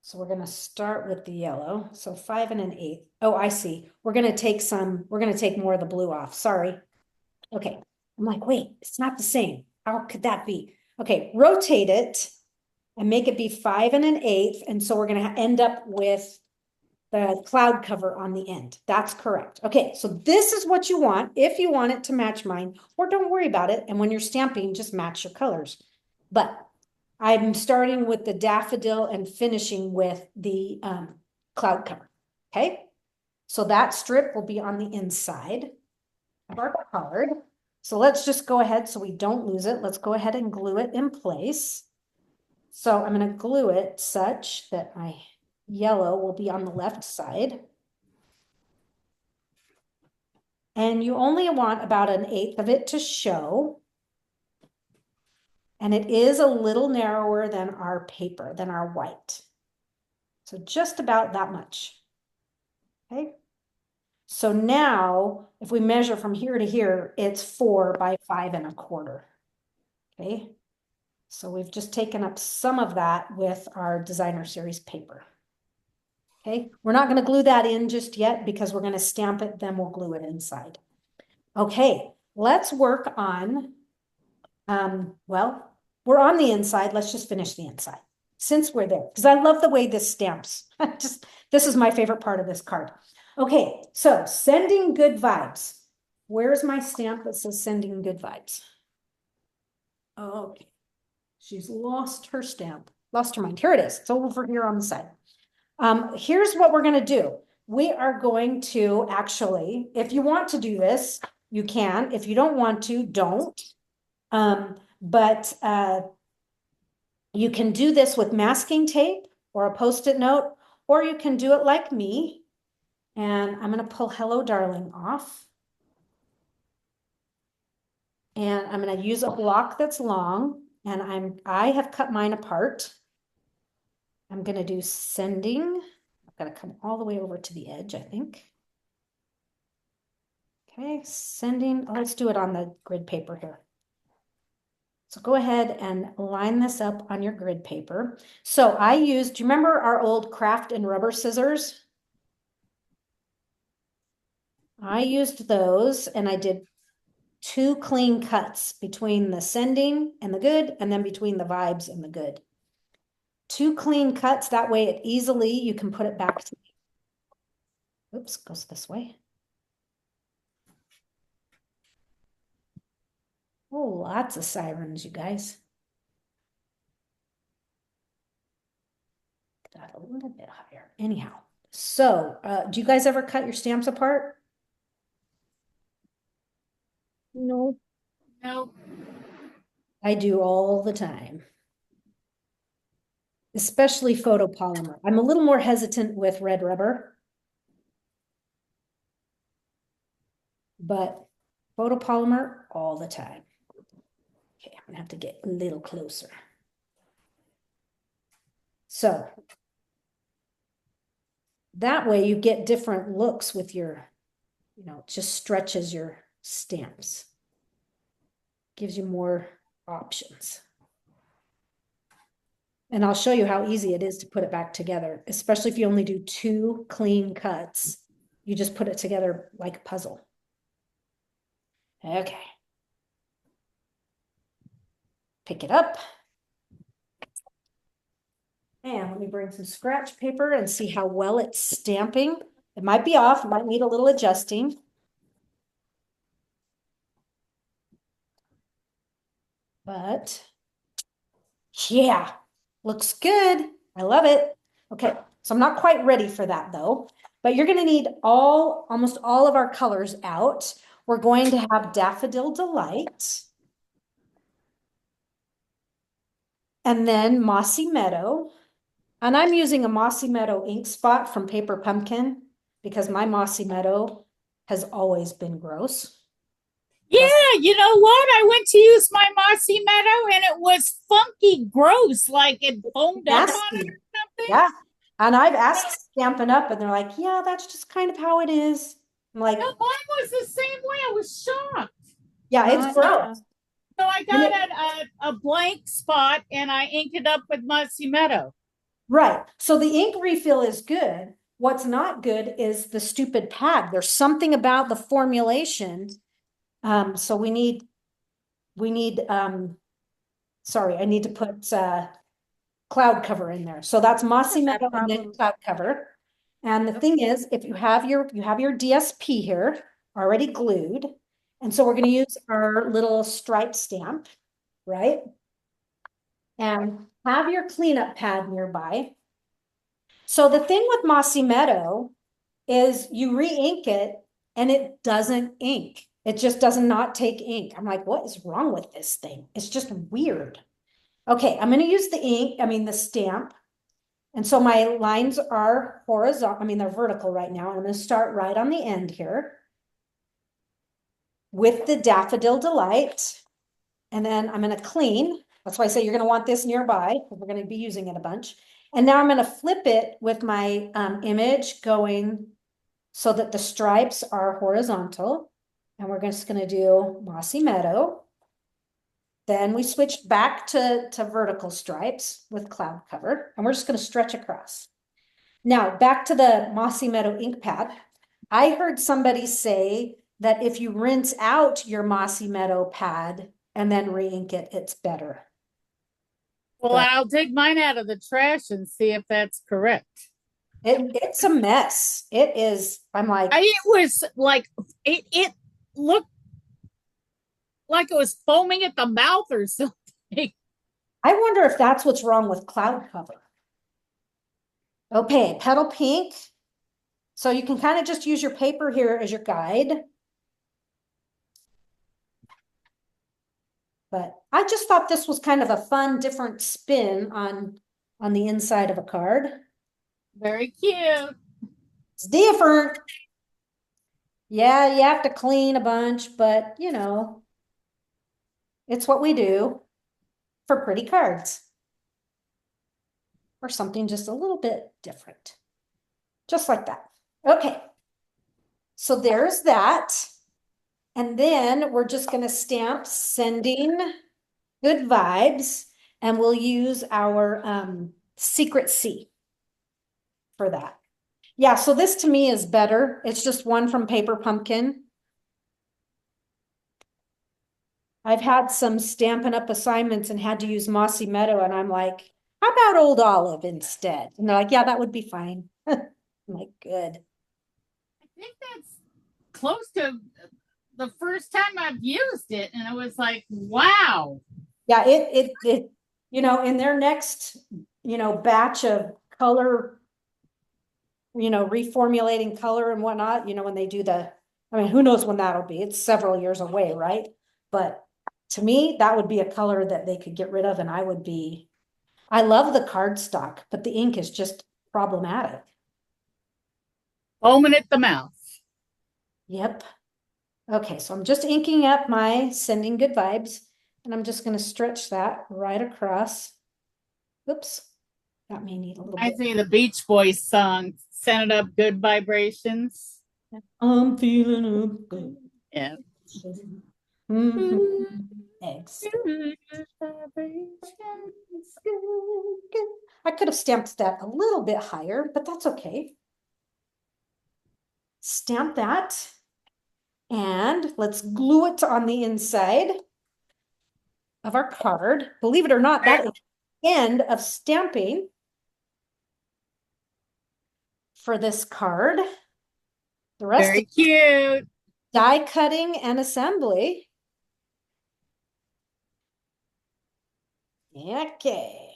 So we're going to start with the yellow. So 5 1/8. Oh, I see. We're going to take more of the blue off. Sorry. Okay. I'm like, wait, it's not the same. How could that be? Okay, rotate it and make it be 5 1/8. And so we're going to end up with the cloud cover on the end. That's correct. Okay, so this is what you want if you want it to match mine, or don't worry about it. And when you're stamping, just match your colors. But I'm starting with the daffodil and finishing with the cloud cover. Okay, so that strip will be on the inside of our card. So let's just go ahead so we don't lose it. Let's go ahead and glue it in place. So I'm going to glue it such that my yellow will be on the left side. And you only want about 1/8 of it to show. And it is a little narrower than our paper, than our white. So just about that much. Okay. So now if we measure from here to here, it's 4 by 5 1/4. Okay. So we've just taken up some of that with our designer series paper. Okay. We're not going to glue that in just yet because we're going to stamp it, then we'll glue it inside. Okay. Let's work on, well, we're on the inside. Let's just finish the inside since we're there, because I love the way this stamps. This is my favorite part of this card. Okay, so sending good vibes. Where's my stamp that says sending good vibes? Okay, she's lost her stamp, lost her mind. Here it is. It's over here on the side. Here's what we're going to do. We are going to actually, if you want to do this, you can. If you don't want to, don't. But you can do this with masking tape or a Post-it note, or you can do it like me. And I'm going to pull Hello Darling off. And I'm going to use a block that's long, and I have cut mine apart. I'm going to do sending. I've got to come all the way over to the edge, I think. Okay, sending. Let's do it on the grid paper here. So go ahead and line this up on your grid paper. So I used, do you remember our old craft and rubber scissors? I used those and I did 2 clean cuts between the sending and the good, and then between the vibes and the good. 2 clean cuts, that way you can put it back to, oops, goes this way. Oh, lots of sirens, you guys. That a little bit higher. Anyhow, so do you guys ever cut your stamps apart? No. No. I do all the time. Especially photopolymer. I'm a little more hesitant with red rubber. But photopolymer all the time. Okay, I'm gonna have to get a little closer. So that way you get different looks with your, it just stretches your stamps. Gives you more options. And I'll show you how easy it is to put it back together, especially if you only do 2 clean cuts. You just put it together like a puzzle. Okay. Pick it up. And let me bring some scratch paper and see how well it's stamping. It might be off, might need a little adjusting. But yeah, looks good. I love it. Okay, so I'm not quite ready for that though, but you're gonna need almost all of our colors out. We're going to have Daffodil Delight. And then Mossy Meadow. And I'm using a Mossy Meadow ink spot from Paper Pumpkin because my Mossy Meadow has always been gross. Yeah, you know what? I went to use my Mossy Meadow and it was funky, gross, like it foamed up on it or something. Yeah. And I've asked Stampin' Up and they're like, yeah, that's just kind of how it is. I'm like, No, mine was the same way. I was shocked. yeah, it's gross. So I got a blank spot and I inked it up with Mossy Meadow. Right. So the ink refill is good. What's not good is the stupid pad. There's something about the formulation. So we need, sorry, I need to put cloud cover in there. So that's Mossy Meadow and then cloud cover. And the thing is, if you have your DSP here already glued, and so we're going to use our little stripe stamp, right? And have your cleanup pad nearby. So the thing with Mossy Meadow is you re-ink it and it doesn't ink. It just does not take ink. I'm like, what is wrong with this thing? It's just weird. Okay, I'm going to use the stamp. And so my lines are horizontal, they're vertical right now. I'm going to start right on the end here with the Daffodil Delight. And then I'm going to clean. That's why I say you're going to want this nearby because we're going to be using it a bunch. And now I'm going to flip it with my image going so that the stripes are horizontal. And we're just going to do Mossy Meadow. Then we switched back to vertical stripes with cloud cover, and we're just going to stretch across. Now, back to the Mossy Meadow ink pad. I heard somebody say that if you rinse out your Mossy Meadow pad and then re-ink it, it's better. Well, I'll take mine out of the trash and see if that's correct. It's a mess. It is. I'm like, it was like, it looked like it was foaming at the mouth or something. I wonder if that's what's wrong with cloud cover. Okay, petal pink. So you can kind of just use your paper here as your guide. But I just thought this was kind of a fun, different spin on the inside of a card. Very cute. It's different. Yeah, you have to clean a bunch, but it's what we do for pretty cards. Or something just a little bit different. Just like that. Okay. So there's that. And then we're just going to stamp sending good vibes, and we'll use our secret C for that. Yeah, so this to me is better. It's just one from Paper Pumpkin. I've had some Stampin' Up assignments and had to use Mossy Meadow, and I'm like, how about Old Olive instead? And they're like, yeah, that would be fine. I'm like, good. I think that's close to the first time I've used it, and it was like, wow. Yeah, it in their next, batch of color, reformulating color and whatnot, when they do I mean, who knows when that'll be? It's several years away, right? But to me, that would be a color that they could get rid of, and I love the cardstock, but the ink is just problematic. Foaming at the mouth. Yep. Okay, so I'm just inking up my sending good vibes, and I'm just going to stretch that right across. Oops, that may need a little I bit. see the Beach Boys song, "Send It Up Good Vibrations." I'm feeling good. Yeah. Eggs. I could have stamped that a little bit higher, but that's okay. Stamp that. And let's glue it on the inside of our card. Believe it or not, that is the end of stamping for this card. The rest Very is cute. die cutting and assembly. Okay.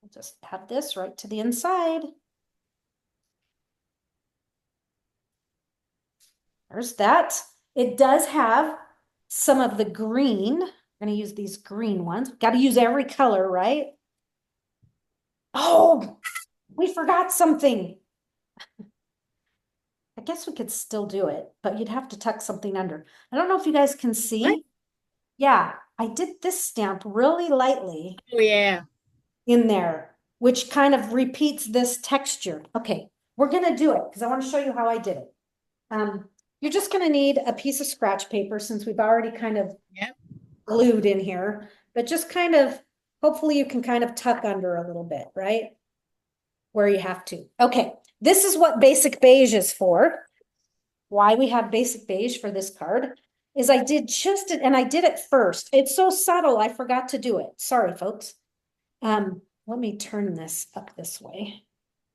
I'll just add this right to the inside. There's that. It does have some of the green. I'm going to use these green ones. Got to use every color, right? Oh, we forgot something. I guess we could still do it, but you'd have to tuck something under. I don't know if you guys can see. What? Yeah, I did this stamp really lightly Oh, yeah. in there, which kind of repeats this texture. Okay, we're going to do it because I want to show you how I did it. You're just going to need a piece of scratch paper since we've already kind of glued in here, but just kind of, hopefully you can kind of tuck under a little bit, right? Where you have to. Okay, this is what basic beige is for. Why we have basic beige for this card is I did just it, and I did it first. It's so subtle, I forgot to do it. Sorry, folks. Let me turn this up this way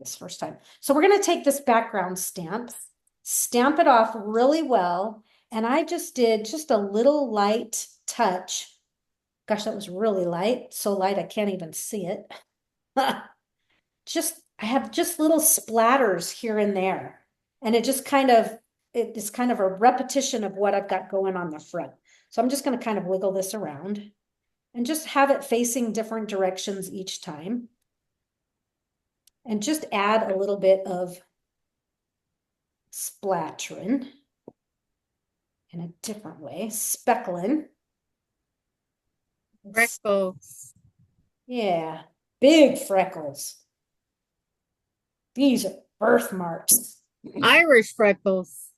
this first time. So we're going to take this background stamp it off really well. And I just did just a little light touch. Gosh, that was really light. So light, I can't even see it. I have just little splatters here and there. And it is kind of a repetition of what I've got going on the front. So I'm just going to kind of wiggle this around and just have it facing different directions each time. And just add a little bit of splattering in a different way, speckling. Freckles. Yeah, big freckles. These are birthmarks. Irish freckles.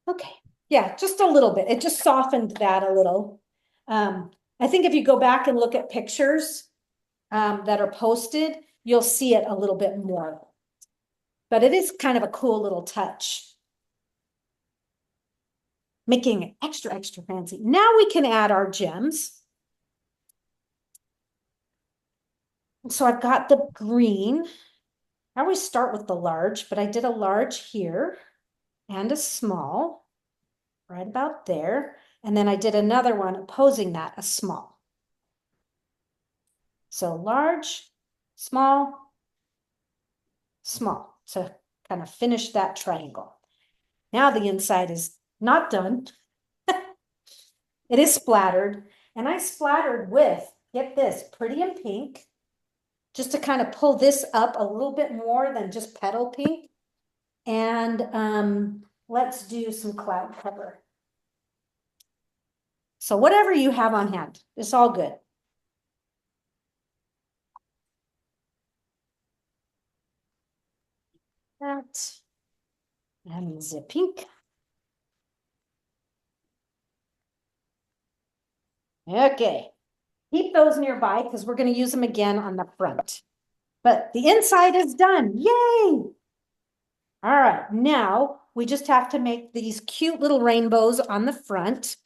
Okay, yeah, just a little bit. It just softened that a little. I think if you go back and look at pictures that are posted, you'll see it a little bit more. But it is kind of a cool little touch. Making it extra, extra fancy. Now we can add our gems. So I've got the green. I always start with the large, but I did a large here and a small right about there. And then I did another one opposing that, a small. So large, small, small. So kind of finish that triangle. Now the inside is not done. It is splattered. And I splattered with, get this, pretty in pink, just to kind of pull this up a little bit more than just petal pink. And let's do some cloud cover. So whatever you have on hand, it's all good. That and the pink. Okay, keep those nearby because we're going to use them again on the front. But the inside is done. Yay! All right, now we just have to make these cute little rainbows on the front.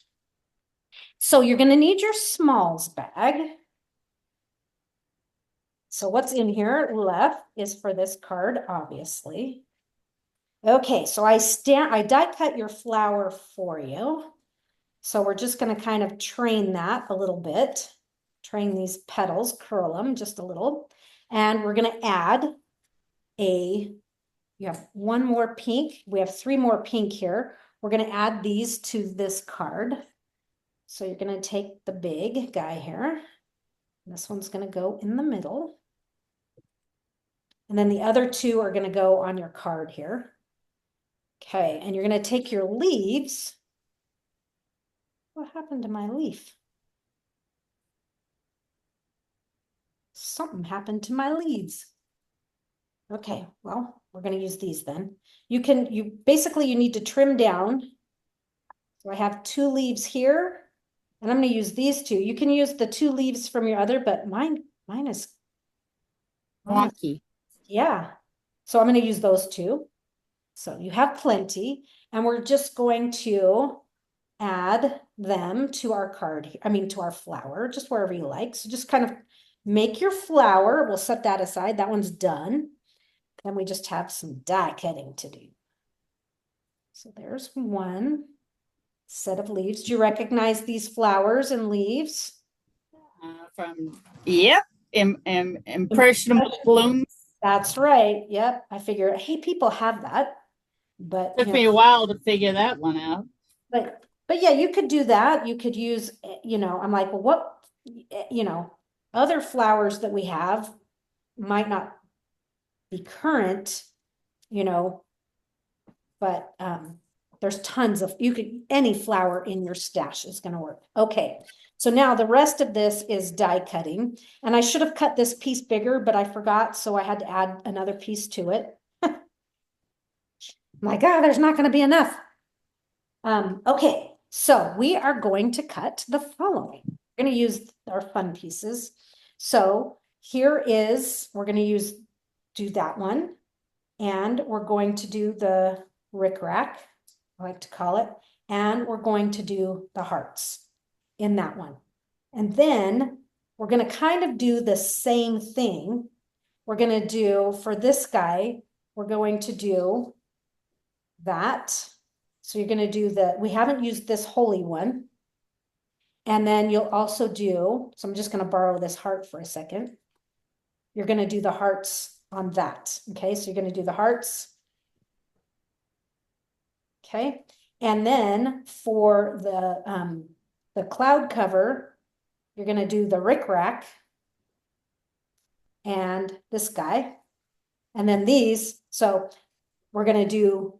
So you're going to need your smalls bag. So what's in here left is for this card, obviously. Okay, so I die cut your flower for you. So we're just going to kind of train that a little bit. Train these petals, curl them just a little. And we're going to add you have one more pink. We have 3 more pink here. We're going to add these to this card. So you're going to take the big guy here. This one's going to go in the middle. And then the other 2 are going to go on your card here. Okay, and you're going to take your leaves. What happened to my leaf? Something happened to my leaves. Okay, well, we're going to use these then. You basically need to trim down. So I have 2 leaves here, and I'm going to use these 2. You can use the 2 leaves from your other, but mine is Wonky. yeah. So I'm going to use those 2. So you have plenty, and we're just going to add them to our card. I mean, to our flower, just wherever you like. So just kind of make your flower. We'll set that aside. That one's done. Then we just have some die cutting to do. So there's one set of leaves. Do you recognize these flowers and leaves? Yep, impressionable blooms. That's right. Yep. I figure, hey, people have that, but Took me a while to figure that one out. But yeah, you could do that. You could use, I'm like, well, what, other flowers that we have might not be current, but there's tons of, any flower in your stash is going to work. Okay. So now the rest of this is die cutting, and I should have cut this piece bigger, but I forgot. So I had to add another piece to it. My God, there's not going to be enough. Okay. So we are going to cut the following. We're going to use our fun pieces. So here is, we're going to do that one. And we're going to do the rickrack, I like to call it. And we're going to do the hearts in that one. And then we're going to kind of do the same thing. We're going to do, for this guy, we're going to do that. So you're going to do we haven't used this holy one. And then you'll also do, so I'm just going to borrow this heart for a second. You're going to do the hearts on that. Okay, so you're going to do the hearts. Okay, and then for the cloud cover, you're going to do the rickrack and this guy. And then these, so we're going to do,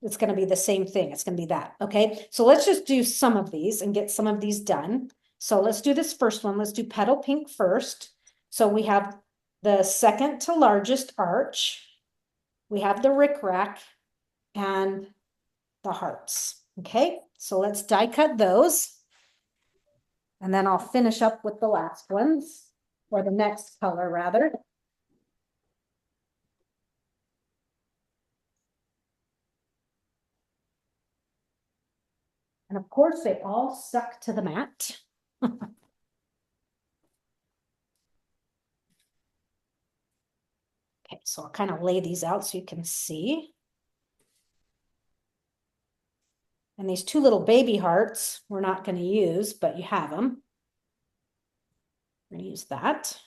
it's going to be the same thing. It's going to be that. Okay. So let's just do some of these and get some of these done. So let's do this first one. Let's do petal pink first. So we have the second to largest arch. We have the rickrack and the hearts. Okay. So let's die cut those. And then I'll finish up with the last ones, or the next color rather. And of course, they all stuck to the mat. Okay, so I'll kind of lay these out so you can see. And these 2 little baby hearts, we're not going to use, but you have them. We're going to use that.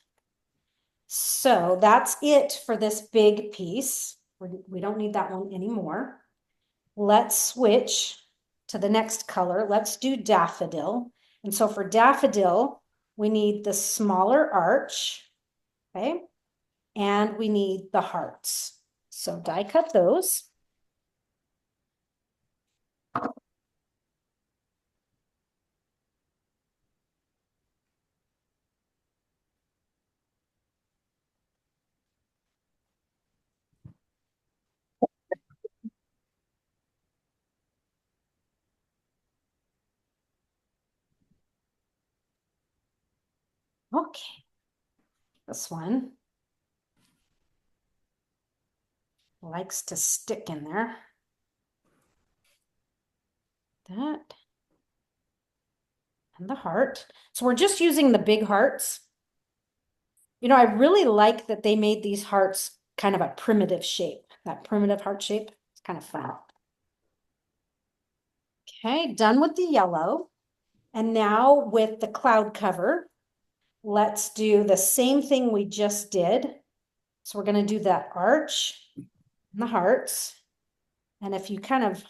So that's it for this big piece. We don't need that one anymore. Let's switch to the next color. Let's do daffodil. And so for daffodil, we need the smaller arch, okay? And we need the hearts. So die cut those. Okay, this one likes to stick in there. That and the heart. So we're just using the big hearts. I really like that they made these hearts kind of a primitive shape, that primitive heart shape. kind of fun. Okay, done with the yellow. And now with the cloud cover, let's do the same thing we just did. So we're going to do that arch and the hearts. And if you kind of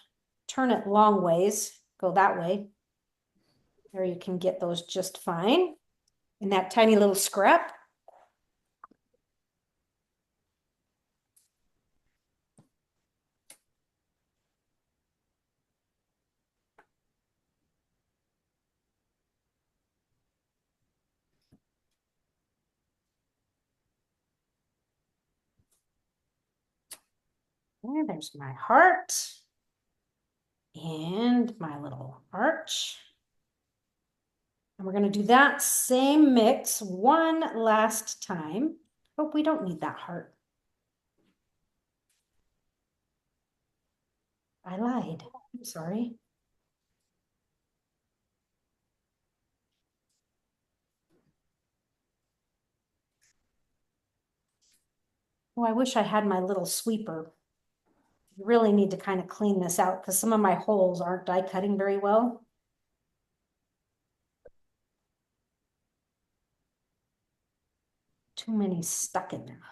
turn it long ways, go that way, there you can get those just fine in that tiny little scrap. And there's my heart and my little arch. And we're going to do that same mix one last time. Oh, we don't need that heart. I lied. I'm sorry. Oh, I wish I had my little sweeper. I really need to kind of clean this out because some of my holes aren't die cutting very well. Too many stuck in there.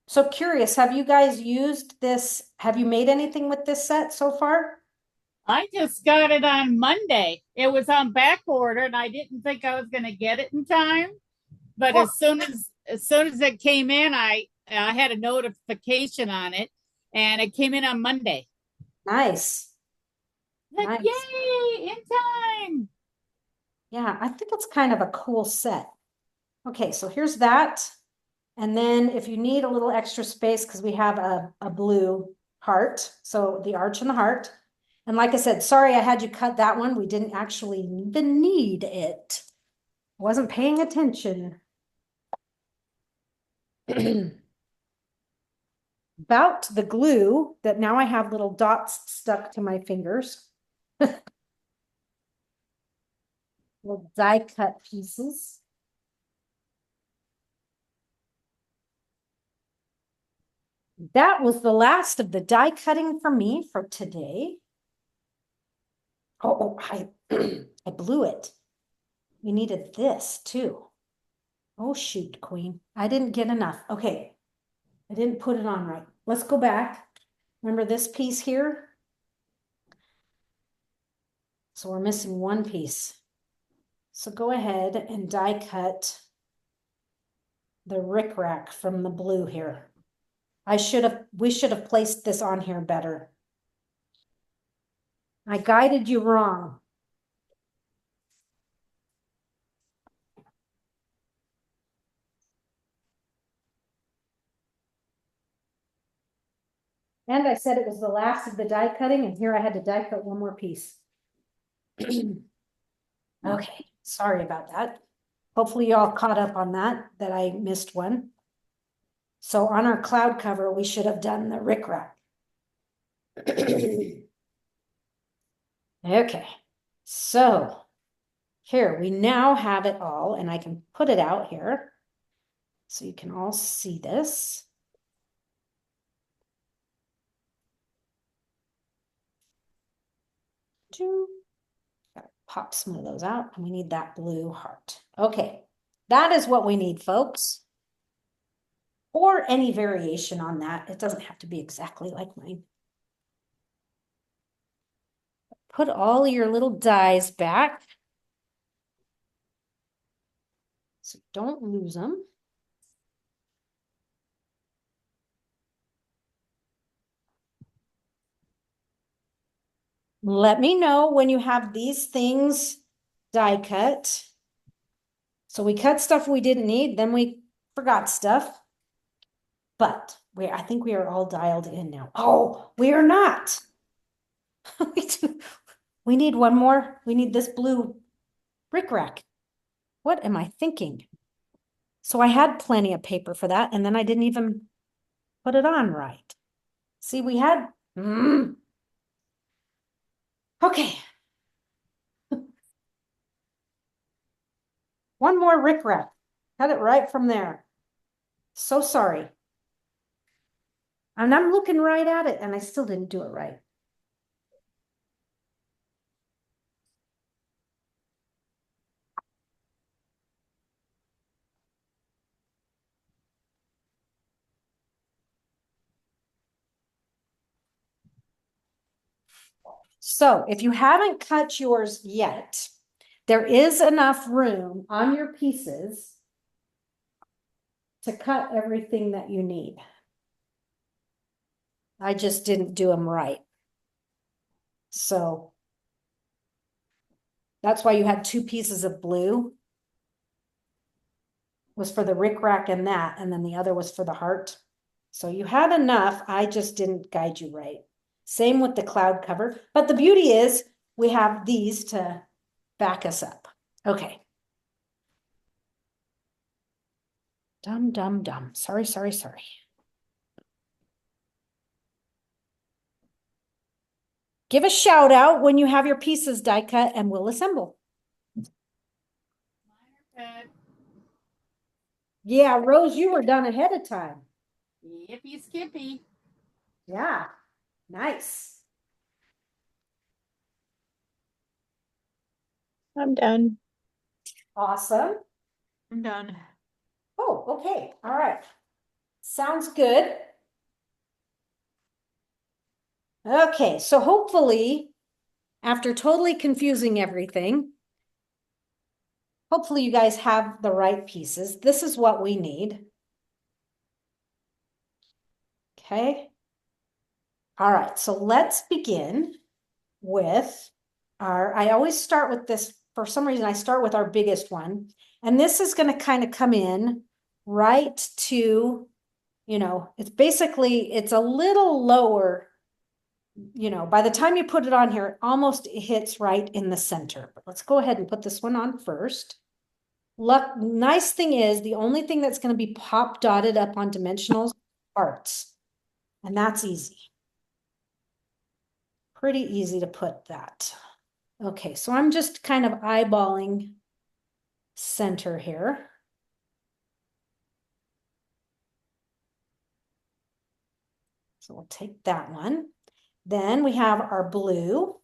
So curious, have you guys used this? Have you made anything with this set so far? I just got it on Monday. It was on back order and I didn't think I was going to get it in time. But Oh. as soon as it came in, I had a notification on it and it came in on Monday. Nice. Like, Nice. yay, in time. Yeah, I think it's kind of a cool set. Okay, so here's that. And then if you need a little extra space, because we have a blue heart, so the arch and the heart. And like I said, sorry I had you cut that one. We didn't actually even need it. Wasn't paying attention. About the glue that now I have little dots stuck to my fingers. Little die cut pieces. That was the last of the die cutting for me for today. Oh, I blew it. We needed this too. Oh, shoot, Queen. I didn't get enough. Okay. I didn't put it on right. Let's go back. Remember this piece here? So we're missing one piece. So go ahead and die cut the rickrack from the blue here. We should have placed this on here better. I guided you wrong. And I said it was the last of the die cutting, and here I had to die cut one more piece. Okay, sorry about that. Hopefully you all caught up on that I missed one. So on our cloud cover, we should have done the rickrack. Okay, so here we now have it all, and I can put it out here so you can all see this. Gotta pop some of those out, and we need that blue heart. Okay, that is what we need, folks. Or any variation on that. It doesn't have to be exactly like mine. Put all your little dies back so don't lose them. Let me know when you have these things die cut. So we cut stuff we didn't need, then we forgot stuff. But I think we are all dialed in now. Oh, we are not. We need one more. We need this blue rickrack. What am I thinking? So I had plenty of paper for that, and then I didn't even put it on right. See, we had... Okay. One more rickrack. Cut it right from there. So sorry. And I'm looking right at it and I still didn't do it right. So if you haven't cut yours yet, there is enough room on your pieces to cut everything that you need. I just didn't do them right. So that's why you had two pieces of blue. Was for the rickrack and that, and then the other was for the heart. So you had enough, I just didn't guide you right. Same with the cloud cover, but the beauty is we have these to back us up. Okay. Dumb. Sorry. Give a shout out when you have your pieces die cut and we'll assemble. Yeah, Rose, you were done ahead of time. Yippee skippy. Yeah, nice. I'm done. Awesome. I'm done. Oh, okay. All right. Sounds good. Okay, so hopefully, after totally confusing everything, hopefully you guys have the right pieces. This is what we need. Okay. All right, so let's begin with I always start with this, for some reason, I start with our biggest one. And this is going to kind of come in right to, it's a little lower. By the time you put it on here, almost it hits right in the center. But let's go ahead and put this one on first. Nice thing is the only thing that's going to be pop dotted up on dimensionals parts. And that's easy. Pretty easy to put that. Okay, so I'm just kind of eyeballing center here. So we'll take that one. Then we have our blue.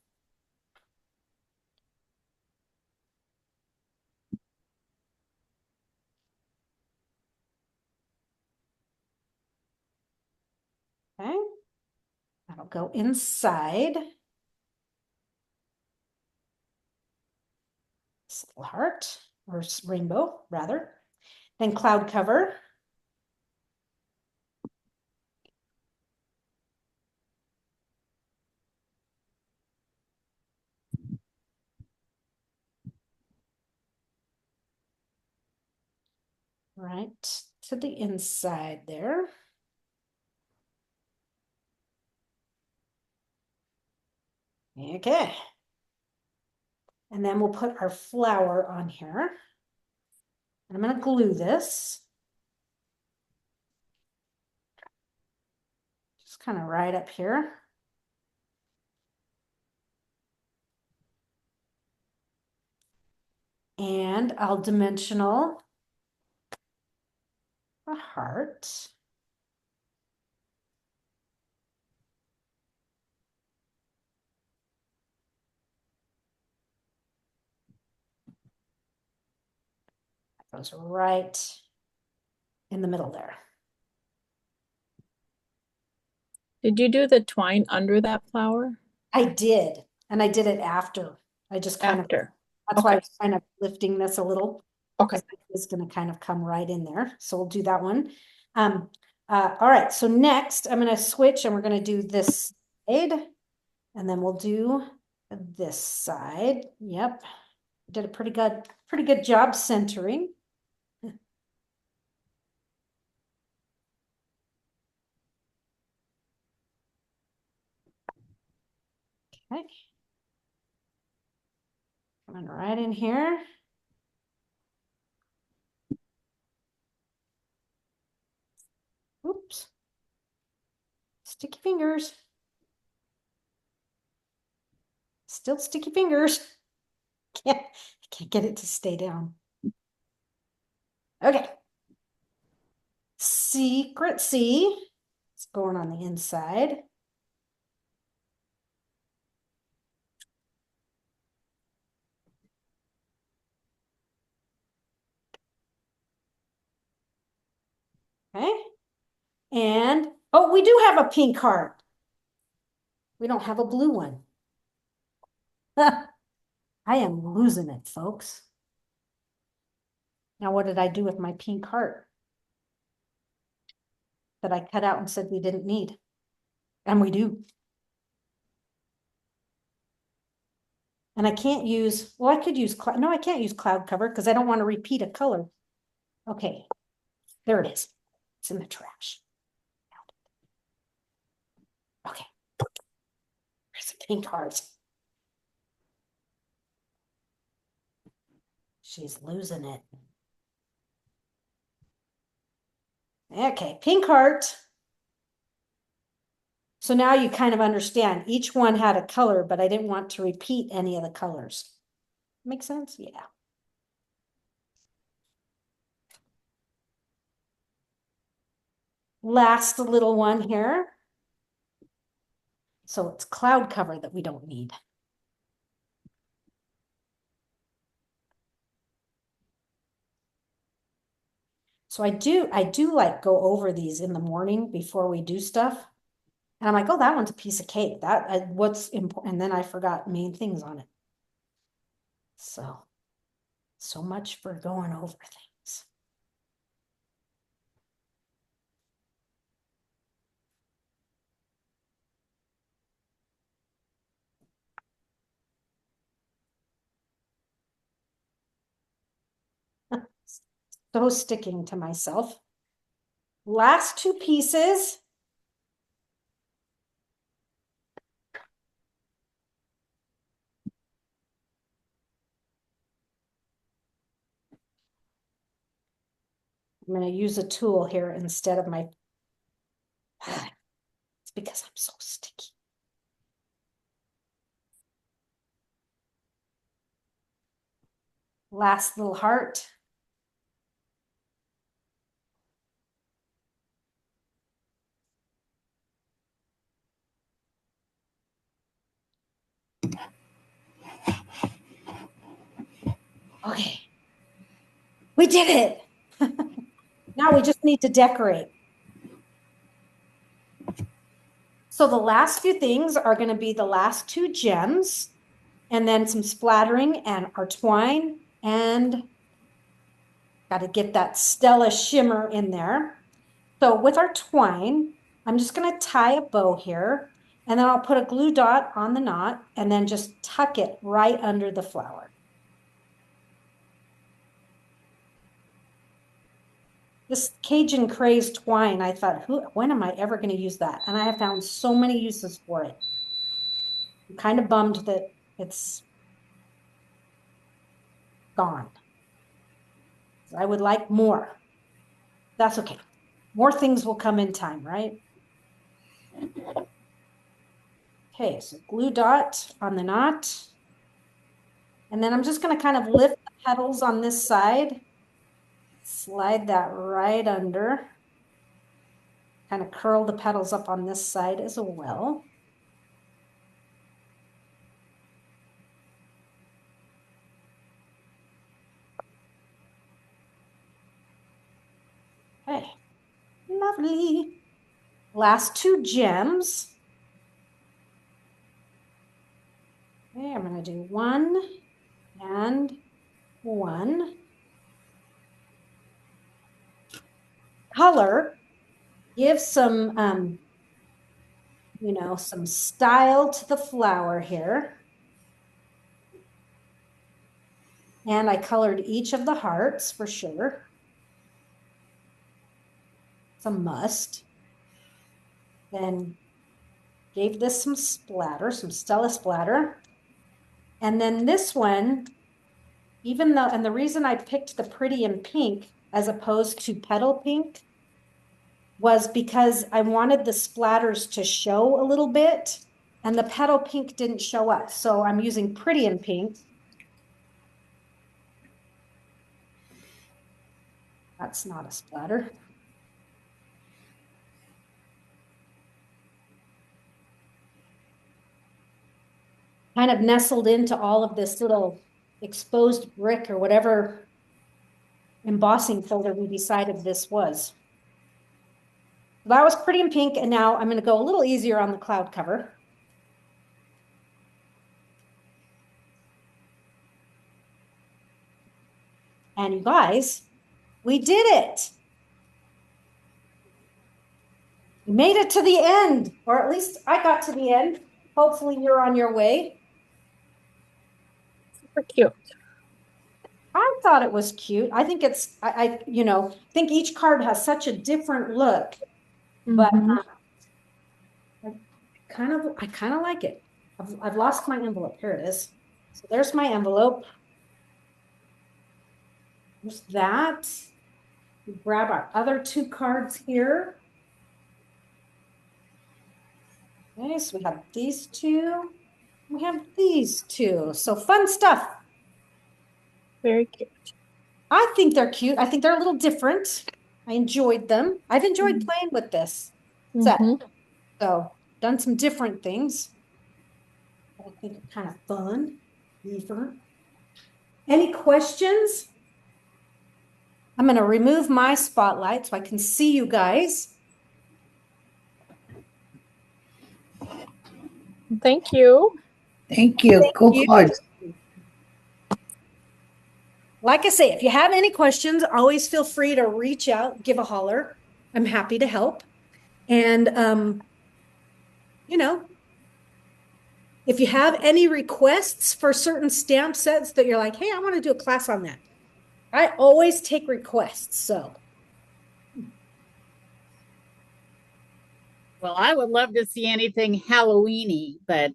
Okay, that'll go inside this little heart, or rainbow, rather. Then cloud cover. Right to the inside there. Okay. And then we'll put our flower on here. And I'm going to glue this. Just kind of right up here. And I'll dimensional a heart. That goes right in the middle there. Did you do the twine under that flower? I did, and I did it after. I just kind of, that's why I was kind of lifting this a little. Okay. It's going to kind of come right in there. So we'll do that one. All right. So next I'm going to switch and we're going to do this side and then we'll do this side. Yep. Did a pretty good job centering. Okay. Coming right in here. Oops. Sticky fingers. Still sticky fingers. Can't get it to stay down. Okay. Secret C. Let's going on the inside. Okay. And, oh, we do have a pink heart. We don't have a blue one. I am losing it, folks. Now, what did I do with my pink heart that I cut out and said we didn't need? And we do. And I can't use, well, I could use, no, I can't use cloud cover because I don't want to repeat a color. Okay, there it is. It's in the trash. Okay. There's a pink heart. She's losing it. Okay, pink heart. So now you kind of understand each one had a color, but I didn't want to repeat any of the colors. Make sense? Yeah. Last little one here. So it's cloud cover that we don't need. So I do like go over these in the morning before we do stuff. And I'm like, oh, that one's a piece of cake. What's important? And then I forgot main things on it. So much for going over things. So sticking to myself. Last two pieces. I'm going to use a tool here instead of my, it's because I'm so sticky. Last little heart. Okay, we did it. Now we just need to decorate. So the last few things are going to be the last two gems, and then some splattering and our twine, and got to get that Stella shimmer in there. So with our twine, I'm just going to tie a bow here, and then I'll put a glue dot on the knot and then just tuck it right under the flower. This Cajun Craze twine, I thought, when am I ever going to use that? And I have found so many uses for it. I'm kind of bummed that it's gone. I would like more. That's okay. More things will come in time, right? Okay, so glue dot on the knot. And then I'm just going to kind of lift the petals on this side. Slide that right under. Kind of curl the petals up on this side as well. Okay, lovely. Last two gems. Okay, I'm going to do 1 and 1. Color, give some, some style to the flower here. And I colored each of the hearts for sure. It's a must. Then gave this some splatter, some Stella splatter. And then this one, even though, and the reason I picked the pretty in pink as opposed to petal pink was because I wanted the splatters to show a little bit and the petal pink didn't show up. So I'm using pretty in pink. That's not a splatter. kind of nestled into all of this little exposed brick or whatever embossing folder we decided this was. That was pretty in pink, and now I'm going to go a little easier on the cloud cover. And you guys, we did it. We made it to the end, or at least I got to the end. Hopefully you're on your way. Super cute. I thought it was cute. I think it's, think each card has such a different look, but I kind of like it. I've lost my envelope. Here it is. So there's my envelope. There's that. We grab our other 2 cards here. Okay, so we have these 2. We have these 2. So fun stuff. Very cute. I think they're cute. I think they're a little different. I enjoyed them. I've enjoyed playing with this set. So done some different things. I think it's kind of fun. Any questions? I'm going to remove my spotlight so I can see you guys. Thank you. Thank you. Cool cards. Like I say, if you have any questions, always feel free to reach out, give a holler. I'm happy to help. And, if you have any requests for certain stamp sets that you're like, hey, I want to do a class on that. I always take requests, so. Well, I would love to see anything Halloweeny, but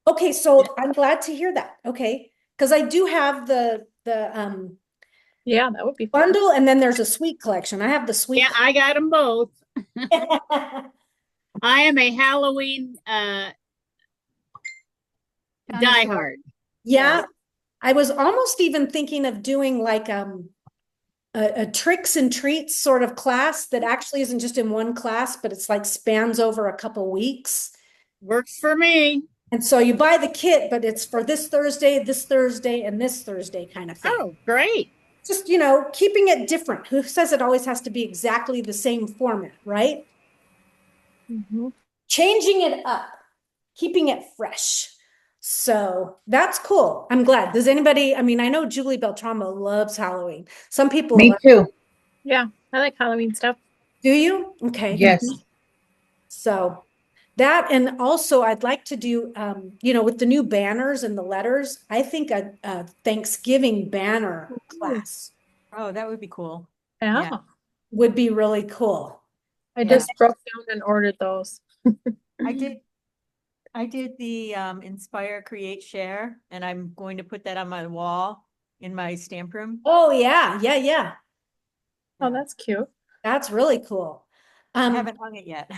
Okay, so I'm glad to hear that. Okay, because I do have the Yeah, that would be fun. bundle, and then there's a suite collection. I have the suite. yeah, I got them both. I I am a Halloween diehard. Yeah, I was almost even thinking of doing like a tricks and treats sort of class that actually isn't just in one class, but it's like spans over a couple weeks. Works for me. And so you buy the kit, but it's for this Thursday, and this Thursday kind of thing. Oh, great. Just, keeping it different. Who says it always has to be exactly the same format, right? Changing it up, keeping it fresh. So that's cool. I'm glad. Does anybody, I know Julie Beltramo loves Halloween. Some people. Me too. Yeah, I like Halloween stuff. Do you? Okay. Yes. So that, and also I'd like to do, with the new banners and the letters, I think a Thanksgiving banner class Oh, that would be cool. Yeah. would be really cool. I just broke down and ordered those. I did the Inspire, Create, Share, and I'm going to put that on my wall in my stamp room. Oh, yeah. Oh, that's cute. That's really cool. I haven't hung it yet.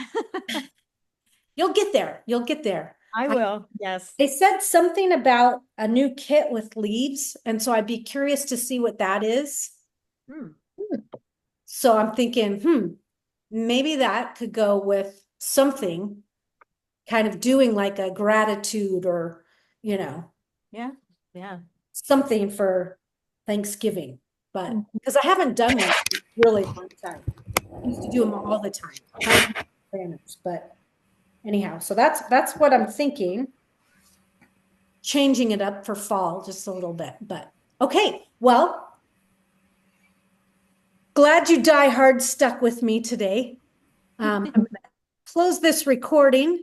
You'll get there. I will, yes. They said something about a new kit with leaves, and so I'd be curious to see what that is. So I'm thinking, maybe that could go with something, kind of doing like a gratitude or, Yeah. something for Thanksgiving. But because I haven't done one in a really long time. I used to do them all the time. Banners, but anyhow, so that's what I'm thinking. Changing it up for fall just a little bit, but okay. Well, glad you die hard stuck with me today. Close this recording.